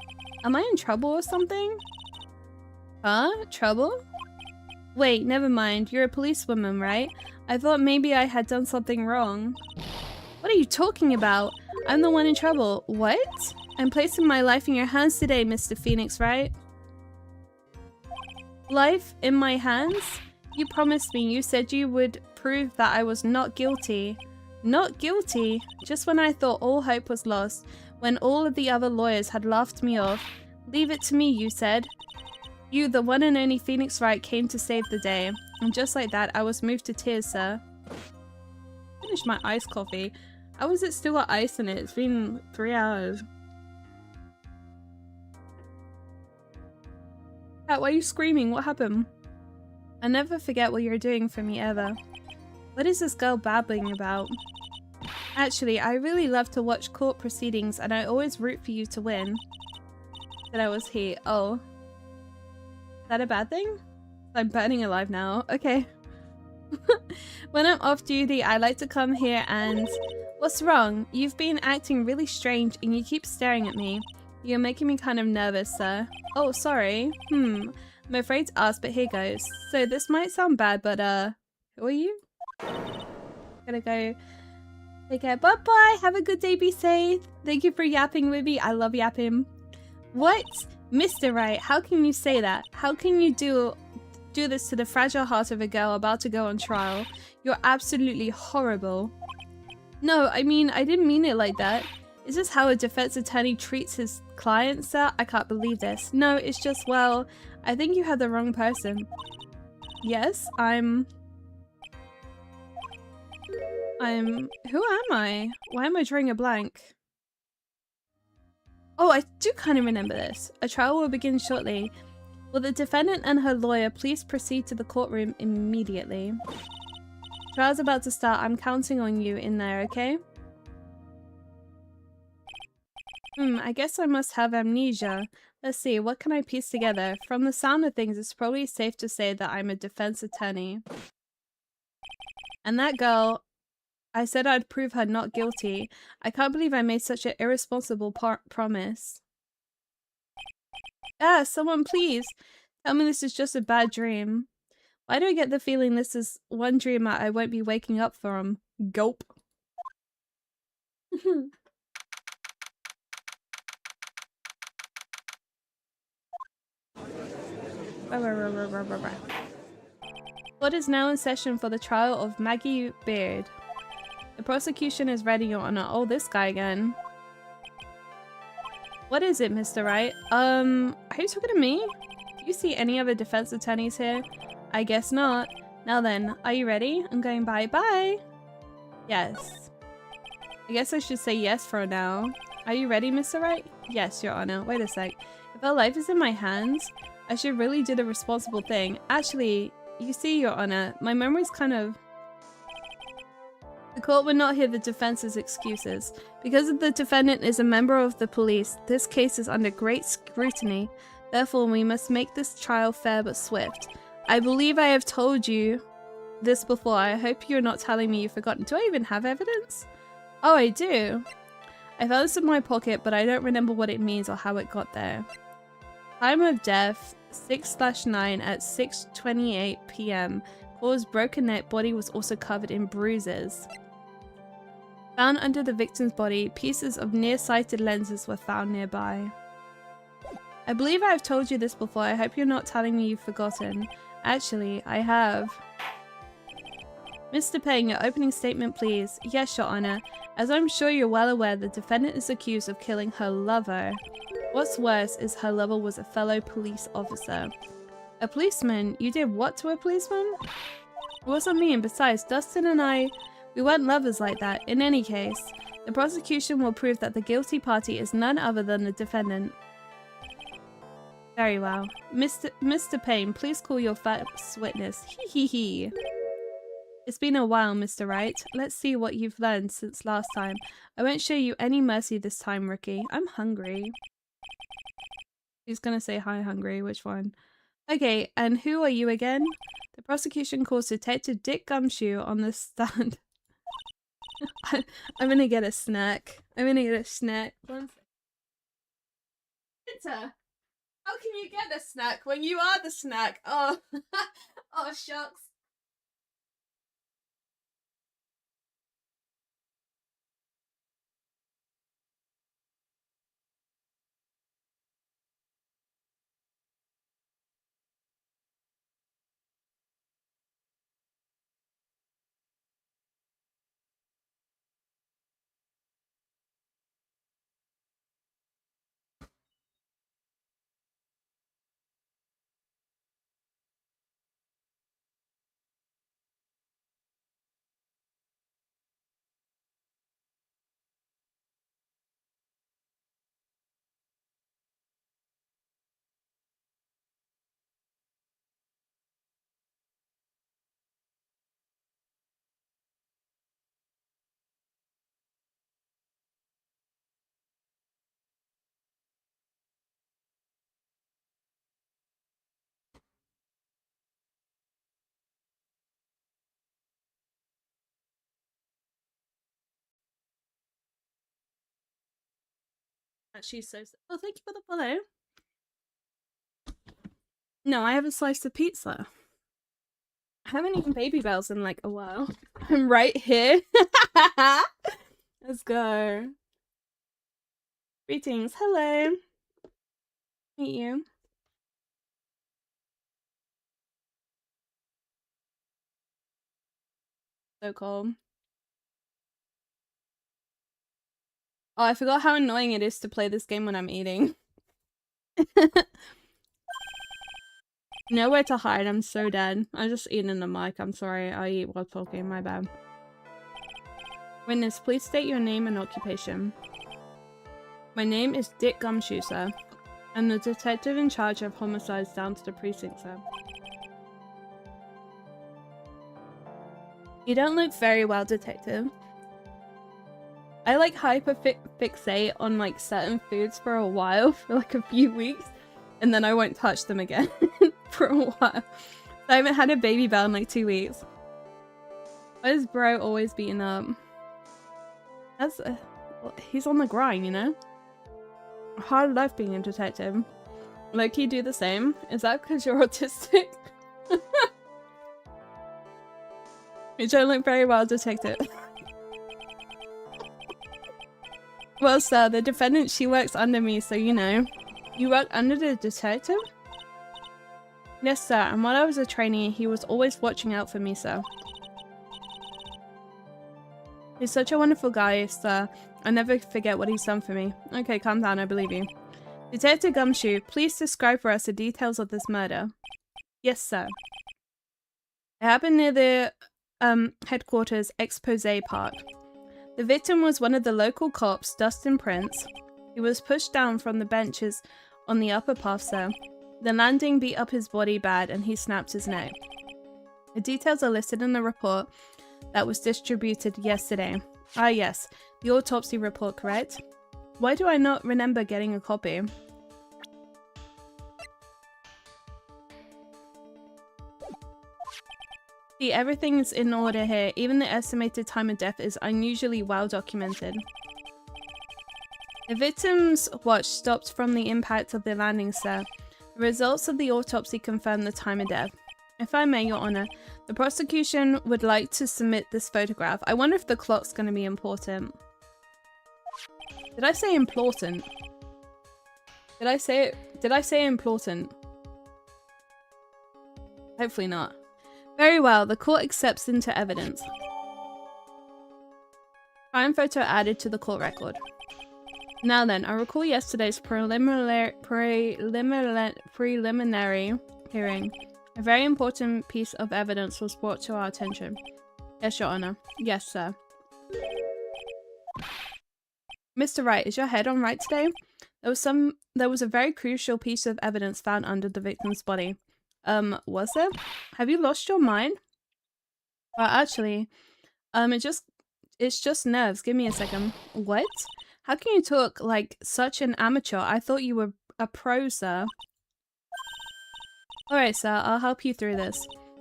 I in trouble or something? Huh? Trouble? Wait, never mind. You're a policewoman, right? I thought maybe I had done something wrong. What are you talking about? I'm the one in trouble. What? I'm placing my life in your hands today, Mr. Phoenix, right? Life in my hands? You promised me. You said you would prove that I was not guilty. Not guilty? Just when I thought all hope was lost, when all of the other lawyers had laughed me off. Leave it to me, you said. You, the one and only Phoenix Wright, came to save the day. And just like that, I was moved to tears, sir. Finish my iced coffee. How is it still got ice in it? It's been 3 hours. Cat, why are you screaming? What happened? I never forget what you're doing for me ever. What is this girl babbling about? Actually, I really love to watch court proceedings and I always root for you to win. That I was here. Oh. Is that a bad thing? I'm burning alive now. Okay. When I'm off duty, I like to come here and... What's wrong? You've been acting really strange and you keep staring at me. You're making me kind of nervous, sir. Oh, sorry. I'm afraid to ask, but here goes. So this might sound bad, but who are you? Gonna go. Take care. Bye-bye. Have a good day. Be safe. Thank you for yapping with me. I love yapping. What? Mr. Wright, how can you say that? How can you do this to the fragile heart of a girl about to go on trial? You're absolutely horrible. No, I mean, I didn't mean it like that. Is this how a defense attorney treats his client, sir? I can't believe this. No, it's just, well, I think you had the wrong person. Yes, Who am I? Why am I drawing a blank? Oh, I do kind of remember this. A trial will begin shortly. Will the defendant and her lawyer please proceed to the courtroom immediately? Trial's about to start. I'm counting on you in there, okay? I guess I must have amnesia. Let's see, what can I piece together? From the sound of things, it's probably safe to say that I'm a defense attorney. And that girl, I said I'd prove her not guilty. I can't believe I made such an irresponsible promise. Ah, someone please! Tell me this is just a bad dream. Why do I get the feeling this is one dream that I won't be waking up from? Gulp. Court is now in session for the trial of Maggie Beard. The prosecution is ready, Your Honor. Oh, this guy again. What is it, Mr. Wright? Are you talking to me? Do you see any other defense attorneys here? I guess not. Now then, are you ready? I'm going bye-bye. Yes. I guess I should say yes for now. Are you ready, Mr. Wright? Yes, Your Honor. Wait a sec. If our life is in my hands, I should really do the responsible thing. Actually, you see, Your Honor, my memory's kind of... The court would not hear the defense's excuses. Because the defendant is a member of the police, this case is under great scrutiny. Therefore, we must make this trial fair but swift. I believe I have told you this before. I hope you're not telling me you've forgotten. Do I even have evidence? Oh, I do. I found this in my pocket, but I don't remember what it means or how it got there. Time of death, 6/9 at 6:28 p.m. Cause broken neck, body was also covered in bruises. Found under the victim's body, pieces of nearsighted lenses were found nearby. I believe I have told you this before. I hope you're not telling me you've forgotten. Actually, I have. Mr. Payne, your opening statement, please. Yes, Your Honor. As I'm sure you're well aware, the defendant is accused of killing her lover. What's worse is her lover was a fellow police officer. A policeman? You did what to a policeman? It wasn't me, and besides, Dustin and I, we weren't lovers like that. In any case, the prosecution will prove that the guilty party is none other than the defendant. Very well. Mr. Payne, please call your first witness. Hee hee hee. It's been a while, Mr. Wright. Let's see what you've learned since last time. I won't show you any mercy this time, Ricky. I'm hungry. Who's gonna say hi, hungry? Which one? Okay, and who are you again? The prosecution calls Detective Dick Gumshoe on the stand. I'm gonna get a snack. I'm gonna get a snack. One second. Winter, how can you get a snack when you are the snack? Oh, oh shucks. She's so. Oh, thank you for the follow. No, I have a slice of pizza. I haven't eaten Baby Bells in like a while. I'm right here. Let's go. Greetings. Hello. Meet you. So cold. Oh, I forgot how annoying it is to play this game when I'm eating. Nowhere to hide. I'm so dead. I'm just eating in the mic. I'm sorry. I eat while talking. My bad. Witness, please state your name and occupation. My name is Dick Gumshoe, sir. I'm the detective in charge of homicides down to the precinct, sir. You don't look very well, detective. I like fixate on like certain foods for a while, for like a few weeks, and then I won't touch them again for a while. So I haven't had a Baby Bell in like 2 weeks. Why is bro always beaten up? That's he's on the grind, you know? Hard life being a detective. Loki do the same. Is that because you're autistic? You don't look very well, detective. Well, sir, the defendant, she works under me, so you know. You work under the detective? Yes, sir, and while I was a trainee, he was always watching out for me, sir. He's such a wonderful guy, sir. I'll never forget what he's done for me. Okay, calm down, I believe you. Detective Gumshoe, please describe for us the details of this murder. Yes, sir. It happened near the headquarters expose park. The victim was one of the local cops, Dustin Prince. He was pushed down from the benches on the upper path, sir. The landing beat up his body bad and he snapped his neck. The details are listed in the report that was distributed yesterday. Ah yes, the autopsy report, correct? Why do I not remember getting a copy? See, everything's in order here. Even the estimated time of death is unusually well documented. The victim's watch stopped from the impact of the landing, sir. The results of the autopsy confirm the time of death. If I may, Your Honor, the prosecution would like to submit this photograph. I wonder if the clock's going to be important. Did I say important? Did I say important? Hopefully not. Very well, the court accepts into evidence. Crime photo added to the court record. Now then, I recall yesterday's preliminary hearing. A very important piece of evidence was brought to our attention. Yes, Your Honor. Yes, sir. Mr. Wright, is your head on right today? There was a very crucial piece of evidence found under the victim's body. Was there? Have you lost your mind? Well, actually, it's just nerves. Give me a second. What? How can you talk like such an amateur? I thought you were a pro, sir. Alright, sir, I'll help you through this.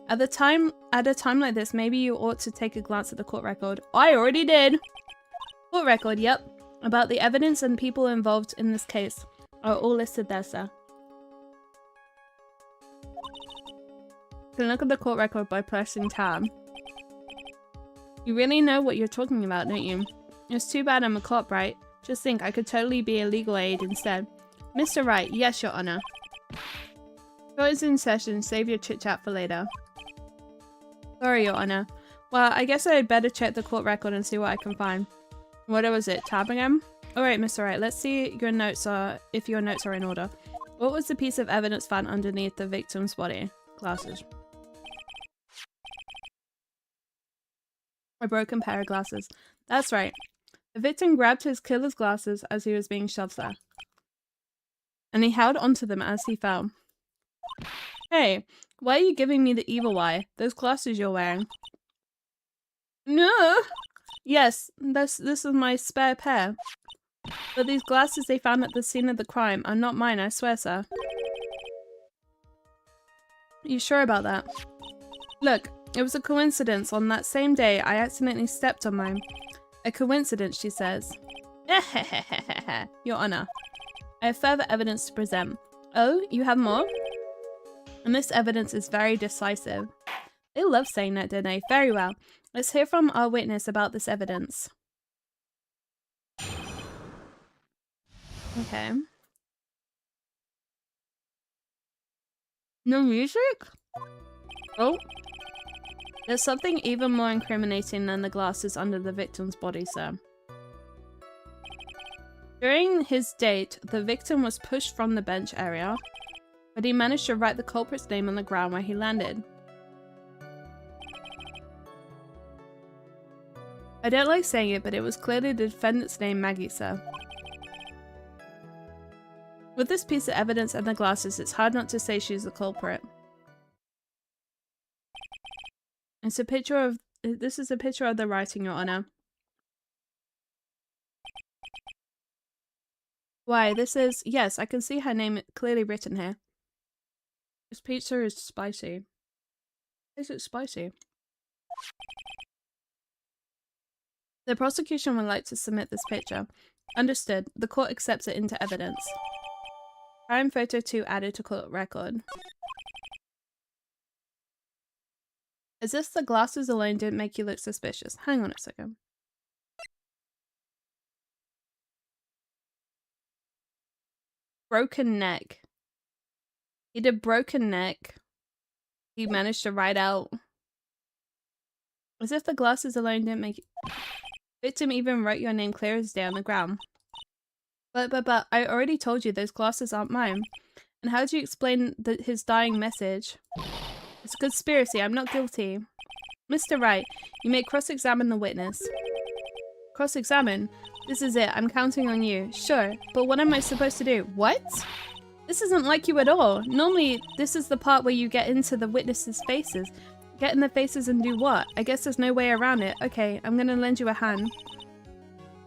At a time like this, maybe you ought to take a glance at the court record. I already did! Court record, yep. About the evidence and people involved in this case are all listed there, sir. You can look at the court record by pressing tab. You really know what you're talking about, don't you? It's too bad I'm a cop, right? Just think, I could totally be a legal aid instead. Mr. Wright, yes, Your Honor. Court is in session, save your chit-chat for later. Sorry, Your Honor. Well, I guess I'd better check the court record and see what I can find. What was it? Tab again? Alright, Mr. Wright, let's see if your notes are in order. What was the piece of evidence found underneath the victim's body? Glasses. A broken pair of glasses. That's right. The victim grabbed his killer's glasses as he was being shoved there. And he held onto them as he fell. Hey, why are you giving me the evil eye? Those glasses you're wearing. No! Yes, this is my spare pair. But these glasses they found at the scene of the crime are not mine, I swear, sir. Are you sure about that? Look, it was a coincidence. On that same day, I accidentally stepped on mine. A coincidence, she says. Your Honor, I have further evidence to present. Oh, you have more? And this evidence is very decisive. They love saying that, don't they? Very well. Let's hear from our witness about this evidence. Okay. No music? Oh. There's something even more incriminating than the glasses under the victim's body, sir. During his date, the victim was pushed from the bench area, but he managed to write the culprit's name on the ground where he landed. I don't like saying it, but it was clearly the defendant's name, Maggie, sir. With this piece of evidence and the glasses, it's hard not to say she's the culprit. It's a picture of... This is a picture of the writing, Your Honor. Why, this is... Yes, I can see her name clearly written here. This pizza is spicy. Is it spicy? The prosecution would like to submit this picture. Understood. The court accepts it into evidence. Crime photo 2 added to court record. Is this the glasses alone didn't make you look suspicious? Hang on a second. Broken neck. He did broken neck. He managed to write out. As if the glasses alone didn't make it. Victim even wrote your name clear as day on the ground. But, I already told you those glasses aren't mine. And how do you explain his dying message? It's a conspiracy, I'm not guilty. Mr. Wright, you may cross-examine the witness. Cross-examine? This is it, I'm counting on you. Sure, but what am I supposed to do? What? This isn't like you at all. Normally, this is the part where you get into the witnesses' faces. Get in their faces and do what? I guess there's no way around it. Okay, I'm gonna lend you a hand.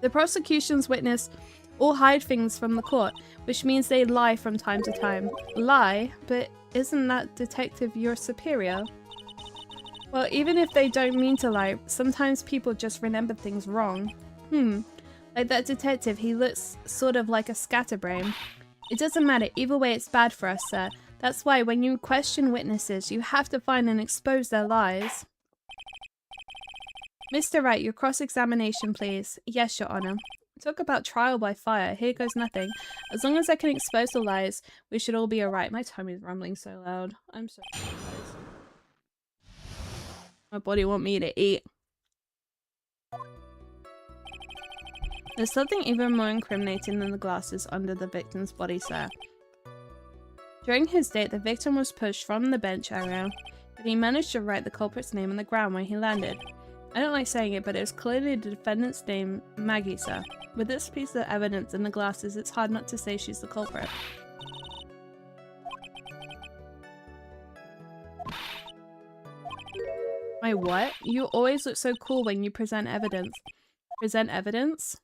The prosecution's witness all hide things from the court, which means they lie from time to time. Lie? But isn't that detective your superior? Well, even if they don't mean to lie, sometimes people just remember things wrong. Like that detective, he looks sort of like a scatterbrain. It doesn't matter, either way it's bad for us, sir. That's why when you question witnesses, you have to find and expose their lies. Mr. Wright, your cross-examination, please. Yes, Your Honor. Talk about trial by fire. Here goes nothing. As long as I can expose the lies, we should all be alright. My tummy's rumbling so loud. I'm so sorry, guys. My body wants me to eat. There's something even more incriminating than the glasses under the victim's body, sir. During his date, the victim was pushed from the bench area, but he managed to write the culprit's name on the ground where he landed. I don't like saying it, but it was clearly the defendant's name, Maggie, sir. With this piece of evidence in the glasses, it's hard not to say she's the culprit. My what? You always look so cool when you present evidence. Present evidence?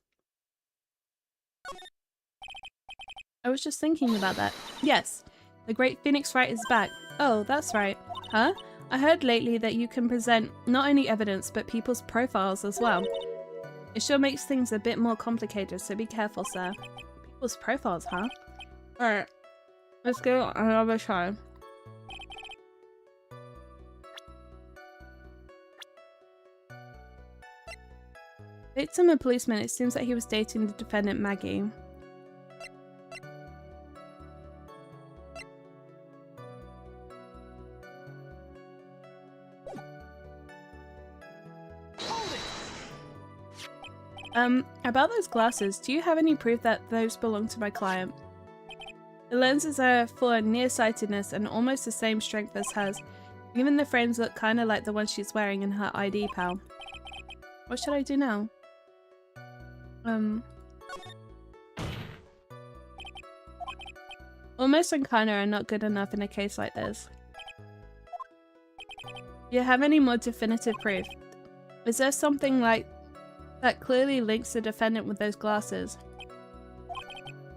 I was just thinking about that. Yes, the great Phoenix Wright is back. Oh, that's right. Huh? I heard lately that you can present not only evidence, but people's profiles as well. It sure makes things a bit more complicated, so be careful, sir. People's profiles, huh? Alright, let's go another try. Victim a policeman, it seems that he was dating the defendant Maggie. About those glasses, do you have any proof that those belong to my client? The lenses are for nearsightedness and almost the same strength as hers. Even the frames look kinda like the one she's wearing in her ID, pal. What should I do now? Almost and kinda are not good enough in a case like this. Do you have any more definitive proof? Is there something like that clearly links the defendant with those glasses?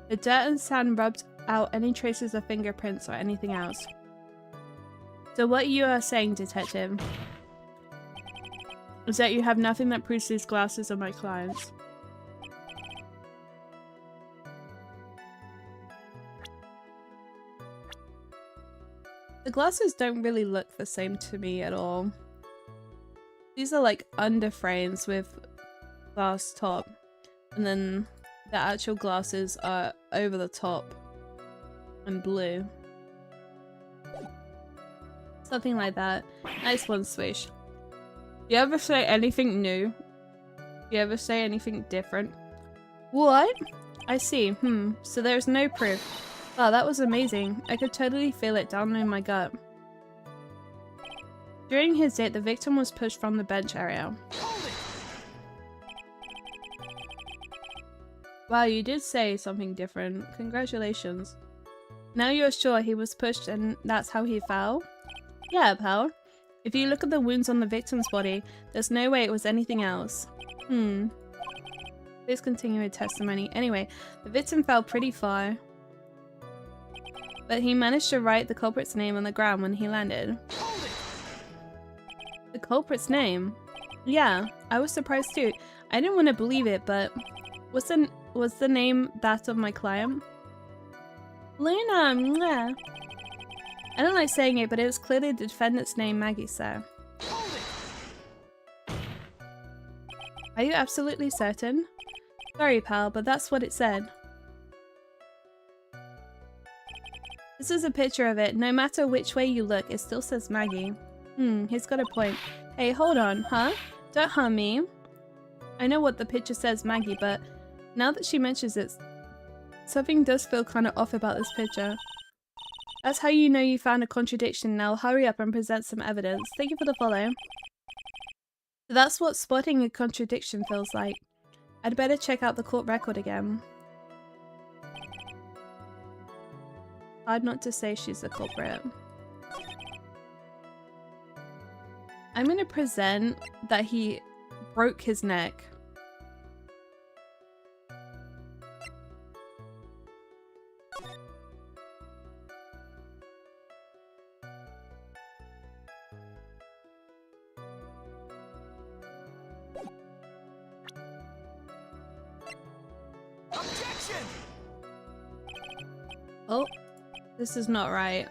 The dirt and sand rubbed out any traces of fingerprints or anything else. So what you are saying, detective, is that you have nothing that proves these glasses are my client's. The glasses don't really look the same to me at all. These are like under frames with glass top, and then the actual glasses are over the top and blue. Something like that. Nice one, Swish. You ever say anything new? You ever say anything different? What? I see. So there's no proof. Wow, that was amazing. I could totally feel it down in my gut. During his date, the victim was pushed from the bench area. Wow, you did say something different. Congratulations. Now you're sure he was pushed and that's how he fell? Yeah, pal. If you look at the wounds on the victim's body, there's no way it was anything else. Please continue with testimony. Anyway, the victim fell pretty far, but he managed to write the culprit's name on the ground when he landed. The culprit's name? Yeah, I was surprised too. I didn't want to believe it, but was the name that of my client? Luna, mwah. I don't like saying it, but it was clearly the defendant's name, Maggie, sir. Are you absolutely certain? Sorry, pal, but that's what it said. This is a picture of it. No matter which way you look, it still says Maggie. He's got a point. Hey, hold on, huh? Don't harm me. I know what the picture says, Maggie, but now that she mentions it, something does feel kind of off about this picture. That's how you know you found a contradiction. Now hurry up and present some evidence. Thank you for the follow. That's what spotting a contradiction feels like. I'd better check out the court record again. Hard not to say she's the culprit. I'm gonna present that he broke his neck. Objection! Oh, this is not right.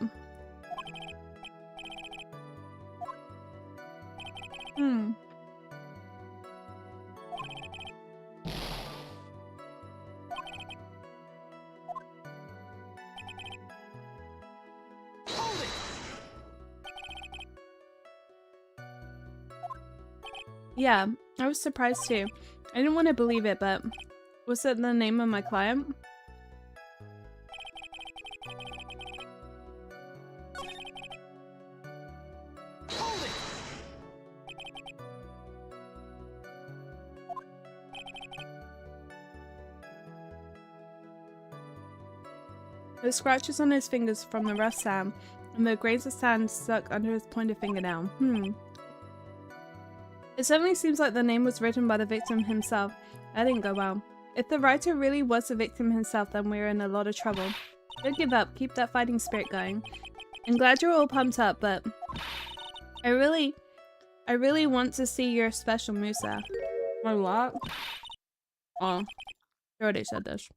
Yeah, I was surprised too. I didn't want to believe it, but was it the name of my client? With scratches on his fingers from the rough sand, and the grains of sand stuck under his pointer fingernail. It certainly seems like the name was written by the victim himself. That didn't go well. If the writer really was the victim himself, then we're in a lot of trouble. Don't give up. Keep that fighting spirit going. I'm glad you're all pumped up, but I really want to see your special Musa. My what? Oh, I already said this.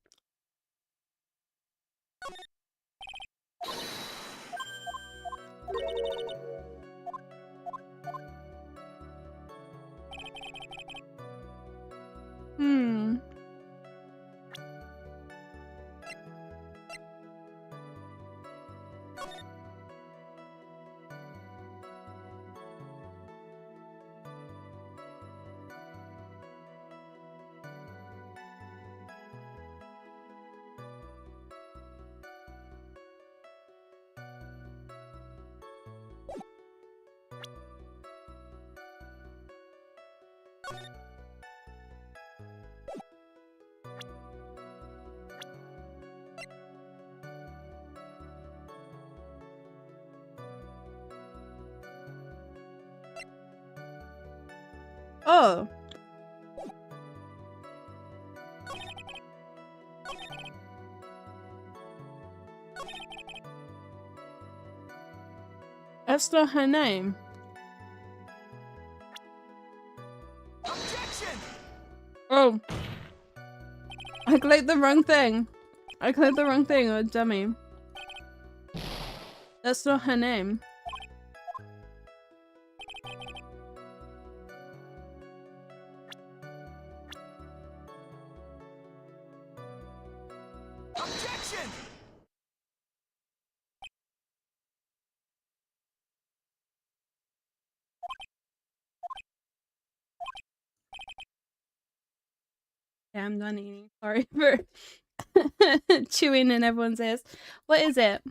Oh. That's not her name. Objection! Oh. I clicked the wrong thing. I clicked the wrong thing, oh dummy. That's not her name. Objection! Yeah, I'm done eating. Sorry for chewing in everyone's ears. What is it?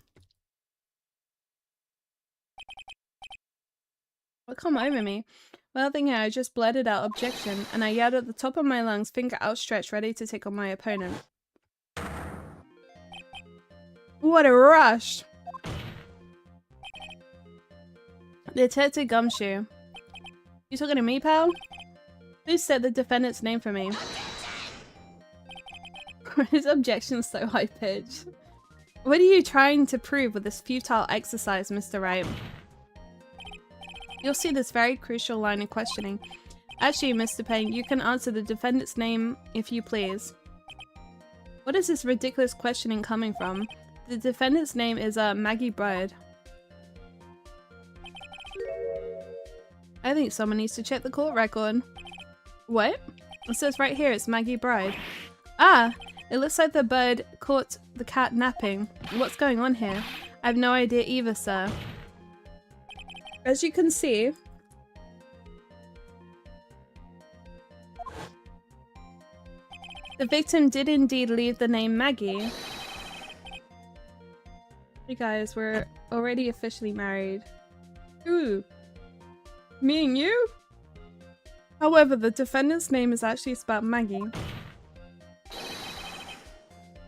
What come over me? Well, thinking I just blurted out objection, and I yelled at the top of my lungs, finger outstretched, ready to take on my opponent. What a rush! Detective Gumshoe. You talking to me, pal? Please say the defendant's name for me. His objection's so high-pitched. What are you trying to prove with this futile exercise, Mr. Wright? You'll see this very crucial line of questioning. Actually, Mr. Payne, you can answer the defendant's name if you please. What is this ridiculous questioning coming from? The defendant's name is Maggie Bird. I think someone needs to check the court record. What? It says right here it's Maggie Bride. Ah! It looks like the bird caught the cat napping. What's going on here? I have no idea either, sir. As you can see, the victim did indeed leave the name Maggie. Hey guys, we're already officially married. Ooh. Me and you? However, the defendant's name is actually spelled Maggie.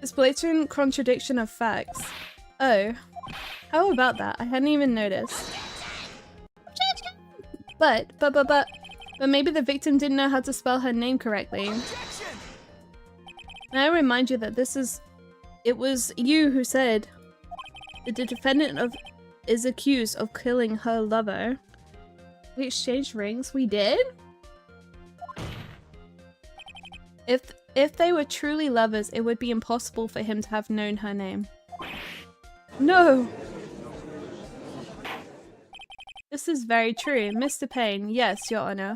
It's blatant contradiction of facts. Oh. How about that? I hadn't even noticed. But maybe the victim didn't know how to spell her name correctly. Objection! May I remind you that it was you who said that the defendant is accused of killing her lover. We exchanged rings? We did? If they were truly lovers, it would be impossible for him to have known her name. No! This is very true. Mr. Payne, yes, Your Honor.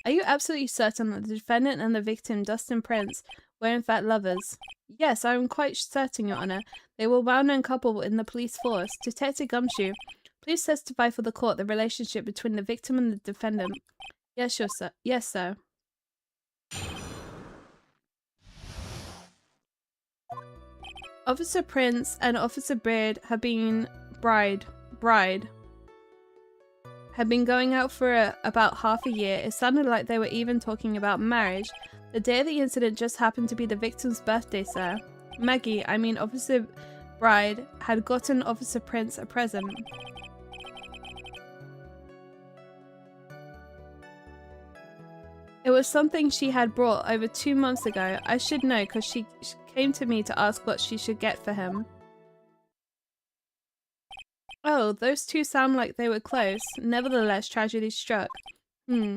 Are you absolutely certain that the defendant and the victim, Dustin Prince, were in fact lovers? Yes, I am quite certain, Your Honor. They were a well-known couple in the police force. Detective Gumshoe, please testify for the court the relationship between the victim and the defendant. Yes, sir. Yes, sir. Officer Prince and Officer Beard have been had been going out for about half a year. It sounded like they were even talking about marriage. The day of the incident just happened to be the victim's birthday, sir. Maggie, I mean Officer bride had gotten Officer Prince a present. It was something she had brought over 2 months ago. I should know because she came to me to ask what she should get for him. Oh, those two sound like they were close. Nevertheless, tragedy struck.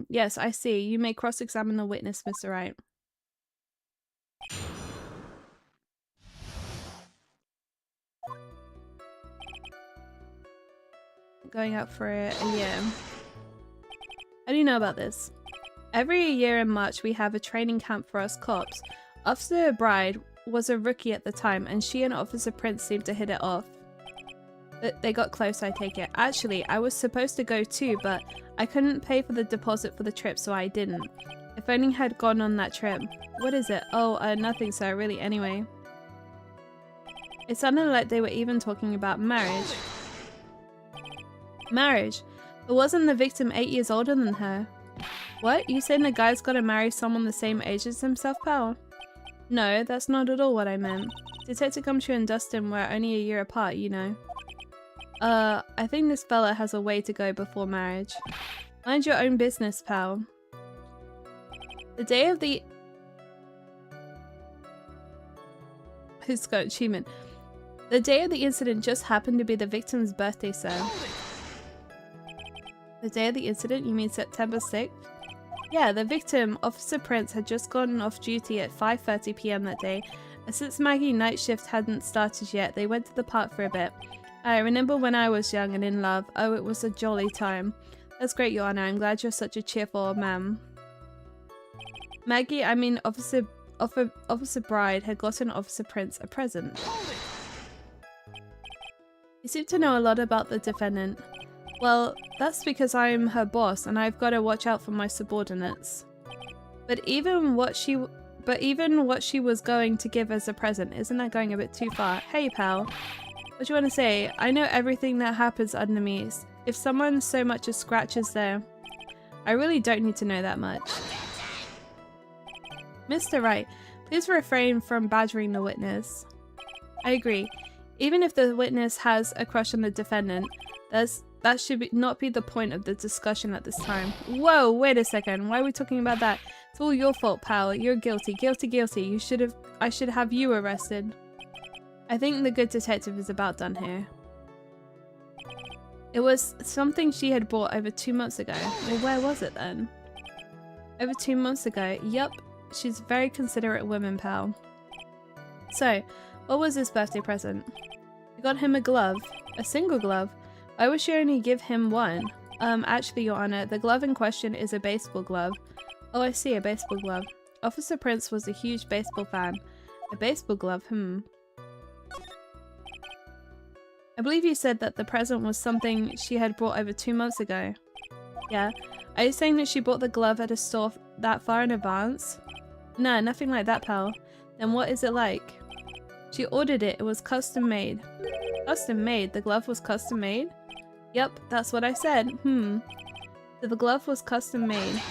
Yes, I see. You may cross-examine the witness, Mr. Wright. Going out for a year. How do you know about this? Every year in March we have a training camp for us cops. Officer Bride was a rookie at the time and she and Officer Prince seemed to hit it off. They got close, I take it. Actually, I was supposed to go too, but I couldn't pay for the deposit for the trip, so I didn't. If only I had gone on that trip. What is it? Oh, nothing, sir, really, anyway. It sounded like they were even talking about marriage. Marriage? But wasn't the victim 8 years older than her? What? You saying the guy's gotta marry someone the same age as himself, pal? No, that's not at all what I meant. Detective Gumshoe and Dustin were only a year apart, you know. I think this fella has a way to go before marriage. Mind your own business, pal. The day of the... Who's got achievement? The day of the incident just happened to be the victim's birthday, sir. The day of the incident? You mean September 6th? Yeah, the victim, Officer Prince, had just gotten off duty at 5:30 PM that day, and since Maggie's night shift hadn't started yet, they went to the park for a bit. I remember when I was young and in love. Oh, it was a jolly time. That's great, Your Honor. I'm glad you're such a cheerful man. Maggie, I mean Officer Bride, had gotten Officer Prince a present. You seem to know a lot about the defendant. Well, that's because I'm her boss and I've got to watch out for my subordinates. But even what she was going to give as a present, isn't that going a bit too far? Hey, pal. What do you want to say? I know everything that happens under me. If someone so much as scratches there, I really don't need to know that much. Mr. Wright, please refrain from badgering the witness. I agree. Even if the witness has a crush on the defendant, that should not be the point of the discussion at this time. Whoa, wait a second. Why are we talking about that? It's all your fault, pal. You're guilty. Guilty, guilty. I should have you arrested. I think the good detective is about done here. It was something she had bought over 2 months ago. Well, where was it then? Over 2 months ago. Yup. She's a very considerate woman, pal. So, what was this birthday present? You got him a glove. A single glove? Why would she only give him one? Actually, Your Honor, the glove in question is a baseball glove. Oh, I see, a baseball glove. Officer Prince was a huge baseball fan. A baseball glove, I believe you said that the present was something she had bought over 2 months ago. Yeah. Are you saying that she bought the glove at a store that far in advance? No, nothing like that, pal. Then what is it like? She ordered it. It was custom made. Custom made? The glove was custom made? Yep, that's what I said. So the glove was custom made.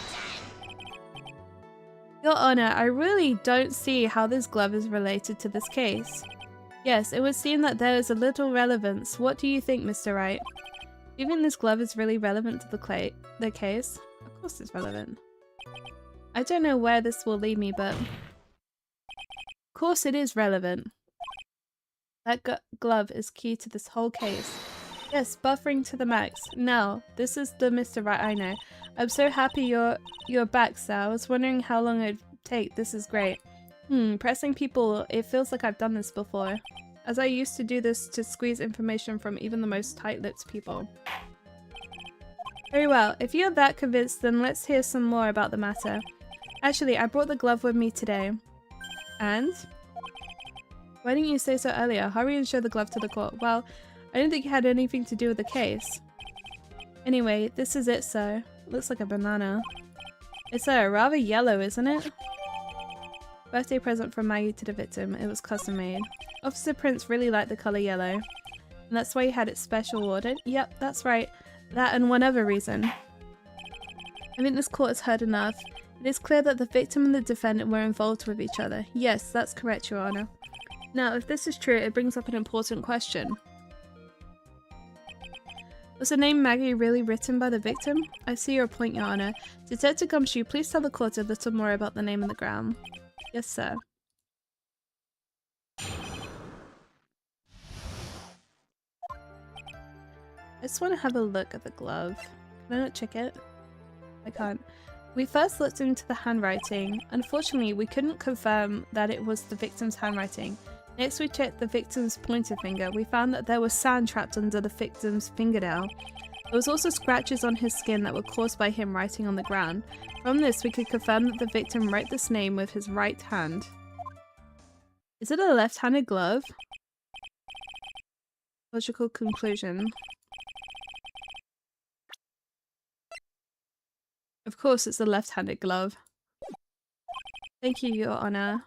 Your Honor, I really don't see how this glove is related to this case. Yes, it would seem that there is a little relevance. What do you think, Mr. Wright? Do you think this glove is really relevant to the case? Of course it's relevant. I don't know where this will lead me, but... Of course it is relevant. That glove is key to this whole case. Yes, buffering to the max. Now, this is the Mr. Wright I know. I'm so happy you're back, Sal. I was wondering how long it'd take. This is great. Pressing people, it feels like I've done this before. As I used to do this to squeeze information from even the most tight-lipped people. Very well, if you're that convinced, then let's hear some more about the matter. Actually, I brought the glove with me today. And? Why didn't you say so earlier? Hurry and show the glove to the court. Well, I didn't think it had anything to do with the case. Anyway, this is it, sir. Looks like a banana. It's rather yellow, isn't it? Birthday present from Maggie to the victim. It was custom made. Officer Prince really liked the colour yellow. And that's why he had it special ordered. Yep, that's right. That and one other reason. I think this court has heard enough. It is clear that the victim and the defendant were involved with each other. Yes, that's correct, Your Honour. Now, if this is true, it brings up an important question. Was the name Maggie really written by the victim? I see your point, Your Honor. Detective Gumshoe, please tell the court a little more about the name on the ground. Yes, sir. I just want to have a look at the glove. Can I not check it? I can't. We first looked into the handwriting. Unfortunately, we couldn't confirm that it was the victim's handwriting. Next, we checked the victim's pointer finger. We found that there was sand trapped under the victim's fingernail. There was also scratches on his skin that were caused by him writing on the ground. From this, we could confirm that the victim wrote this name with his right hand. Is it a left-handed glove? Logical conclusion. Of course, it's a left-handed glove. Thank you, Your Honor.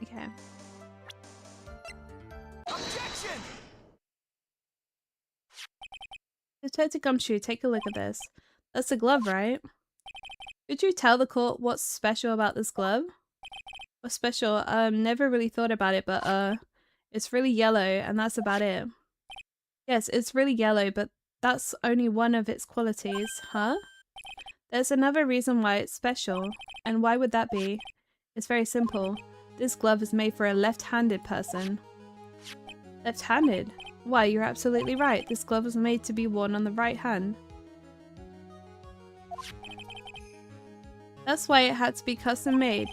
Okay. Objection! Detective Gumshoe, take a look at this. That's a glove, right? Could you tell the court what's special about this glove? What's special? Never really thought about it, but it's really yellow and that's about it. Yes, it's really yellow, but that's only one of its qualities, huh? There's another reason why it's special. And why would that be? It's very simple. This glove is made for a left-handed person. Left-handed? Why, you're absolutely right. This glove was made to be worn on the right hand. That's why it had to be custom made.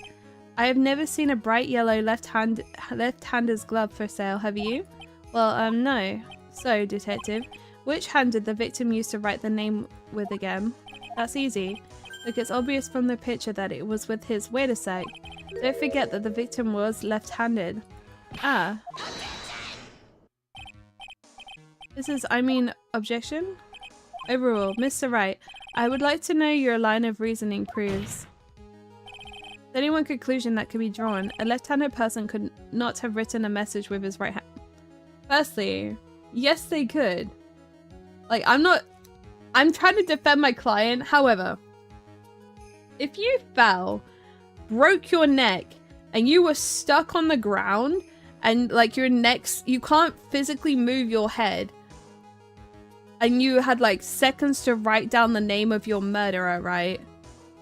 I have never seen a bright yellow left-hander's glove for sale, have you? Well, no. So, detective, which hand did the victim use to write the name with again? That's easy. Look, it's obvious from the picture that it was with his— wait a sec. Don't forget that the victim was left-handed. Ah. This is, objection? Overrule. Mr. Wright, I would like to know your line of reasoning proves. There's only one conclusion that could be drawn. A left-handed person could not have written a message with his right hand. Firstly, yes they could. Like, I'm trying to defend my client. However, if you fell, broke your neck, and you were stuck on the ground, and like your neck's— you can't physically move your head, and you had like seconds to write down the name of your murderer, right?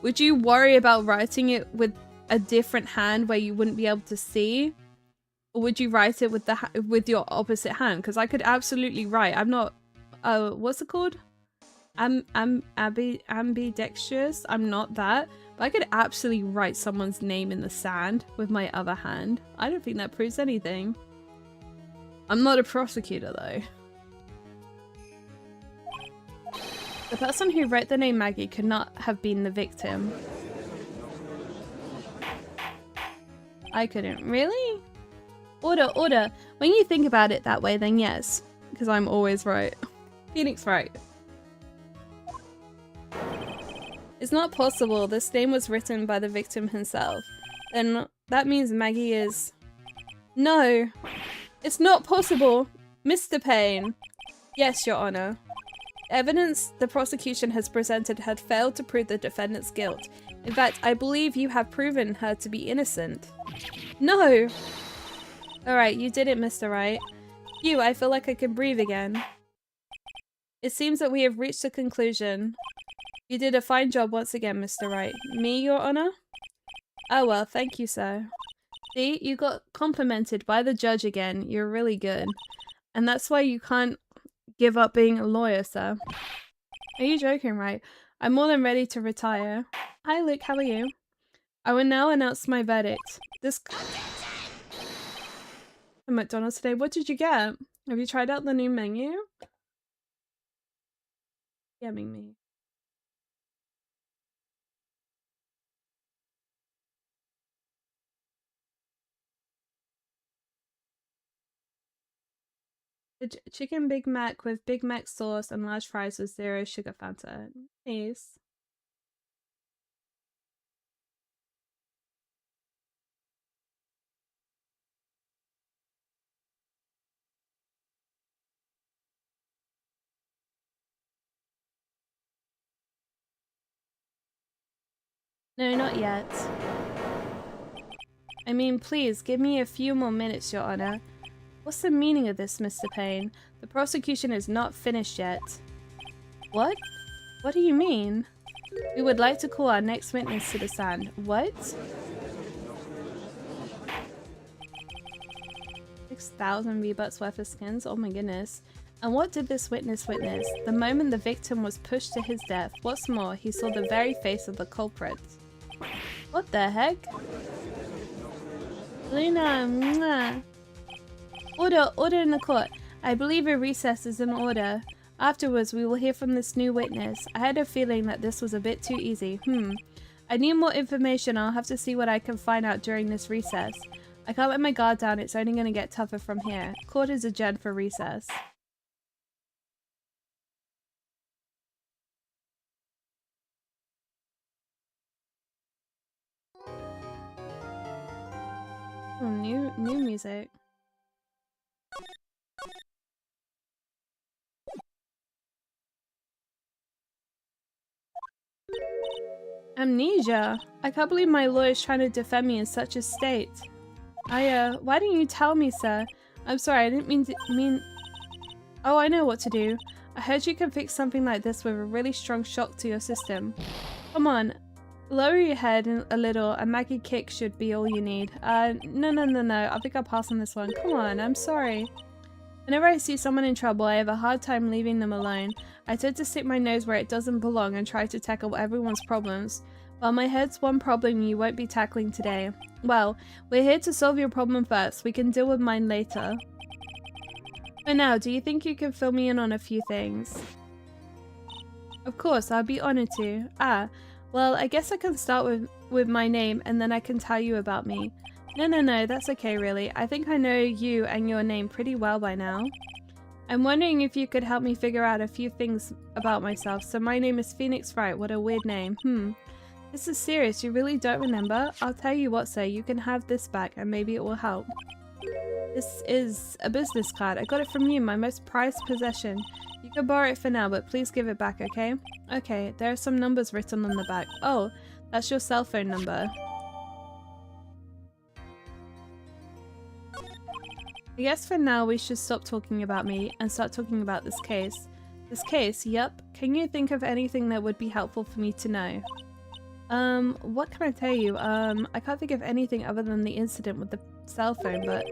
Would you worry about writing it with a different hand where you wouldn't be able to see? Or would you write it with with your opposite hand? Because I could absolutely write. I'm not, what's it called? Ambidextrous. I'm not that. But I could absolutely write someone's name in the sand with my other hand. I don't think that proves anything. I'm not a prosecutor though. The person who wrote the name Maggie could not have been the victim. I couldn't. Really? Order, order. When you think about it that way, then yes. Because I'm always right. Phoenix right. It's not possible. This name was written by the victim himself. Then that means Maggie is— No! It's not possible! Mr. Payne! Yes, Your Honor. Evidence the prosecution has presented had failed to prove the defendant's guilt. In fact, I believe you have proven her to be innocent. No! Alright, you did it, Mr. Wright. Phew, I feel like I can breathe again. It seems that we have reached a conclusion. You did a fine job once again, Mr. Wright. Me, Your Honor? Oh well, thank you, sir. See, you got complimented by the judge again. You're really good. And that's why you can't give up being a lawyer, sir. Are you joking, right? I'm more than ready to retire. Hi, Luke, how are you? I will now announce my verdict. This— at McDonald's today. What did you get? Have you tried out the new menu? Yamming me. Chicken Big Mac with Big Mac sauce and large fries with 0 sugar Fanta. Nice. No, not yet. I mean, please, give me a few more minutes, Your Honor. What's the meaning of this, Mr. Payne? The prosecution is not finished yet. What? What do you mean? We would like to call our next witness to the stand. What? 6,000 V-Bucks worth of skins? Oh my goodness. And what did this witness witness? The moment the victim was pushed to his death. What's more, he saw the very face of the culprit. What the heck? Luna, mwah. Order in the court. I believe a recess is in order. Afterwards, we will hear from this new witness. I had a feeling that this was a bit too easy. I need more information. I'll have to see what I can find out during this recess. I can't let my guard down. It's only going to get tougher from here. Court is adjourned for recess. Oh, new music. Amnesia? I can't believe my lawyer's trying to defend me in such a state. Why didn't you tell me, sir? I'm sorry, I didn't mean... Oh, I know what to do. I heard you can fix something like this with a really strong shock to your system. Come on, lower your head a little, a Maggie kick should be all you need. No. I think I'll pass on this one. Come on, I'm sorry. Whenever I see someone in trouble, I have a hard time leaving them alone. I tend to stick my nose where it doesn't belong and try to tackle everyone's problems. Well, my head's one problem you won't be tackling today. Well, we're here to solve your problem first. We can deal with mine later. For now, do you think you can fill me in on a few things? Of course, I'll be honored to. Well, I guess I can start with my name and then I can tell you about me. No, that's okay really. I think I know you and your name pretty well by now. I'm wondering if you could help me figure out a few things about myself. So my name is Phoenix Wright. What a weird name. This is serious. You really don't remember? I'll tell you what, sir. You can have this back and maybe it will help. This is a business card. I got it from you, my most prized possession. You can borrow it for now, but please give it back, okay? Okay, there are some numbers written on the back. Oh, that's your cell phone number. I guess for now we should stop talking about me and start talking about this case. This case? Yep. Can you think of anything that would be helpful for me to know? What can I tell you? I can't think of anything other than the incident with the cell phone, but...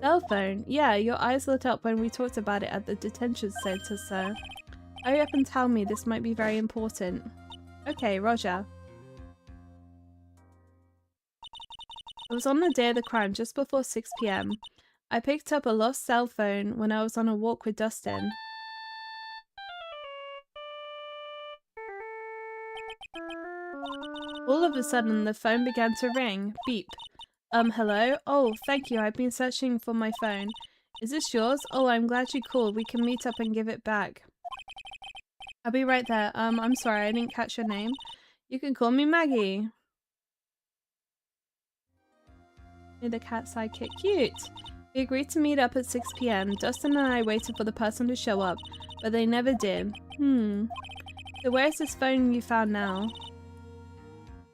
Cell phone? Yeah, your eyes lit up when we talked about it at the detention center, so... Hurry up and tell me, this might be very important. Okay, Roger. It was on the day of the crime, just before 6 PM. I picked up a lost cell phone when I was on a walk with Dustin. All of a sudden, the phone began to ring. Beep. Hello? Oh, thank you. I've been searching for my phone. Is this yours? Oh, I'm glad you called. We can meet up and give it back. I'll be right there. I'm sorry, I didn't catch your name. You can call me Maggie. You're the cat sidekick. Cute. We agreed to meet up at 6 PM. Dustin and I waited for the person to show up, but they never did. So where's this phone you found now?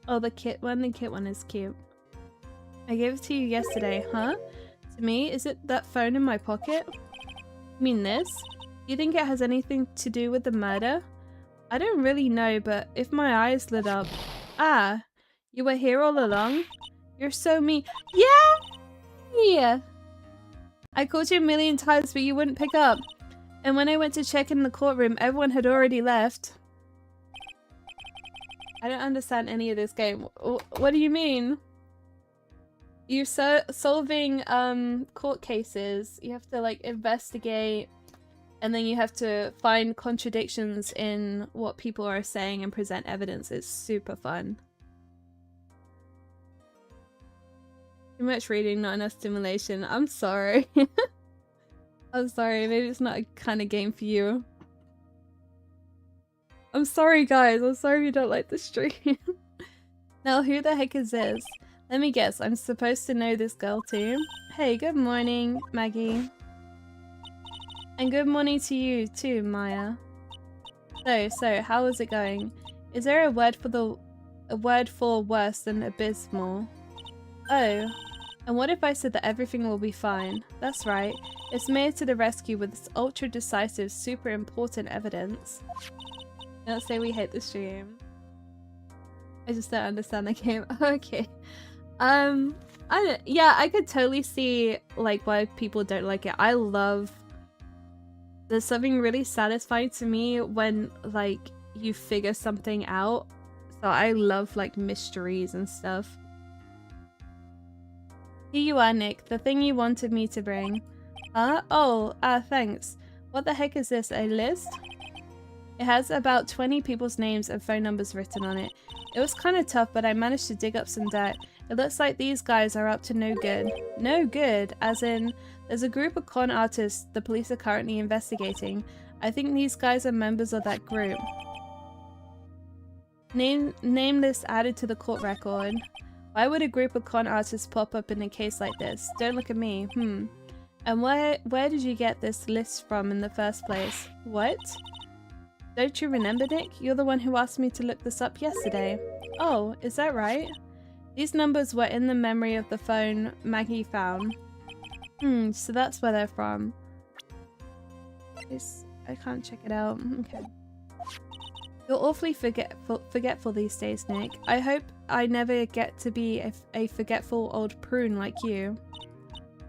Oh, the kit one? The kit one is cute. I gave it to you yesterday, huh? To me? Is it that phone in my pocket? You mean this? Do you think it has anything to do with the murder? I don't really know, but if my eyes lit up... Ah! You were here all along? You're so mean. Yeah! I called you a million times, but you wouldn't pick up. And when I went to check in the courtroom, everyone had already left. I don't understand any of this game. What do you mean? You're solving court cases. You have to like investigate, and then you have to find contradictions in what people are saying and present evidence. It's super fun. Too much reading, not enough stimulation. I'm sorry. I'm sorry, maybe it's not a kind of game for you. I'm sorry guys, I'm sorry you don't like the stream. Now who the heck is this? Let me guess, I'm supposed to know this girl too? Hey, good morning, Maggie. And good morning to you too, Maya. So, how is it going? Is there a word for the a word for worse than abysmal. Oh, and what if I said that everything will be fine? That's right. It's Mayor to the rescue with this ultra decisive, super important evidence. Don't say we hate the stream. I just don't understand the game. Okay. Yeah, I could totally see like why people don't like it. I love. There's something really satisfying to me when like you figure something out. So I love like mysteries and stuff. Here you are, Nick. The thing you wanted me to bring. Oh, thanks. What the heck is this? A list? It has about 20 people's names and phone numbers written on it. It was kind of tough, but I managed to dig up some dirt. It looks like these guys are up to no good. No good? As in, there's a group of con artists the police are currently investigating. I think these guys are members of that group. Name list added to the court record. Why would a group of con artists pop up in a case like this? Don't look at me. And where did you get this list from in the first place? What? Don't you remember, Nick? You're the one who asked me to look this up yesterday. Oh, is that right? These numbers were in the memory of the phone Maggie found. So that's where they're from. I can't check it out. Okay. You're awfully forgetful these days, Nick. I hope I never get to be a forgetful old prune like you.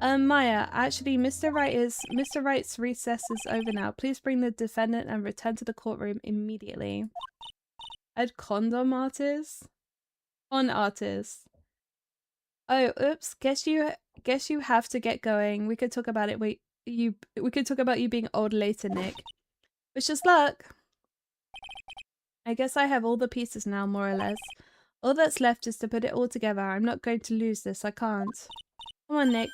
Maya, actually, Mr. Wright's recess is over now. Please bring the defendant and return to the courtroom immediately. Add condom artist? Con artist. Oh, oops. Guess you have to get going. We could talk about it. We could talk about you being old later, Nick. Wish us luck. I guess I have all the pieces now, more or less. All that's left is to put it all together. I'm not going to lose this. I can't. Come on, Nick.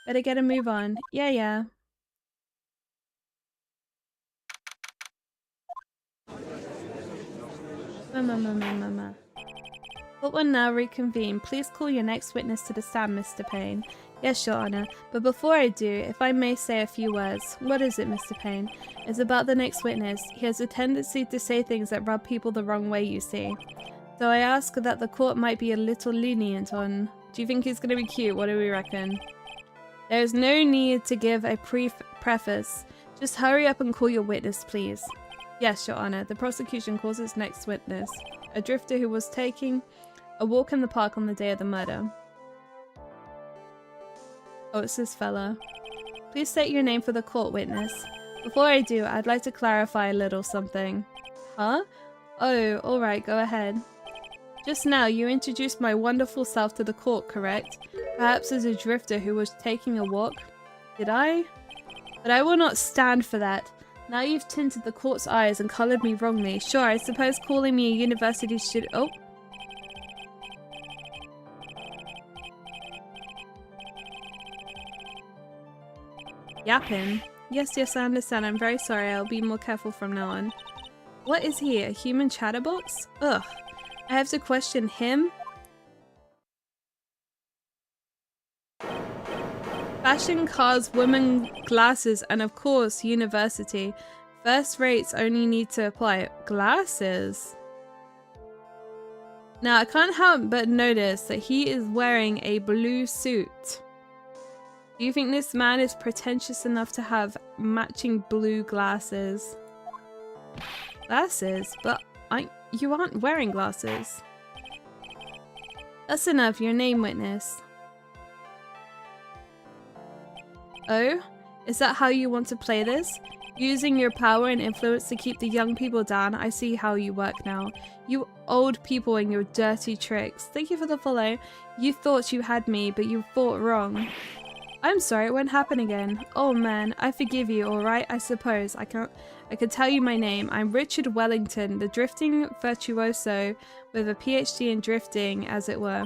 Better get a move on. Yeah. Mama. Court will now reconvene. Please call your next witness to the stand, Mr. Payne. Yes, Your Honor. But before I do, if I may say a few words. What is it, Mr. Payne? It's about the next witness. He has a tendency to say things that rub people the wrong way, you see. So I ask that the court might be a little lenient on... Do you think he's going to be cute? What do we reckon? There is no need to give a preface. Just hurry up and call your witness, please. Yes, Your Honor. The prosecution calls its next witness. A drifter who was taking a walk in the park on the day of the murder. Oh, it's this fella. Please state your name for the court, witness. Before I do, I'd like to clarify a little something. Huh? Oh, alright, go ahead. Just now, you introduced my wonderful self to the court, correct? Perhaps as a drifter who was taking a walk? Did I? But I will not stand for that. Now you've tinted the court's eyes and coloured me wrongly. Sure, I suppose calling me a university student— Oh! Yapping? Yes, I understand. I'm very sorry. I'll be more careful from now on. What is he? A human chatterbox? Ugh. I have to question him? Fashion, cars, women, glasses, and of course, university. First rates only need to apply. Glasses? Now, I can't help but notice that he is wearing a blue suit. Do you think this man is pretentious enough to have matching blue glasses? Glasses? But you aren't wearing glasses. That's enough. Your name, witness. Oh? Is that how you want to play this? Using your power and influence to keep the young people down? I see how you work now. You old people and your dirty tricks. Thank you for the follow. You thought you had me, but you thought wrong. I'm sorry, it won't happen again. Oh man, I forgive you, alright? I suppose. I could tell you my name. I'm Richard Wellington, the drifting virtuoso with a PhD in drifting, as it were.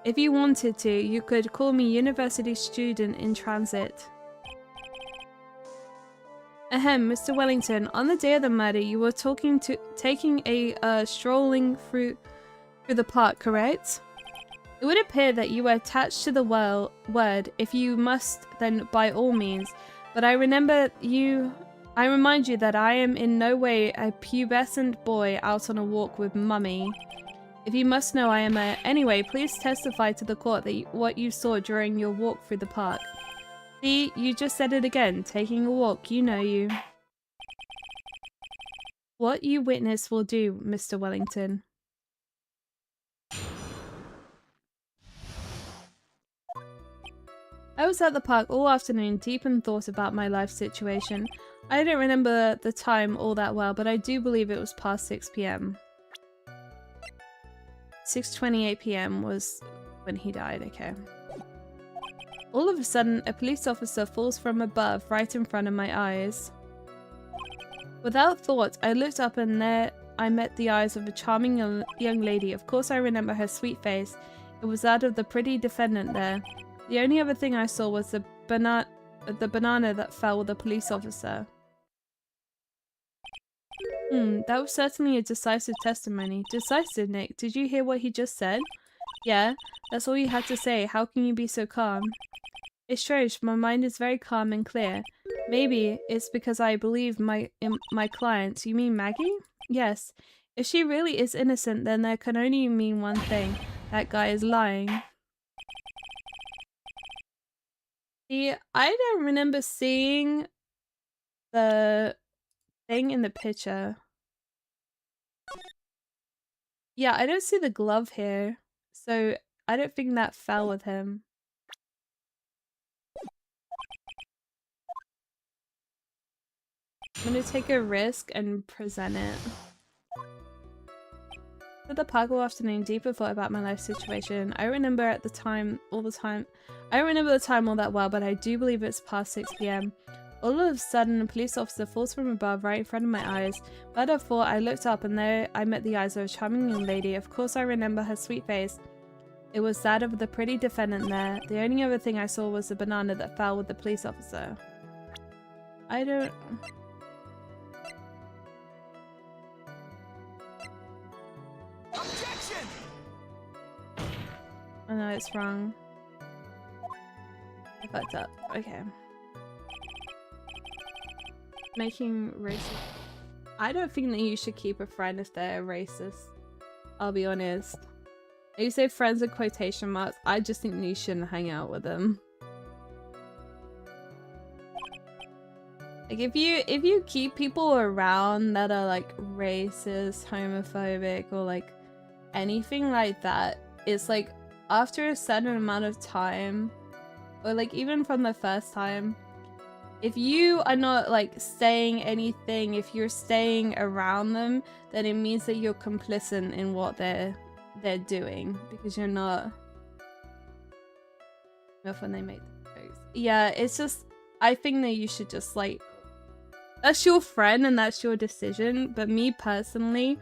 If you wanted to, you could call me university student in transit. Ahem, Mr. Wellington, on the day of the murder, you were taking a strolling through the park, correct? It would appear that you were attached to the word. If you must, then by all means. But I remind you that I am in no way a pubescent boy out on a walk with Mummy. If you must know, I am a... Anyway, please testify to the court that what you saw during your walk through the park. See, you just said it again. Taking a walk, you know you. What you witness will do, Mr. Wellington. I was at the park all afternoon, deep in thought about my life situation. I don't remember the time all that well, but I do believe it was past 6 p.m. 6:28 p.m. was when he died, okay. All of a sudden, a police officer falls from above, right in front of my eyes. Without thought, I looked up and there I met the eyes of a charming young lady. Of course I remember her sweet face. It was that of the pretty defendant there. The only other thing I saw was the banana that fell with the police officer. That was certainly a decisive testimony. Decisive, Nick. Did you hear what he just said? Yeah, that's all you had to say. How can you be so calm? It's strange, my mind is very calm and clear. Maybe it's because I believe my client. You mean Maggie? Yes. If she really is innocent, then there can only mean one thing. That guy is lying. See, I don't remember seeing the thing in the picture. Yeah, I don't see the glove here, so I don't think that fell with him. I'm gonna take a risk and present it. At the park all afternoon, deeper thought about my life situation. I remember at the time, all the time. I don't remember the time all that well, but I do believe it's past 6 p.m. All of a sudden, a police officer falls from above, right in front of my eyes. Without a thought, I looked up and there I met the eyes of a charming young lady. Of course I remember her sweet face. It was that of the pretty defendant there. The only other thing I saw was the banana that fell with the police officer. I don't... Objection! Oh no, it's wrong. I fucked up. Okay. Making racist. I don't think that you should keep a friend if they're racist. I'll be honest. You say friends in quotation marks. I just think that you shouldn't hang out with them. Like if you keep people around that are like racist, homophobic, or like anything like that, it's like after a certain amount of time, or like even from the first time, if you are not like saying anything, if you're staying around them, then it means that you're complicit in what they're doing, because you're not enough when they make the jokes. Yeah, it's just, I think that you should just like, that's your friend and that's your decision, but me personally,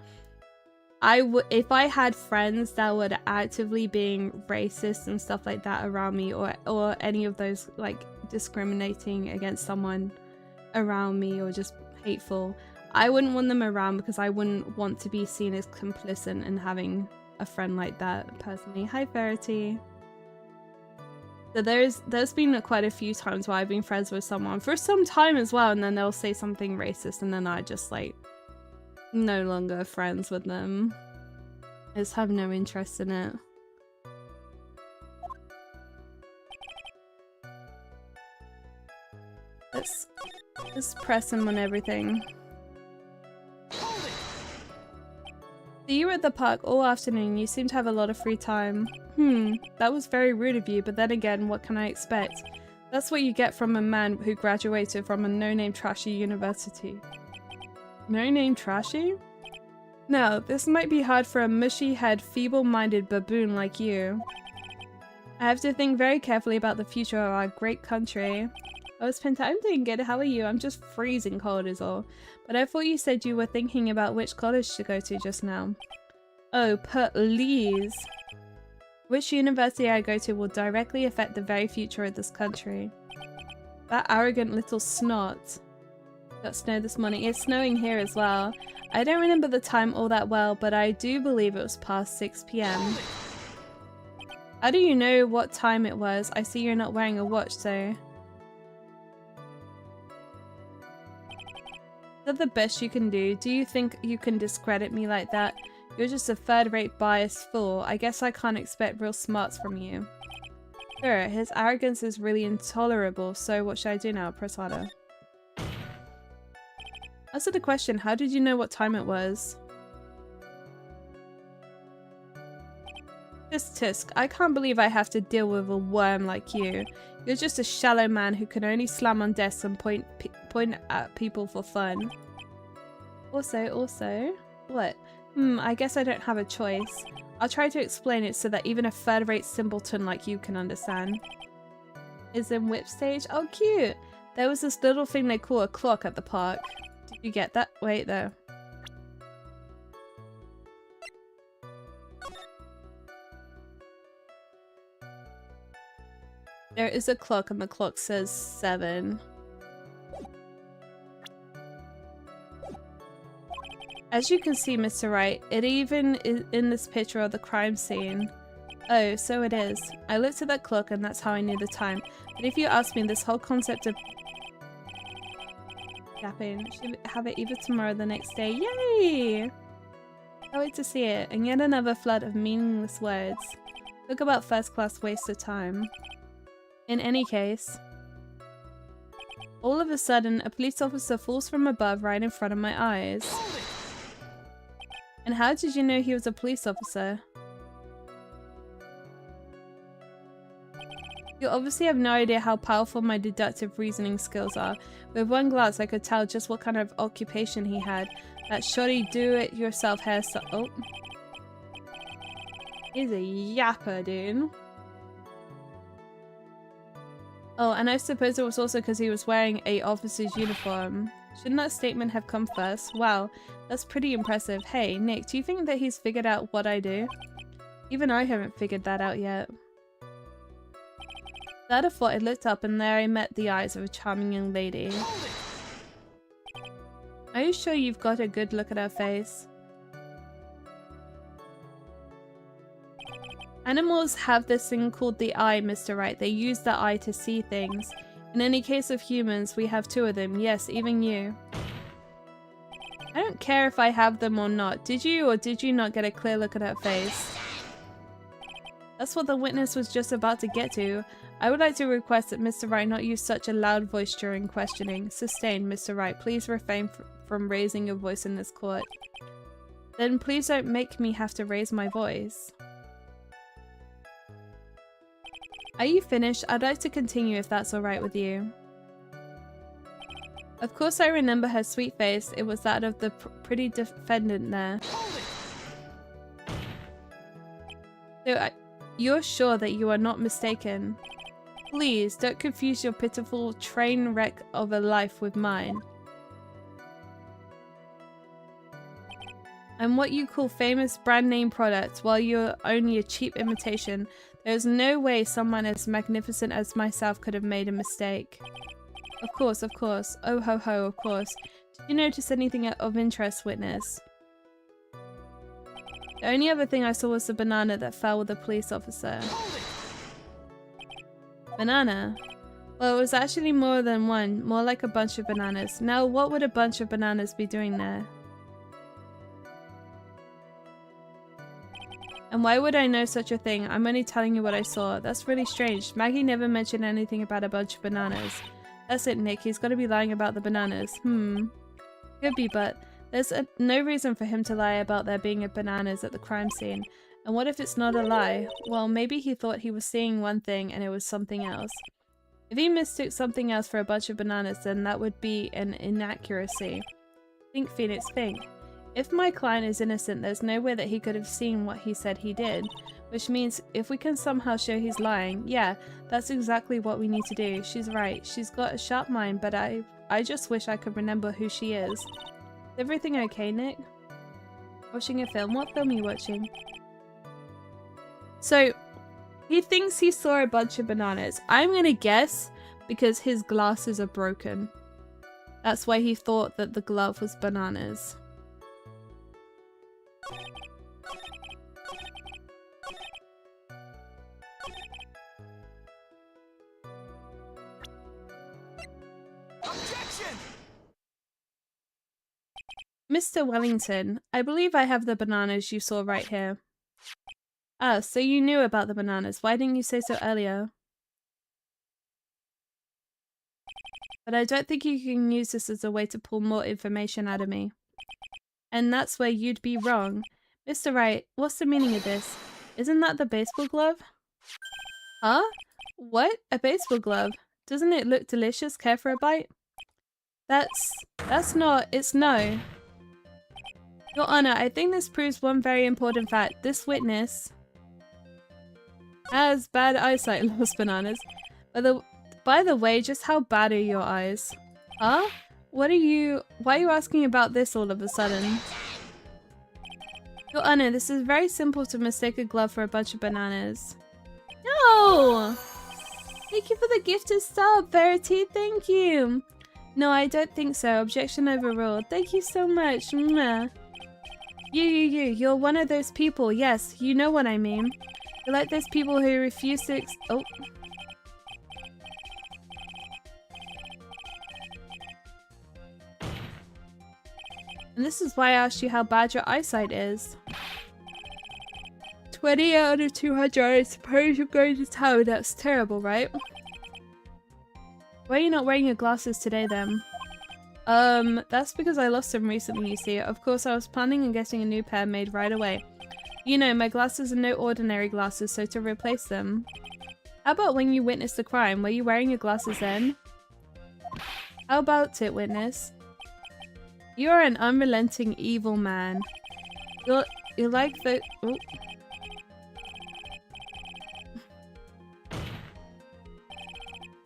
if I had friends that were actively being racist and stuff like that around me, or any of those like discriminating against someone around me, or just hateful, I wouldn't want them around, because I wouldn't want to be seen as complicit in having a friend like that personally. Hi Verity. So there's been quite a few times where I've been friends with someone for some time as well, and then they'll say something racist, and then I just like no longer friends with them. I just have no interest in it. Let's press him on everything. Hold it! So you were at the park all afternoon. You seem to have a lot of free time. That was very rude of you, but then again, what can I expect? That's what you get from a man who graduated from a no-name trashy university. No-name trashy? Now, this might be hard for a mushy-head, feeble-minded baboon like you. I have to think very carefully about the future of our great country. Oh, Spinta, I'm doing good. How are you? I'm just freezing cold is all. But I thought you said you were thinking about which college to go to just now. Oh, please. Which university I go to will directly affect the very future of this country. That arrogant little snot. Got snow this morning. It's snowing here as well. I don't remember the time all that well, but I do believe it was past 6 p.m. How do you know what time it was? I see you're not wearing a watch, so... Is that the best you can do? Do you think you can discredit me like that? You're just a third-rate biased fool. I guess I can't expect real smarts from you. Sure, his arrogance is really intolerable, so what should I do now? Press harder. Answer the question, how did you know what time it was? Tisk tisk, I can't believe I have to deal with a worm like you. You're just a shallow man who can only slam on desks and point at people for fun. Also, what? I guess I don't have a choice. I'll try to explain it so that even a third-rate simpleton like you can understand. Is in whip stage? Oh, cute! There was this little thing they call a clock at the park. Did you get that? Wait, though. There is a clock and the clock says 7. As you can see, Mr. Wright, it even is in this picture of the crime scene. Oh, so it is. I looked at that clock and that's how I knew the time. But if you ask me, this whole concept of yapping should have it either tomorrow or the next day. Yay! Can't wait to see it. And yet another flood of meaningless words. Talk about first-class waste of time. In any case, all of a sudden, a police officer falls from above right in front of my eyes. And how did you know he was a police officer? You obviously have no idea how powerful my deductive reasoning skills are. With one glance, I could tell just what kind of occupation he had. That shoddy do-it-yourself hairstyle. Oh. He's a yapper, dude. Oh, and I suppose it was also because he was wearing a officer's uniform. Shouldn't that statement have come first? Wow, that's pretty impressive. Hey, Nick, do you think that he's figured out what I do? Even I haven't figured that out yet. Without a thought, I looked up and there I met the eyes of a charming young lady. Are you sure you've got a good look at her face? Animals have this thing called the eye, Mr. Wright. They use the eye to see things. In any case of humans, we have 2 of them. Yes, even you. I don't care if I have them or not. Did you or did you not get a clear look at her face? That's what the witness was just about to get to. I would like to request that Mr. Wright not use such a loud voice during questioning. Sustained, Mr. Wright. Please refrain from raising your voice in this court. Then please don't make me have to raise my voice. Are you finished? I'd like to continue if that's alright with you. Of course I remember her sweet face. It was that of the pretty defendant there. So, you're sure that you are not mistaken? Please, don't confuse your pitiful train wreck of a life with mine. I'm what you call famous brand name products, while you're only a cheap imitation. There's no way someone as magnificent as myself could have made a mistake. Of course, of course. Oh ho ho, of course. Did you notice anything of interest, witness? The only other thing I saw was the banana that fell with the police officer. Banana? Well, it was actually more than one, more like a bunch of bananas. Now, what would a bunch of bananas be doing there? And why would I know such a thing? I'm only telling you what I saw. That's really strange. Maggie never mentioned anything about a bunch of bananas. That's it, Nick. He's got to be lying about the bananas. Could be, but there's no reason for him to lie about there being a bananas at the crime scene. And what if it's not a lie? Well, maybe he thought he was seeing one thing and it was something else. If he mistook something else for a bunch of bananas, then that would be an inaccuracy. Think, Phoenix, think. If my client is innocent, there's no way that he could have seen what he said he did. Which means, if we can somehow show he's lying, yeah, that's exactly what we need to do. She's right. She's got a sharp mind, but I just wish I could remember who she is. Is everything okay, Nick? Watching a film? What film are you watching? So, he thinks he saw a bunch of bananas. I'm gonna guess because his glasses are broken. That's why he thought that the glove was bananas. Mr. Wellington, I believe I have the bananas you saw right here. Ah, so you knew about the bananas. Why didn't you say so earlier? But I don't think you can use this as a way to pull more information out of me. And that's where you'd be wrong. Mr. Wright, what's the meaning of this? Isn't that the baseball glove? Huh? What? A baseball glove? Doesn't it look delicious? Care for a bite? That's not, it's no. Your Honor, I think this proves one very important fact. This witness has bad eyesight, Lost Bananas. By the way, just how bad are your eyes? Huh? Why are you asking about this all of a sudden? Your Honor, this is very simple to mistake a glove for a bunch of bananas. No! Thank you for the gifted sub, Verity, thank you! No, I don't think so. Objection overruled. Thank you so much. Mwah. You're one of those people. Yes, you know what I mean. You're like those people who refuse to oh. And this is why I asked you how bad your eyesight is. 20 out of 200, I suppose you're going to tell me that's terrible, right? Why are you not wearing your glasses today then? That's because I lost them recently, you see. Of course, I was planning on getting a new pair made right away. You know, my glasses are no ordinary glasses, so to replace them. How about when you witnessed the crime? Were you wearing your glasses then? How about it, witness? You are an unrelenting evil man. You're like the... Oh.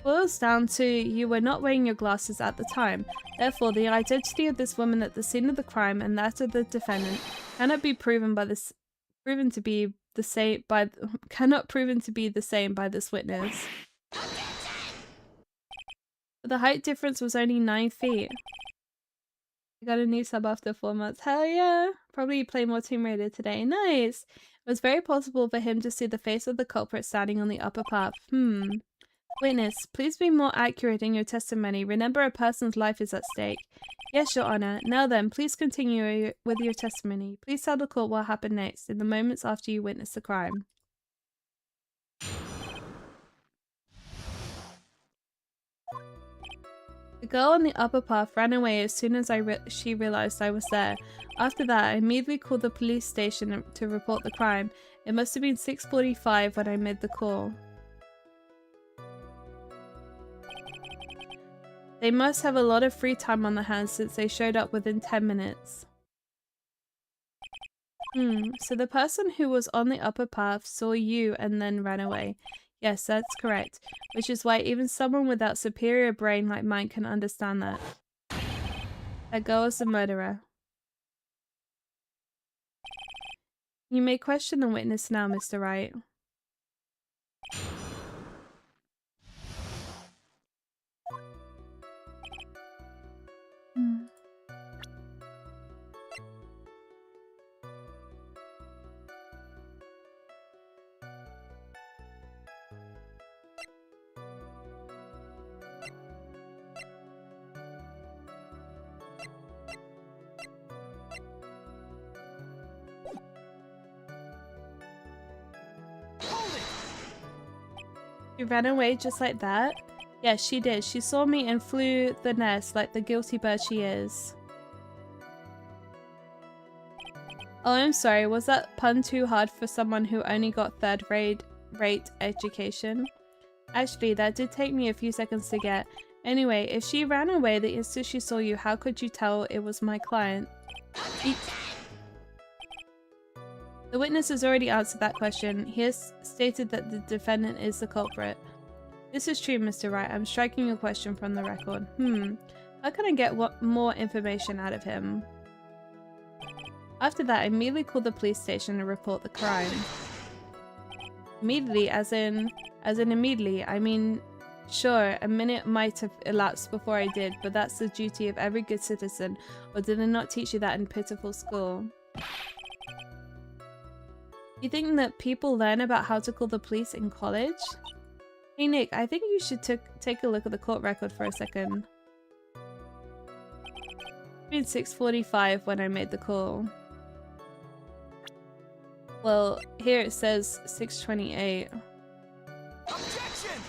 Boils down to you were not wearing your glasses at the time. Therefore, the identity of this woman at the scene of the crime and that of the defendant cannot be proven by this witness. But the height difference was only 9 feet. I got a new sub after 4 months. Hell yeah! Probably play more Tomb Raider today. Nice! It was very possible for him to see the face of the culprit standing on the upper path. Witness, please be more accurate in your testimony. Remember, a person's life is at stake. Yes, Your Honor. Now then, please continue with your testimony. Please tell the court what happened next, in the moments after you witnessed the crime. The girl on the upper path ran away as soon as she realized I was there. After that, I immediately called the police station to report the crime. It must have been 6:45 when I made the call. They must have a lot of free time on their hands since they showed up within 10 minutes. So the person who was on the upper path saw you and then ran away. Yes, that's correct. Which is why even someone without superior brain like mine can understand that. That girl is the murderer. You may question the witness now, Mr. Wright. She ran away just like that? Yes, she did. She saw me and flew the nest like the guilty bird she is. Oh, I'm sorry. Was that pun too hard for someone who only got third-rate education? Actually, that did take me a few seconds to get. Anyway, if she ran away the instant she saw you, how could you tell it was my client? The witness has already answered that question. He has stated that the defendant is the culprit. This is true, Mr. Wright. I'm striking your question from the record. How can I get more information out of him? After that, I immediately called the police station to report the crime. Immediately, as in immediately. I mean, sure, a minute might have elapsed before I did, but that's the duty of every good citizen. Or did I not teach you that in pitiful school? You think that people learn about how to call the police in college? Hey Nick, I think you should take a look at the court record for a second. It's 6:45 when I made the call. Well, here it says 6:28. Objection!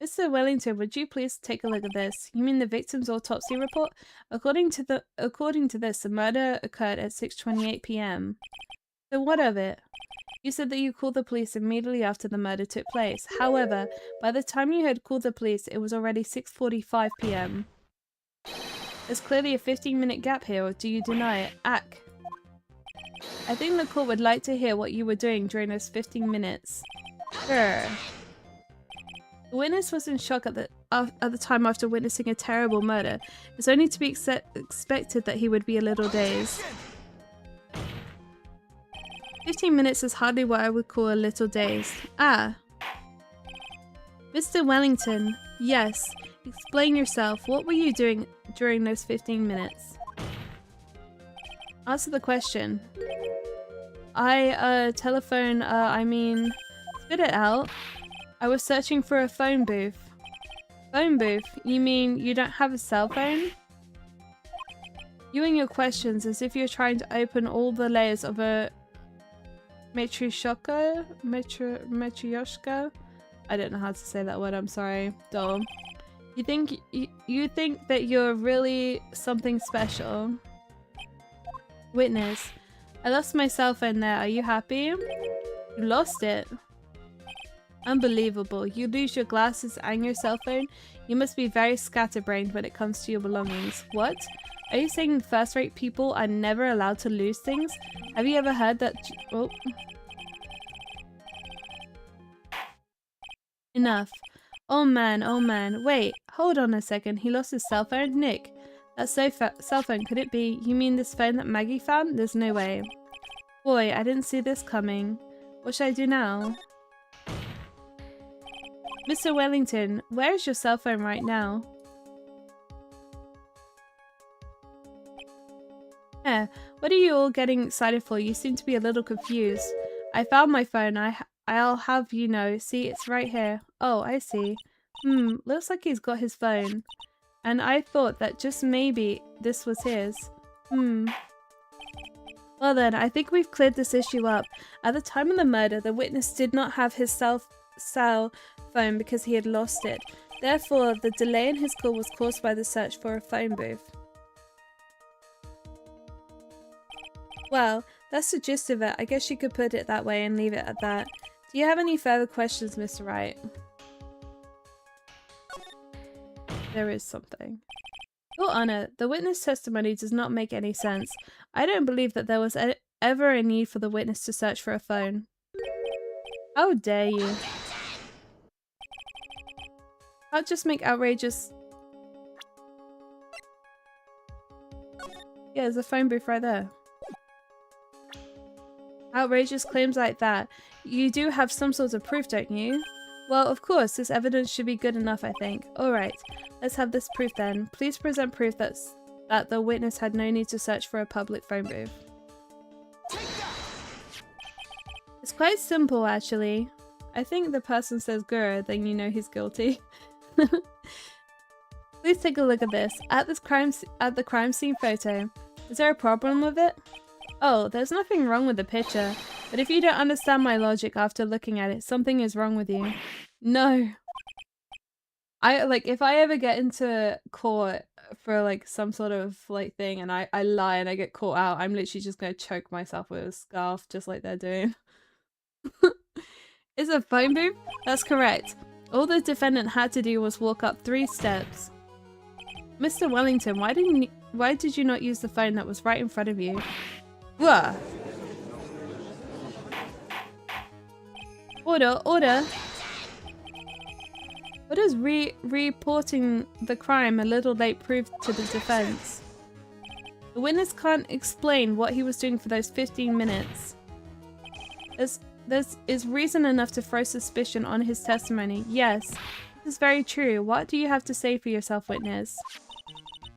Mr. Wellington, would you please take a look at this? You mean the victim's autopsy report? According to this, the murder occurred at 6:28 p.m. So what of it? You said that you called the police immediately after the murder took place. However, by the time you had called the police, it was already 6:45 p.m. There's clearly a 15-minute gap here, or do you deny it? Ack. I think the court would like to hear what you were doing during those 15 minutes. Grr. The witness was in shock at the time after witnessing a terrible murder. It's only to be expected that he would be a little dazed. 15 minutes is hardly what I would call a little dazed. Ah. Mr. Wellington, yes. Explain yourself. What were you doing during those 15 minutes? Answer the question. Spit it out. I was searching for a phone booth. Phone booth? You mean you don't have a cell phone? You and your questions as if you're trying to open all the layers of a matryoshka? Matryoshka? I don't know how to say that word, I'm sorry. Dull. You think that you're really something special. Witness. I lost my cell phone there. Are you happy? You lost it? Unbelievable. You lose your glasses and your cell phone? You must be very scatterbrained when it comes to your belongings. What? Are you saying first-rate people are never allowed to lose things? Have you ever heard that? Oh. Enough. Oh man. Wait, hold on a second. He lost his cell phone? Nick, that cell phone, could it be? You mean this phone that Maggie found? There's no way. Boy, I didn't see this coming. What should I do now? Mr. Wellington, where is your cell phone right now? What are you all getting excited for? You seem to be a little confused. I found my phone. I'll have you know. See, it's right here. Oh, I see. Looks like he's got his phone. And I thought that just maybe this was his. Well then, I think we've cleared this issue up. At the time of the murder, the witness did not have his cell phone because he had lost it. Therefore, the delay in his call was caused by the search for a phone booth. Well, that's the gist of it. I guess you could put it that way and leave it at that. Do you have any further questions, Mr. Wright? There is something. Your Honor, the witness testimony does not make any sense. I don't believe that there was ever a need for the witness to search for a phone. How dare you? I'll just make outrageous... Yeah, there's a phone booth right there. Outrageous claims like that. You do have some sort of proof, don't you? Well, of course, this evidence should be good enough, I think. Alright, let's have this proof then. Please present proof that the witness had no need to search for a public phone booth. It's quite simple, actually. I think the person says grr, then you know he's guilty. Please take a look at this. At the crime scene photo. Is there a problem with it? Oh, there's nothing wrong with the picture. But if you don't understand my logic after looking at it, something is wrong with you. No. If I ever get into court for like some sort of like thing and I lie and I get caught out, I'm literally just gonna choke myself with a scarf just like they're doing. Is a phone booth? That's correct. All the defendant had to do was walk up 3 steps. Mr. Wellington, why did you not use the phone that was right in front of you? Whoa. Order. What does reporting the crime a little late prove to the defense? The witness can't explain what he was doing for those 15 minutes. There is reason enough to throw suspicion on his testimony. Yes, this is very true. What do you have to say for yourself, witness?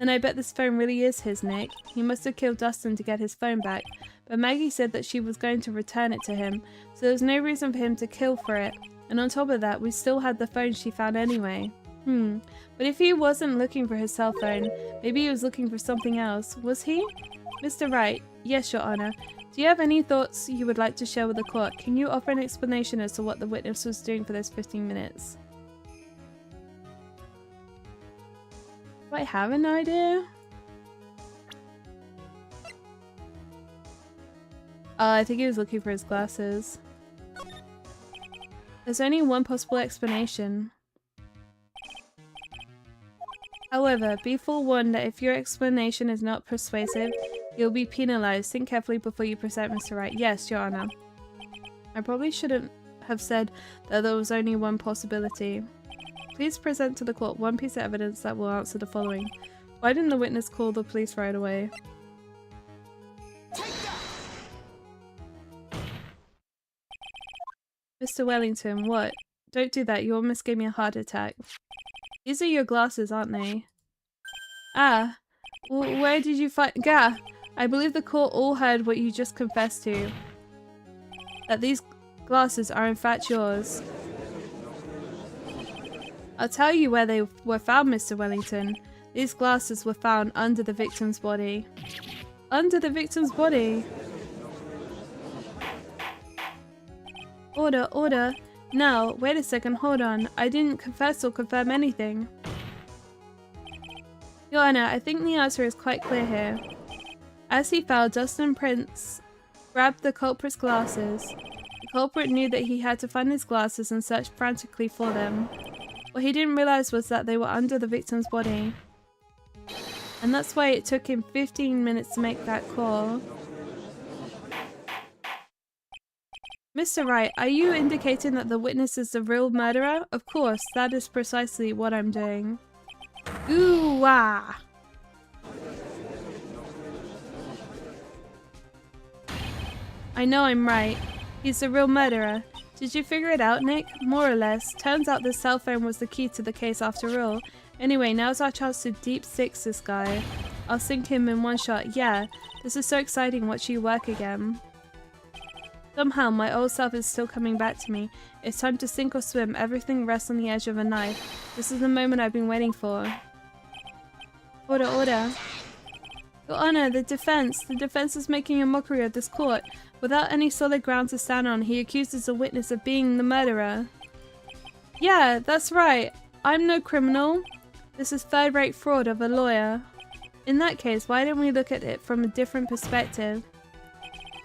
And I bet this phone really is his, Nick. He must have killed Dustin to get his phone back, but Maggie said that she was going to return it to him, so there was no reason for him to kill for it. And on top of that, we still had the phone she found anyway. But if he wasn't looking for his cell phone, maybe he was looking for something else. Was he? Mr. Wright. Yes, Your Honor. Do you have any thoughts you would like to share with the court? Can you offer an explanation as to what the witness was doing for those 15 minutes? Do I have an idea? I think he was looking for his glasses. There's only one possible explanation. However, be forewarned that if your explanation is not persuasive, you'll be penalized. Think carefully before you present, Mr. Wright. Yes, Your Honor. I probably shouldn't have said that there was only one possibility. Please present to the court one piece of evidence that will answer the following. Why didn't the witness call the police right away? Mr. Wellington, what? Don't do that, you almost gave me a heart attack. These are your glasses, aren't they? Ah, where did you find— Gah! I believe the court all heard what you just confessed to. That these glasses are in fact yours. I'll tell you where they were found, Mr. Wellington. These glasses were found under the victim's body. Under the victim's body? Order, order. Now, wait a second, hold on. I didn't confess or confirm anything. Your Honor, I think the answer is quite clear here. As he fell, Dustin Prince grabbed the culprit's glasses. The culprit knew that he had to find his glasses and searched frantically for them. What he didn't realize was that they were under the victim's body. And that's why it took him 15 minutes to make that call. Mr. Wright, are you indicating that the witness is the real murderer? Of course, that is precisely what I'm doing. Ooh-wah! I know I'm right. He's the real murderer. Did you figure it out, Nick? More or less. Turns out the cell phone was the key to the case after all. Anyway, now's our chance to deep six this guy. I'll sink him in one shot. Yeah, this is so exciting. Watch you work again. Somehow, my old self is still coming back to me. It's time to sink or swim. Everything rests on the edge of a knife. This is the moment I've been waiting for. Order, order. Your Honor, the defense is making a mockery of this court. Without any solid ground to stand on, he accuses the witness of being the murderer. Yeah, that's right. I'm no criminal. This is third-rate fraud of a lawyer. In that case, why don't we look at it from a different perspective?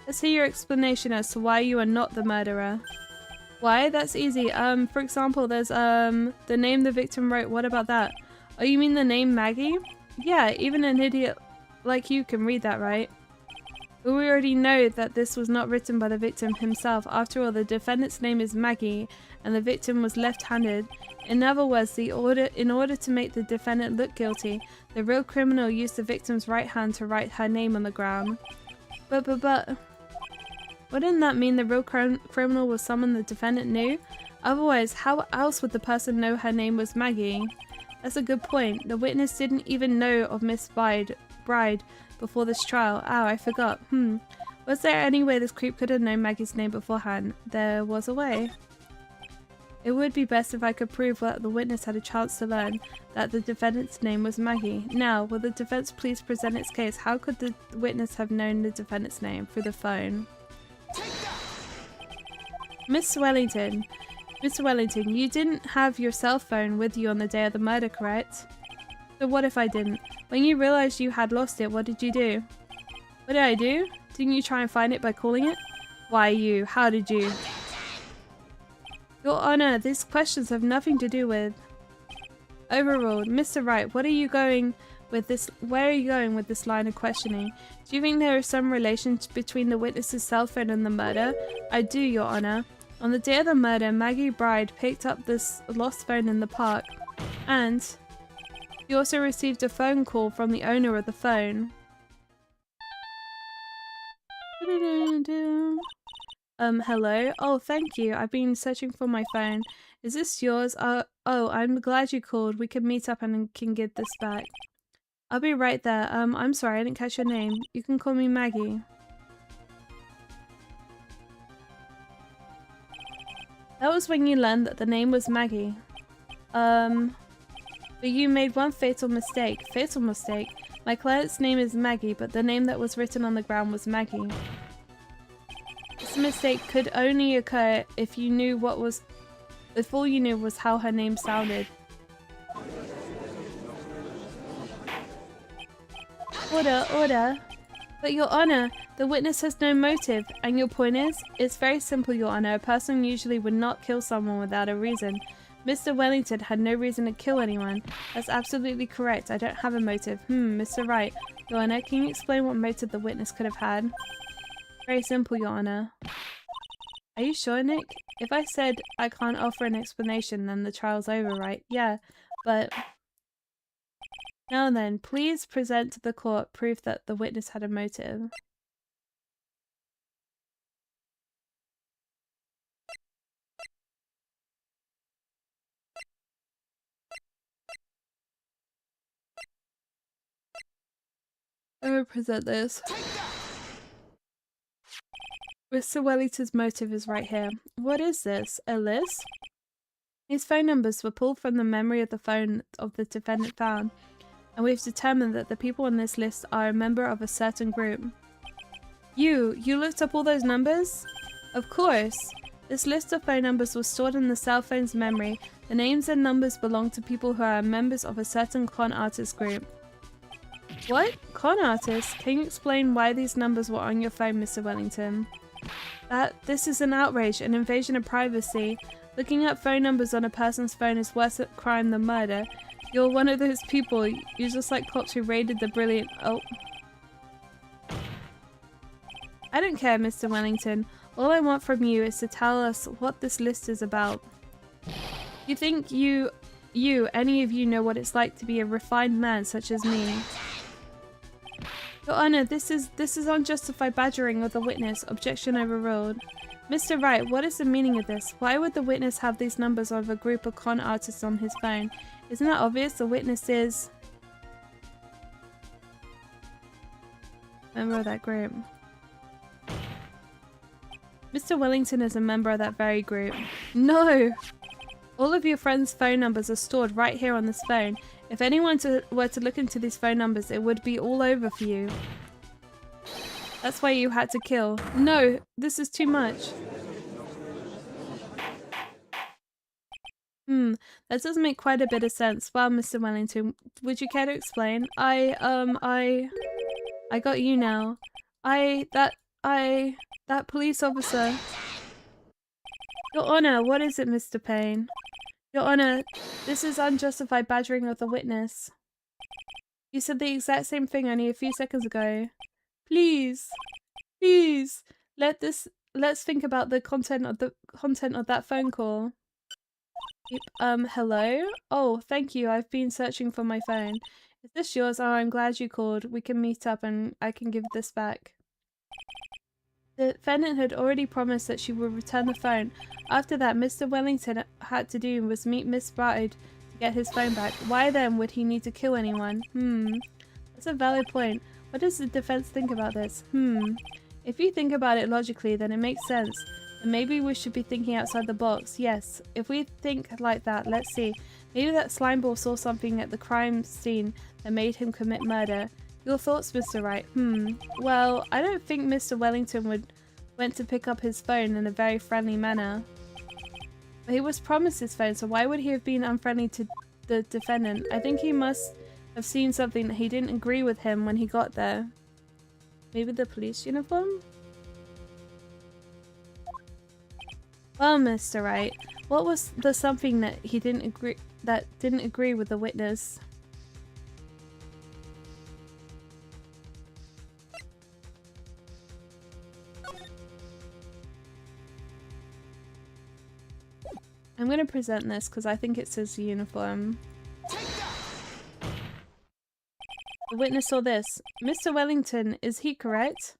Let's hear your explanation as to why you are not the murderer. Why? That's easy. For example, there's the name the victim wrote. What about that? Oh, you mean the name Maggie? Yeah, even an idiot like you can read that, right? But we already know that this was not written by the victim himself. After all, the defendant's name is Maggie, and the victim was left-handed. In other words, in order to make the defendant look guilty, the real criminal used the victim's right hand to write her name on the ground. But, wouldn't that mean the real criminal was someone the defendant knew? Otherwise, how else would the person know her name was Maggie? That's a good point. The witness didn't even know of Miss Bride before this trial. Ow, I forgot. Was there any way this creep could have known Maggie's name beforehand? There was a way. It would be best if I could prove that the witness had a chance to learn that the defendant's name was Maggie. Now, will the defense please present its case? How could the witness have known the defendant's name? Through the phone. Mr. Wellington, you didn't have your cell phone with you on the day of the murder, correct? So what if I didn't? When you realized you had lost it, what did you do? What did I do? Didn't you try and find it by calling it? Why you? How did you? Your Honor, these questions have nothing to do with... Overruled. Mr. Wright, where are you going with this line of questioning? Do you think there is some relation between the witness's cell phone and the murder? I do, Your Honor. On the day of the murder, Maggie Bride picked up this lost phone in the park, and he also received a phone call from the owner of the phone. Hello? Oh, thank you. I've been searching for my phone. Is this yours? Oh, I'm glad you called. We can meet up and can get this back. I'll be right there. I'm sorry, I didn't catch your name. You can call me Maggie. That was when you learned that the name was Maggie. But you made one fatal mistake. Fatal mistake? My client's name is Maggie, but the name that was written on the ground was Maggie. This mistake could only occur if you knew what was... if all you knew was how her name sounded. Order, order. But Your Honor, the witness has no motive, and your point is? It's very simple, Your Honor. A person usually would not kill someone without a reason. Mr. Wellington had no reason to kill anyone. That's absolutely correct. I don't have a motive. Mr. Wright. Your Honor, can you explain what motive the witness could have had? Very simple, Your Honor. Are you sure, Nick? If I said I can't offer an explanation, then the trial's over, right? Yeah, but... Now then, please present to the court proof that the witness had a motive. I will present this. Mr. Wellington's motive is right here. What is this? A list? These phone numbers were pulled from the memory of the phone of the defendant found, and we've determined that the people on this list are a member of a certain group. You looked up all those numbers? Of course! This list of phone numbers was stored in the cell phone's memory. The names and numbers belong to people who are members of a certain con artist group. What? Con artists? Can you explain why these numbers were on your phone, Mr. Wellington? This is an outrage, an invasion of privacy. Looking up phone numbers on a person's phone is worse a crime than murder. You're one of those people. You're just like cops who raided the brilliant... Oh. I don't care, Mr. Wellington. All I want from you is to tell us what this list is about. You think any of you know what it's like to be a refined man such as me? Your Honor, this is unjustified badgering of the witness. Objection overruled. Mr. Wright, what is the meaning of this? Why would the witness have these numbers of a group of con artists on his phone? Isn't that obvious? The witness is... member of that group. Mr. Wellington is a member of that very group. No! All of your friends' phone numbers are stored right here on this phone. If anyone were to look into these phone numbers, it would be all over for you. That's why you had to kill. No, this is too much. That does make quite a bit of sense. Well, Mr. Wellington, would you care to explain? I got you now. That police officer. Your Honor, what is it, Mr. Payne? Your Honor, this is unjustified badgering of the witness. You said the exact same thing only a few seconds ago. Please, let's think about the content of that phone call. Hello? Oh, thank you. I've been searching for my phone. Is this yours? Oh, I'm glad you called. We can meet up and I can give this back. The defendant had already promised that she would return the phone. After that, Mr. Wellington had to do was meet Miss Bride to get his phone back. Why then would he need to kill anyone? That's a valid point. What does the defense think about this? If you think about it logically, then it makes sense. And maybe we should be thinking outside the box. Yes, if we think like that, let's see. Maybe that slimeball saw something at the crime scene that made him commit murder. Your thoughts, Mr. Wright? Well, I don't think Mr. Wellington went to pick up his phone in a very friendly manner. But he was promised his phone, so why would he have been unfriendly to the defendant? I think he must have seen something that he didn't agree with him when he got there. Maybe the police uniform? Well, Mr. Wright, what was the something that he didn't agree with the witness? I'm going to present this because I think it says uniform. The witness saw this. Mr. Wellington, is he correct?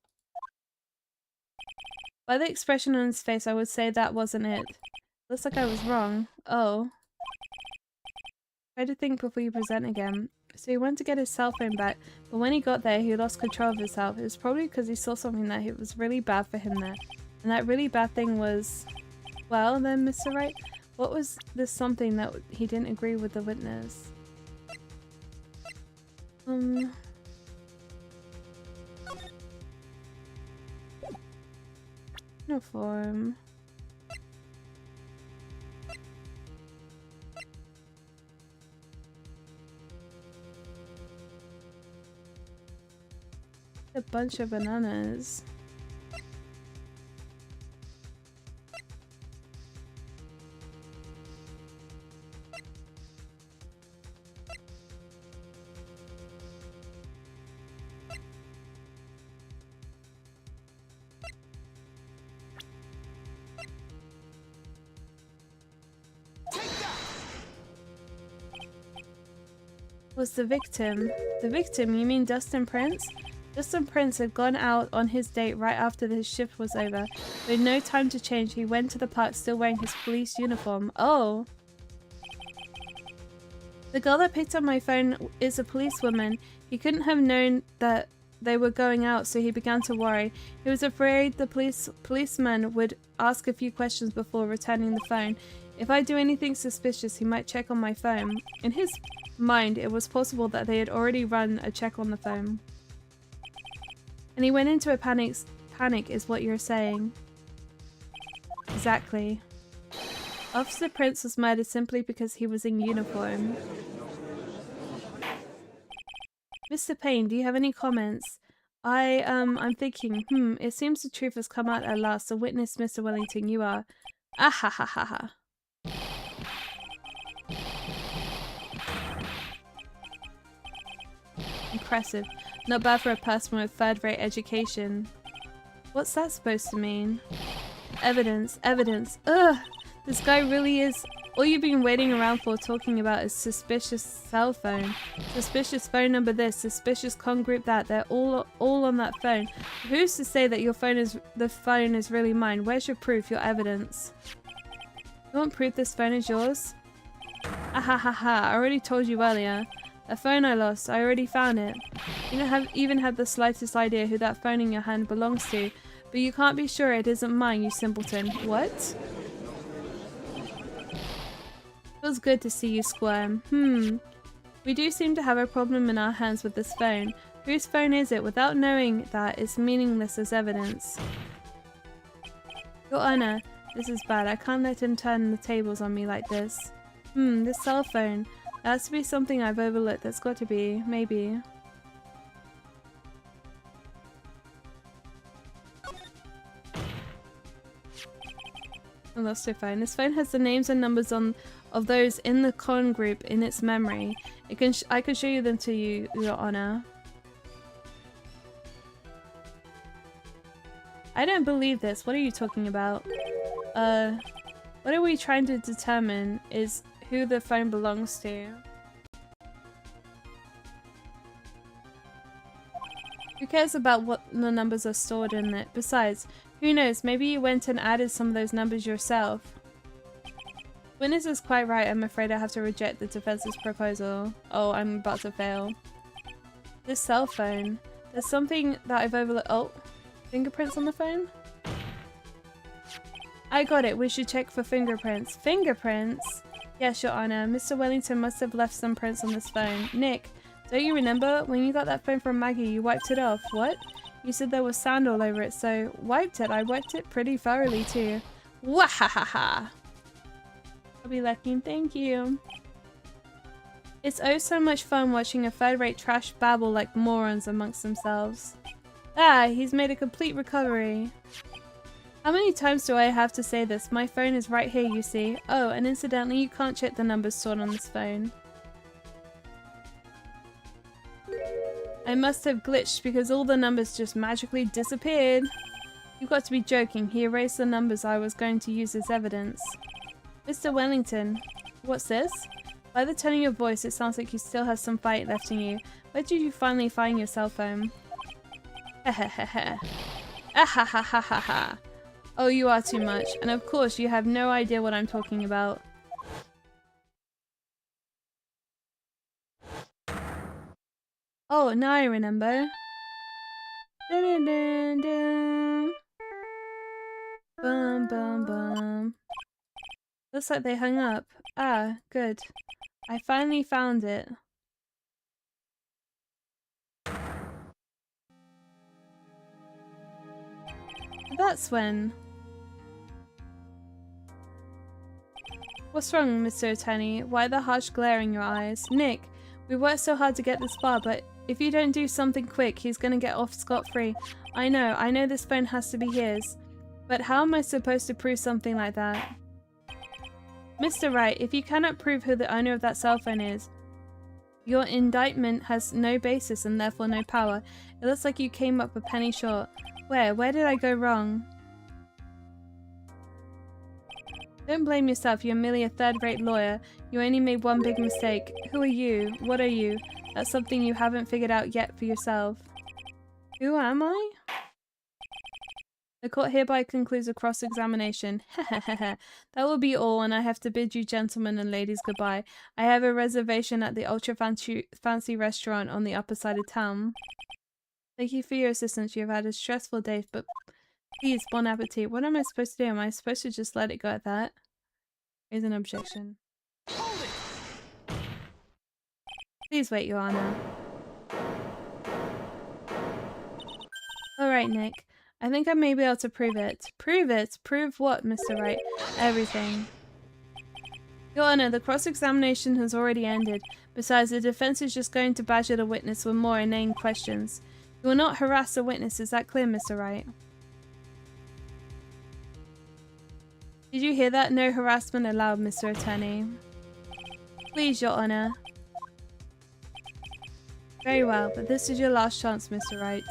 By the expression on his face, I would say that wasn't it. Looks like I was wrong. Oh. Try to think before you present again. So he went to get his cell phone back, but when he got there, he lost control of himself. It was probably because he saw something that it was really bad for him there. And that really bad thing was... Well then, Mr. Wright, what was this something that he didn't agree with the witness? Um... Uniform. A bunch of bananas. Was the victim? The victim? You mean Dustin Prince? Dustin Prince had gone out on his date right after his shift was over. With no time to change, he went to the park still wearing his police uniform. Oh. The girl that picked up my phone is a policewoman. He couldn't have known that they were going out, so he began to worry. He was afraid the policeman would ask a few questions before returning the phone. If I do anything suspicious, he might check on my phone. In his mind, it was possible that they had already run a check on the phone. And he went into a panic is what you're saying. Exactly. Officer Prince was murdered simply because he was in uniform. Mr. Payne, do you have any comments? I'm thinking, it seems the truth has come out at last. The witness, Mr. Wellington, you are. Ah ha ha ha ha. Impressive. Not bad for a person with third-rate education. What's that supposed to mean? Evidence, evidence. Ugh! This guy really is... All you've been waiting around for talking about is suspicious cell phone. Suspicious phone number this, suspicious con group that. They're all on that phone. Who's to say that the phone is really mine? Where's your proof, your evidence? You want proof this phone is yours? Ah ha ha ha, I already told you earlier. A phone I lost, I already found it. You don't even have the slightest idea who that phone in your hand belongs to, but you can't be sure it isn't mine, you simpleton. What? Feels good to see you squirm. We do seem to have a problem in our hands with this phone. Whose phone is it? Without knowing that, it's meaningless as evidence. Your Honor, this is bad. I can't let him turn the tables on me like this. This cell phone. That has to be something I've overlooked. That's got to be. Maybe. I lost your phone. This phone has the names and numbers of those in the con group in its memory. I can show you them to you, Your Honor. I don't believe this. What are you talking about? What are we trying to determine is who the phone belongs to. Who cares about what the numbers are stored in it? Besides, who knows, maybe you went and added some of those numbers yourself. Witness is quite right. I'm afraid I have to reject the defense's proposal. Oh, I'm about to fail. This cell phone. There's something that I've overlooked. Oh, fingerprints on the phone? I got it. We should check for fingerprints. Fingerprints? Yes, Your Honor. Mr. Wellington must have left some prints on this phone. Nick, don't you remember? When you got that phone from Maggie, you wiped it off. What? You said there was sand all over it, so wiped it. I wiped it pretty thoroughly too. Wahahaha! I'll be lucky. Thank you. It's oh so much fun watching a third-rate trash babble like morons amongst themselves. Ah, he's made a complete recovery. How many times do I have to say this? My phone is right here, you see. Oh, and incidentally, you can't check the numbers stored on this phone. I must have glitched because all the numbers just magically disappeared. You've got to be joking. He erased the numbers I was going to use as evidence. Mr. Wellington, what's this? By the tone of your voice, it sounds like you still have some fight left in you. Where did you finally find your cell phone? Hehehehe. Ahahahaha. Oh, you are too much. And of course, you have no idea what I'm talking about. Oh, now I remember. Dun, dun, dun, dun. Bum, bum, bum. Looks like they hung up. Ah, good. I finally found it. That's when. What's wrong, Mr. Attorney? Why the harsh glare in your eyes? Nick, we worked so hard to get this far, but if you don't do something quick, he's gonna get off scot-free. I know this phone has to be his. But how am I supposed to prove something like that? Mr. Wright, if you cannot prove who the owner of that cell phone is, your indictment has no basis and therefore no power. It looks like you came up a penny short. Where did I go wrong? Don't blame yourself, you're merely a third-rate lawyer. You only made one big mistake. Who are you? What are you? That's something you haven't figured out yet for yourself. Who am I? The court hereby concludes a cross-examination. That will be all, and I have to bid you gentlemen and ladies goodbye. I have a reservation at the ultra-fancy restaurant on the upper side of town. Thank you for your assistance. You have had a stressful day, but please, bon appetit. What am I supposed to do? Am I supposed to just let it go at that? Here's an objection. Please wait, Your Honor. Alright, Nick. I think I may be able to prove it. Prove it? Prove what, Mr. Wright? Everything. Your Honor, the cross-examination has already ended. Besides, the defense is just going to badger the witness with more inane questions. You will not harass the witness, is that clear, Mr. Wright? Did you hear that? No harassment allowed, Mr. Attorney. Please, Your Honor. Very well, but this is your last chance, Mr. Wright.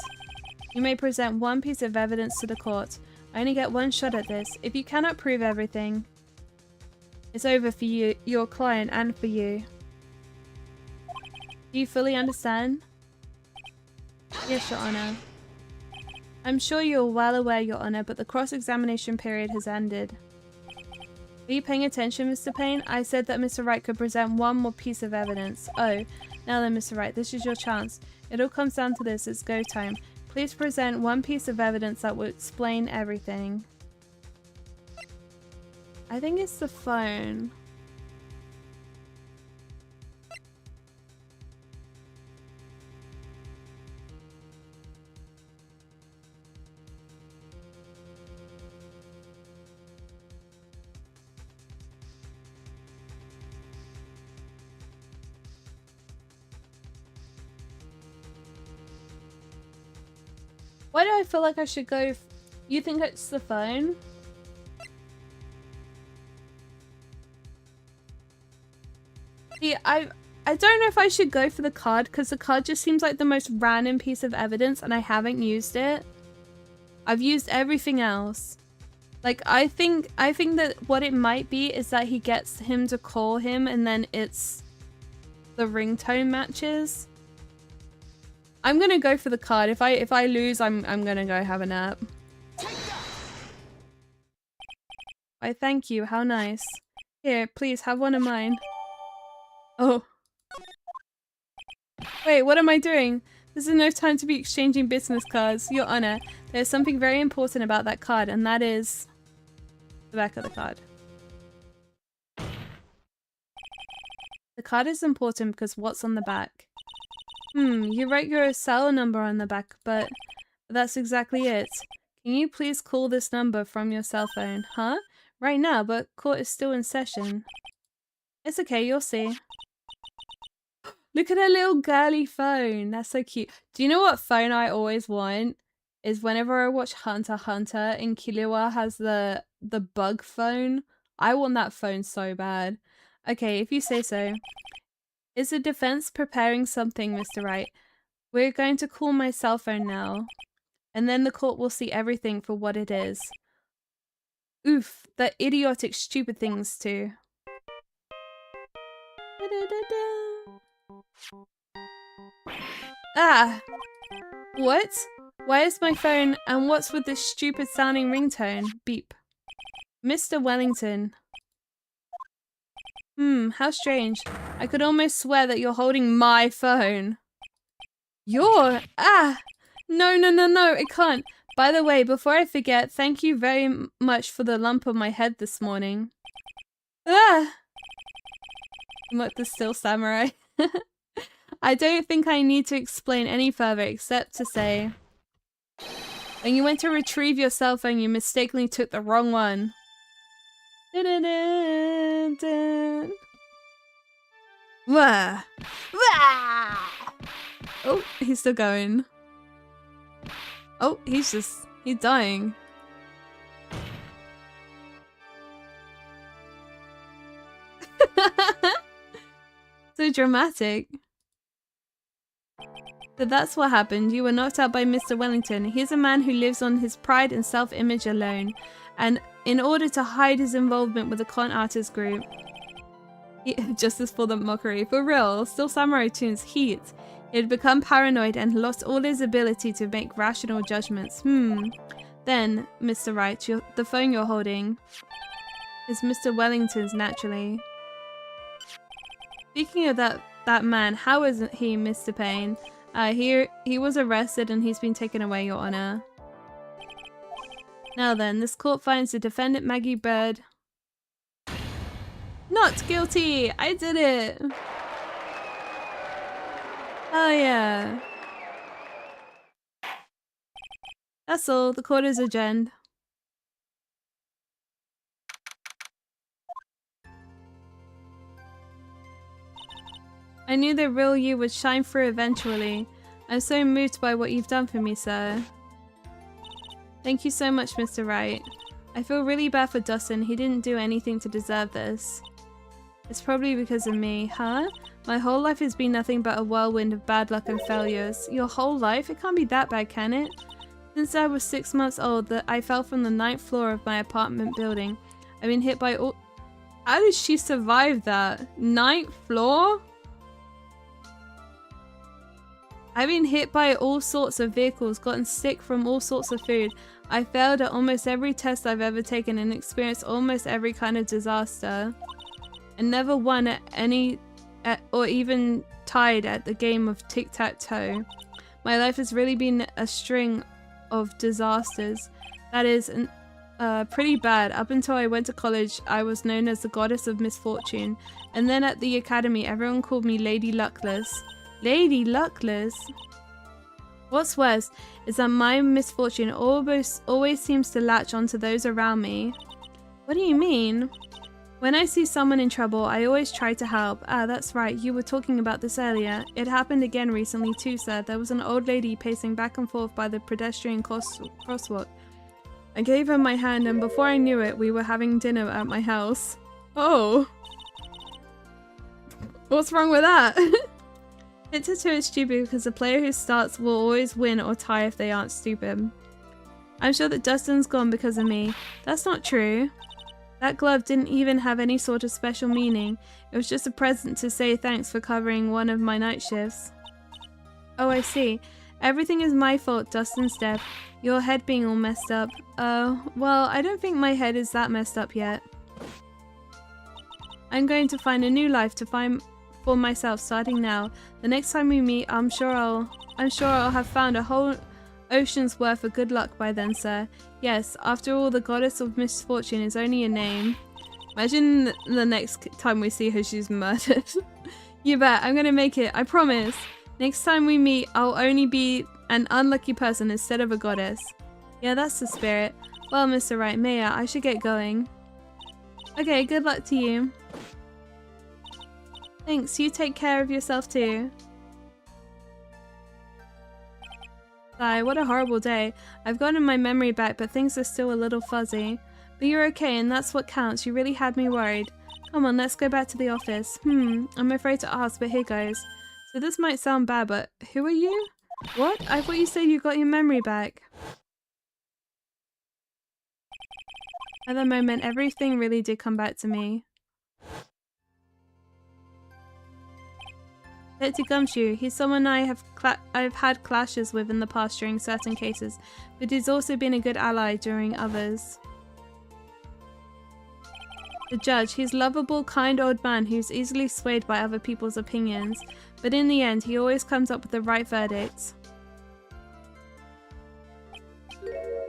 You may present one piece of evidence to the court. I only get one shot at this. If you cannot prove everything, it's over for you, your client, and for you. Do you fully understand? Yes, Your Honor. I'm sure you're well aware, Your Honor, but the cross-examination period has ended. Are you paying attention, Mr. Payne? I said that Mr. Wright could present one more piece of evidence. Oh, now then, Mr. Wright, this is your chance. It all comes down to this. It's go time. Please present one piece of evidence that will explain everything. I think it's the phone. Why do I feel like I should go? You think it's the phone? Yeah, I don't know if I should go for the card because the card just seems like the most random piece of evidence and I haven't used it. I've used everything else. Like I think that what it might be is that he gets him to call him and then it's the ringtone matches. I'm gonna go for the card. If I lose, I'm gonna go have a nap. Why, thank you. How nice. Here, please have one of mine. Oh. Wait, what am I doing? This is no time to be exchanging business cards. Your Honor, there's something very important about that card, and that is the back of the card. The card is important because what's on the back? You wrote your cell number on the back, but that's exactly it. Can you please call this number from your cell phone? Huh? Right now, but court is still in session. It's okay, you'll see. Look at her little girly phone. That's so cute. Do you know what phone I always want? Is whenever I watch Hunter x Hunter and Killua has the bug phone. I want that phone so bad. Okay, if you say so. Is the defense preparing something, Mr. Wright? We're going to call my cell phone now. And then the court will see everything for what it is. Oof, the idiotic, stupid things too. Ah! What? Why is my phone, and what's with this stupid sounding ringtone? Beep. Mr. Wellington. How strange. I could almost swear that you're holding my phone. You're... Ah! No, it can't. By the way, before I forget, thank you very much for the lump on my head this morning. Ah! I'm like the still samurai. I don't think I need to explain any further except to say... When you went to retrieve your cell phone, you mistakenly took the wrong one. Dun-dun-dun-dun. Wah. Wah. Oh, he's still going. Oh, he's dying. So dramatic. So that's what happened. You were knocked out by Mr. Wellington. He's a man who lives on his pride and self-image alone. And in order to hide his involvement with the con artist group, justice for the mockery. For real, still Samurai Toons heat. He had become paranoid and lost all his ability to make rational judgments. Then, Mr. Wright, the phone you're holding is Mr. Wellington's, naturally. Speaking of that man, how is he, Mr. Payne? He was arrested and he's been taken away, Your Honor. Now then, this court finds the defendant Maggie Bird not guilty! I did it! Oh yeah. That's all. The court is adjourned. I knew the real you would shine through eventually. I'm so moved by what you've done for me, sir. Thank you so much, Mr. Wright. I feel really bad for Dustin. He didn't do anything to deserve this. It's probably because of me, huh? My whole life has been nothing but a whirlwind of bad luck and failures. Your whole life? It can't be that bad, can it? Since I was 6 months old, I fell from the 9th floor of my apartment building. I've been hit by all— How did she survive that? 9th floor? I've been hit by all sorts of vehicles, gotten sick from all sorts of food. I failed at almost every test I've ever taken and experienced almost every kind of disaster. And never won at any, or even tied at the game of tic-tac-toe. My life has really been a string of disasters. That is pretty bad. Up until I went to college, I was known as the goddess of misfortune. And then at the academy, everyone called me Lady Luckless. Lady Luckless? What's worse is that my misfortune always seems to latch onto those around me. What do you mean? When I see someone in trouble, I always try to help. Ah, that's right, you were talking about this earlier. It happened again recently too, sir. There was an old lady pacing back and forth by the pedestrian crosswalk. I gave her my hand and before I knew it, we were having dinner at my house. Oh. What's wrong with that? Tic-tac-toe is stupid because the player who starts will always win or tie if they aren't stupid. I'm sure that Dustin's gone because of me. That's not true. That glove didn't even have any sort of special meaning. It was just a present to say thanks for covering one of my night shifts. Oh, I see. Everything is my fault, Dustin's death. Your head being all messed up. Well, I don't think my head is that messed up yet. I'm going to find a new life to find for myself starting now. The next time we meet, I'm sure I'll have found a whole ocean's worth of good luck by then, sir. Yes, after all, the goddess of misfortune is only a name. Imagine the next time we see her, she's murdered. You bet, I'm gonna make it, I promise. Next time we meet, I'll only be an unlucky person instead of a goddess. Yeah, that's the spirit. Well, Mr. Wright, Maya, I should get going. Okay, good luck to you. Thanks, you take care of yourself too. Sigh, what a horrible day. I've gotten my memory back, but things are still a little fuzzy. But you're okay, and that's what counts. You really had me worried. Come on, let's go back to the office. I'm afraid to ask, but here goes. So this might sound bad, but who are you? What? I thought you said you got your memory back. At the moment, everything really did come back to me. Detective Gumshoe, he's someone I've had clashes with in the past during certain cases, but he's also been a good ally during others. The judge, he's a lovable, kind old man who's easily swayed by other people's opinions, but in the end, he always comes up with the right verdict.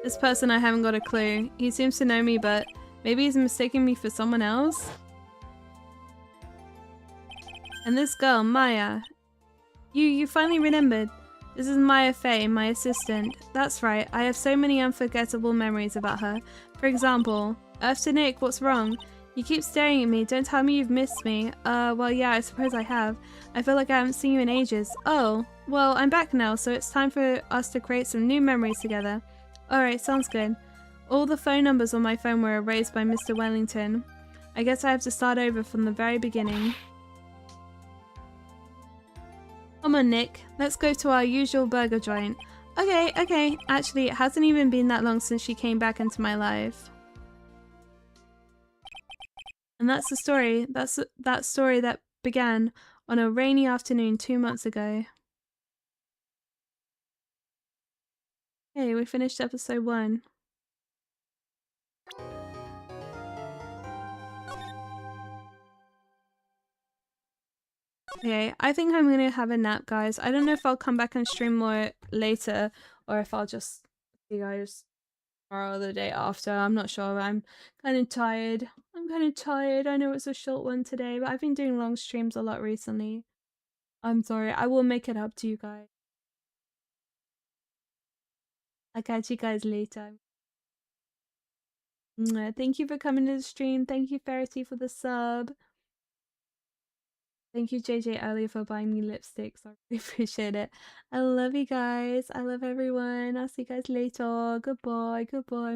This person, I haven't got a clue. He seems to know me, but maybe he's mistaking me for someone else? And this girl, Maya. You finally remembered. This is Maya Fey, my assistant. That's right, I have so many unforgettable memories about her. For example, Earth to Nick, what's wrong? You keep staring at me, don't tell me you've missed me. Well yeah, I suppose I have. I feel like I haven't seen you in ages. Oh, well I'm back now, so it's time for us to create some new memories together. Alright, sounds good. All the phone numbers on my phone were erased by Mr. Wellington. I guess I have to start over from the very beginning. Come on, Nick. Let's go to our usual burger joint. Okay, okay. Actually, it hasn't even been that long since she came back into my life. And that's the story. That's that story that began on a rainy afternoon 2 months ago. Hey, we finished episode 1. Okay, I think I'm gonna have a nap, guys. I don't know if I'll come back and stream more later or if I'll just see you guys tomorrow or the day after. I'm not sure. I'm kind of tired. I know it's a short one today, but I've been doing long streams a lot recently. I'm sorry. I will make it up to you guys. I'll catch you guys later. Mwah. Thank you for coming to the stream. Thank you, Ferrity, for the sub. Thank you, JJ earlier, for buying me lipsticks. I really appreciate it. I love you guys. I love everyone. I'll see you guys later. Goodbye. Goodbye.